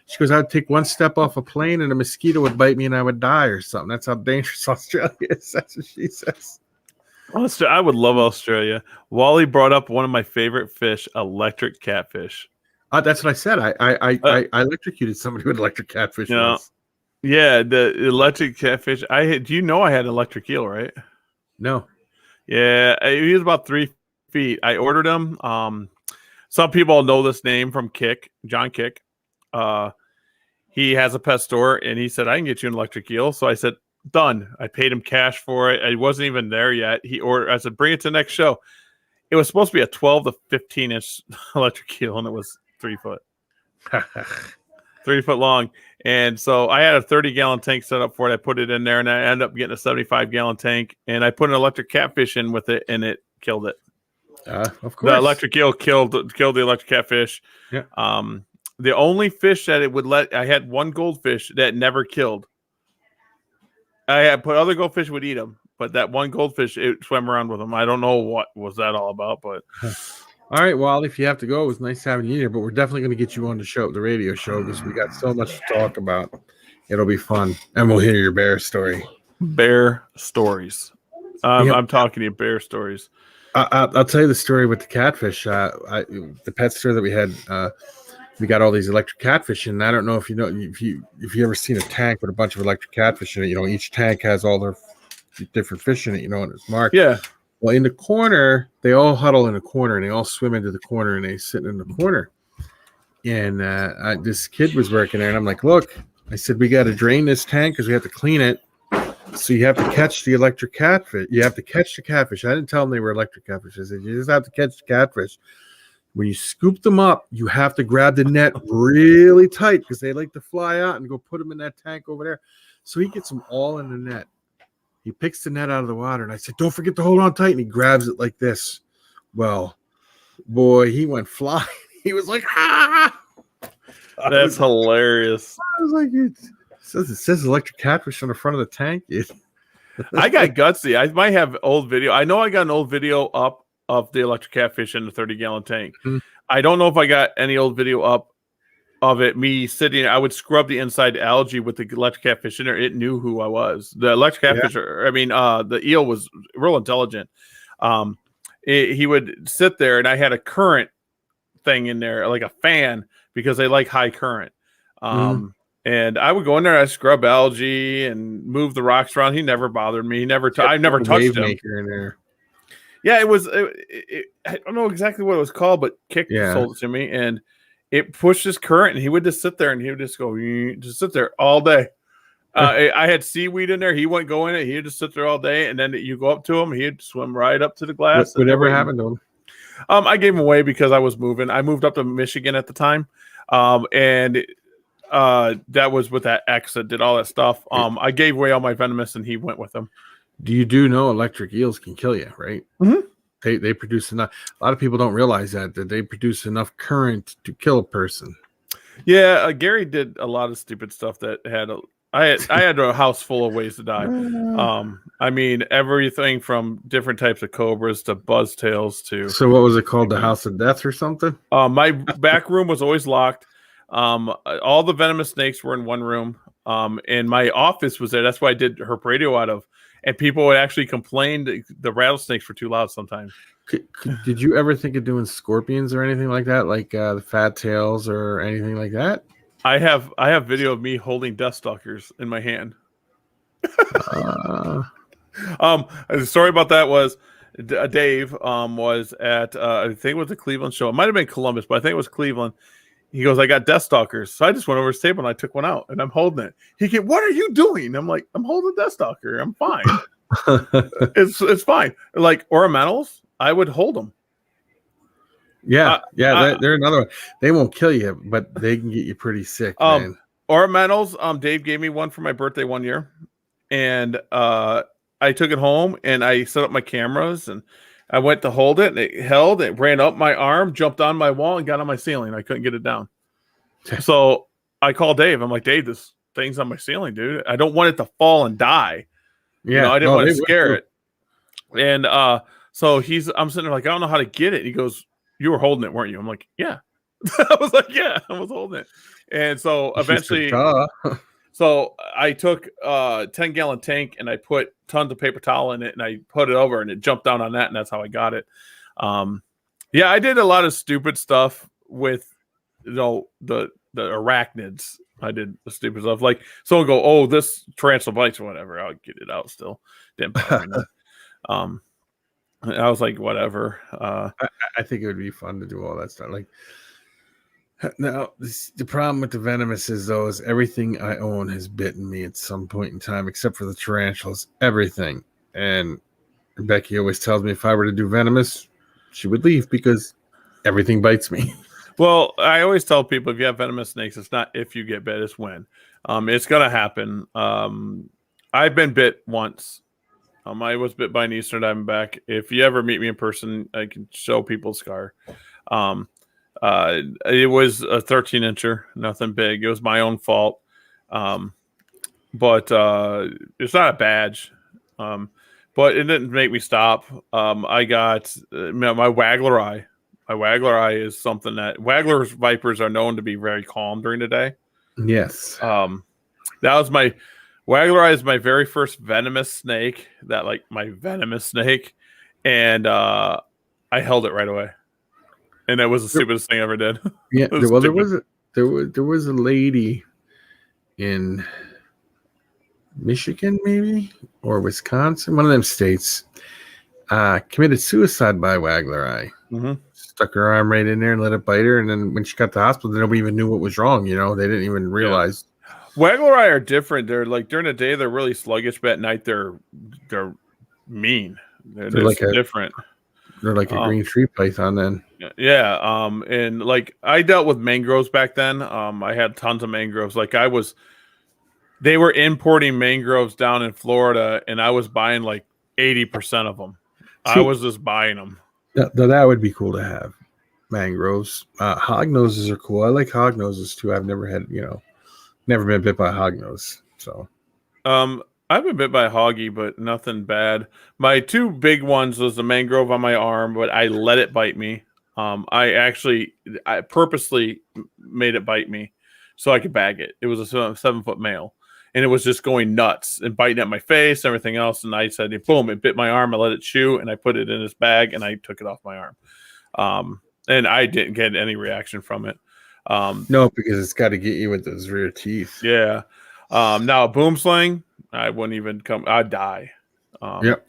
she goes, I would take one step off a plane and a mosquito would bite me and I would die or something. That's how dangerous Australia is. That's what she says. I would love Australia. Wally brought up one of my favorite fish, electric catfish. That's what I said. I electrocuted somebody with electric catfish. Once. Yeah, the electric catfish. Do you know I had an electric eel, right? No. Yeah, he was about 3 feet. I ordered him. Some people know this name from John Kick. He has a pet store, and he said, I can get you an electric eel. So I said, done. I paid him cash for it. I wasn't even there yet. I said, bring it to the next show. It was supposed to be a 12 to 15 inch electric eel, and it was 3 foot. 3 foot long. And so I had a 30-gallon tank set up for it. I put it in there, and I ended up getting a 75-gallon tank, and I put an electric catfish in with it, and it killed it. Of course. The electric eel killed the electric catfish. Yeah. The only fish that it would I had one goldfish that never killed. I had put other goldfish would eat them, but that one goldfish, it swam around with them. I don't know what was that all about, but. All right, well, if you have to go, it was nice having you here, but we're definitely going to get you on the radio show, because we got so much to talk about. It'll be fun, and we'll hear your bear story. Bear stories. I'm talking to you, bear stories. I'll tell you the story with the catfish. The pet store that we had, we got all these electric catfish, and I don't know if you know, if you ever seen a tank with a bunch of electric catfish in it. You know, each tank has all their different fish in it. You know, and it's marked. Yeah. Well, in the corner, they all huddle in a corner and they all swim into the corner and they sit in the corner. And this kid was working there, and I'm like, look, I said, we got to drain this tank because we have to clean it. So you have to catch the electric catfish. You have to catch the catfish. I didn't tell them they were electric catfish. I said, you just have to catch the catfish. When you scoop them up, you have to grab the net really tight because they like to fly out and go put them in that tank over there. So he gets them all in the net. He picks the net out of the water, and I said, don't forget to hold on tight. And he grabs it like this. Well, boy, he went flying. He was like, ah! That's hilarious. I was like, it says electric catfish on the front of the tank. I got gutsy. I might have old video. I know I got an old video up of the electric catfish in the 30-gallon tank. Mhm. I don't know if I got any old video up of it. Me sitting, I would scrub the inside algae with the electric catfish in there. It knew who I was. The electric catfish, the eel was real intelligent. He would sit there, and I had a current thing in there, like a fan, because they like high current. And I would go in there, I scrub algae and move the rocks around. He never bothered me. I never touched him. In there. Yeah, it was. I don't know exactly what it was called, but Kick sold it to me, and it pushed his current. And he would just sit there, and he would just go, just sit there all day. I had seaweed in there. He wouldn't go in it. He'd just sit there all day, and then you go up to him, he'd swim right up to the glass. Whatever happened to him? I gave him away because I was moving. I moved up to Michigan at the time, and that was with that ex that did all that stuff. I gave away all my venomous, and he went with them. Do you know electric eels can kill you, right? Mhm. They produce enough. A lot of people don't realize that they produce enough current to kill a person. Yeah, Gary did a lot of stupid stuff that had I had a house full of ways to die. I mean, everything from different types of cobras to buzztails to. So what was it called? The House of Death or something? My back room was always locked. All the venomous snakes were in one room. And my office was there. That's why I did herp radio out of. And people would actually complain that the rattlesnakes were too loud sometimes. Did you ever think of doing scorpions or anything like that, like the fat tails or anything like that? I have video of me holding death stalkers in my hand. The story about that was Dave was at I think it was the Cleveland show. It might have been Columbus, but I think it was Cleveland. He goes, I got death stalkers. So I just went over his table and I took one out and I'm holding it. He goes, what are you doing? I'm like, I'm holding a death stalker. I'm fine. It's fine. Like ornamentals, I would hold them. Yeah, they're another one. They won't kill you, but they can get you pretty sick, man. Ornamentals, Dave gave me one for my birthday one year. And I took it home and I set up my cameras and I went to hold it and it ran up my arm, jumped on my wall and got on my ceiling. I couldn't get it down. So I called Dave. I'm like, Dave, this thing's on my ceiling, dude. I don't want it to fall and die. Yeah, I didn't want to scare it. And so I'm sitting there like, I don't know how to get it. He goes, you were holding it, weren't you? I'm like, yeah. I was like, yeah, I was holding it. And so eventually, so I took a 10-gallon tank and I put tons of paper towel in it and I put it over and it jumped down on that and that's how I got it. Yeah, I did a lot of stupid stuff with the arachnids. I did the stupid stuff. Like someone go, oh, this tarantula bites or whatever. I'll get it out still. Didn't bother me. I was like, whatever. I think it would be fun to do all that stuff. Like, now, the problem with the venomous is everything I own has bitten me at some point in time, except for the tarantulas. Everything. And Becky always tells me if I were to do venomous, she would leave because everything bites me. Well, I always tell people if you have venomous snakes, it's not if you get bit, it's when. It's going to happen. I've been bit once. I was bit by an eastern diamondback. If you ever meet me in person, I can show people a scar. It was a 13-incher, nothing big. It was my own fault. But it's not a badge. But it didn't make me stop. I got my waggler eye. My waggler eye is something that waggler's vipers are known to be very calm during the day. Yes. That was my waggler eye is my very first venomous snake. My venomous snake, and I held it right away. And that was the stupidest thing I ever did. Yeah, there was a lady in Michigan, maybe, or Wisconsin, one of them states. committed suicide by Wagler Eye. Mm-hmm. Stuck her arm right in there and let it bite her. And then when she got to the hospital, nobody even knew what was wrong. You know, they didn't even realize. Wagler Eye are different. They're like during the day they're really sluggish, but at night they're mean. They're like different. They're like a green tree python then. Yeah. And like I dealt with mangroves back then. I had tons of mangroves. Like they were importing mangroves down in Florida, and I was buying like 80% of them. I was just buying them. That would be cool to have. Mangroves. Hognoses are cool. I like hognoses too. I've never had, never been bit by a hognose. So I've been bit by a hoggy, but nothing bad. My two big ones was the mangrove on my arm, but I let it bite me. I purposely made it bite me so I could bag it. It was a 7-foot male. And it was just going nuts and biting at my face, everything else. And I said, boom, it bit my arm. I let it chew, and I put it in his bag, and I took it off my arm. And I didn't get any reaction from it. No, because it's got to get you with those rear teeth. Yeah. Now, a boom sling, I wouldn't even come. I'd die. Yep.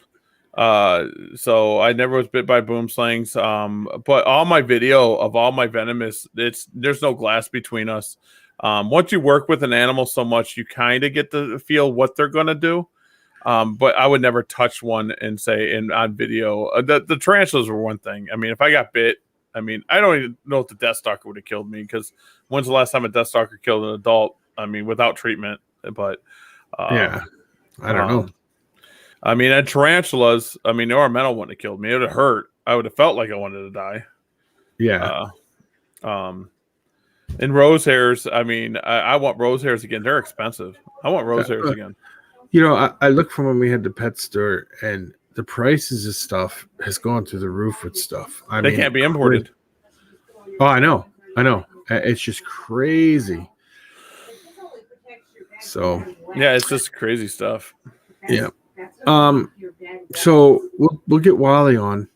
So I never was bit by boom slings. But all my video of all my venomous, there's no glass between us. Once you work with an animal so much, you kind of get to feel what they're going to do. But I would never touch one and say on video. The tarantulas were one thing. I mean, if I got bit, I don't even know if the Death Stalker would have killed me, because when's the last time a Death Stalker killed an adult? I mean, without treatment. But yeah, I don't know. And tarantulas, the ornamental wouldn't have killed me. It would have hurt. I would have felt like I wanted to die. Yeah. And rose hairs, I want rose hairs again. They're expensive. I want rose hairs again. I look from when we had the pet store, and the prices of stuff has gone through the roof with stuff. They can't be imported. Oh, I know. It's just crazy. So yeah, it's just crazy stuff. Yeah. So we'll get Wally on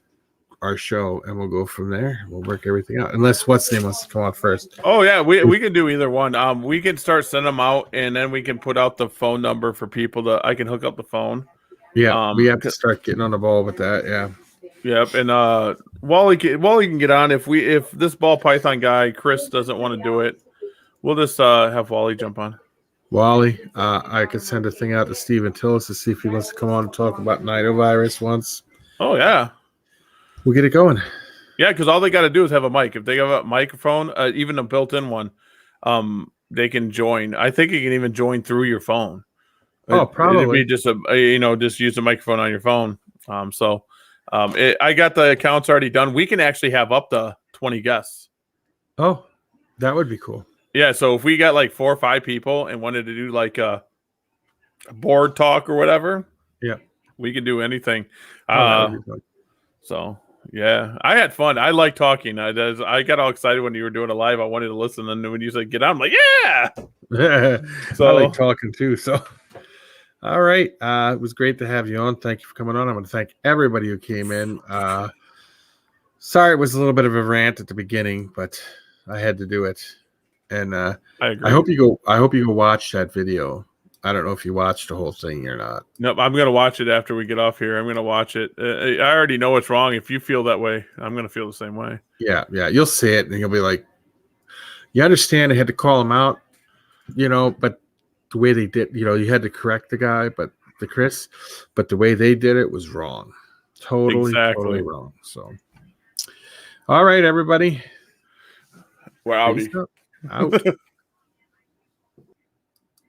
our show, and we'll go from there. We'll work everything out. Unless what's name wants to come on first. Oh yeah, we can do either one. We can start sending them out, and then we can put out the phone number for people I can hook up the phone. Yeah, we have to start getting on the ball with that. Yeah. Yep, and Wally can get on if this ball python guy Chris doesn't want to do it. We'll just have Wally jump on. Wally, I could send a thing out to Steven Tillis to see if he wants to come on and talk about nidovirus once. Oh yeah, we'll get it going. Yeah, because all they got to do is have a mic. If they have a microphone, even a built-in one, they can join. I think you can even join through your phone. Oh, probably. It'd be just just use the microphone on your phone. I got the accounts already done. We can actually have up to 20 guests. Oh, that would be cool. Yeah, so if we got like 4 or 5 people and wanted to do like a board talk or whatever, yeah, we can do anything. So yeah, I had fun. I like talking. I got all excited when you were doing a live. I wanted to listen, and when you said get on, I'm like, yeah. So I like talking too. So all right, it was great to have you on. Thank you for coming on. I want to thank everybody who came in. Sorry, it was a little bit of a rant at the beginning, but I had to do it. And I agree. I hope you go watch that video. I don't know if you watched the whole thing or not. Nope, I'm gonna watch it after we get off here. I'm gonna watch it. I already know what's wrong. If you feel that way, I'm gonna feel the same way. Yeah. You'll see it, and you'll be like, you understand. I had to call him out, but the way they did, you had to correct the guy, but the way they did it was wrong. Totally wrong. So, all right, everybody. We're out. Out.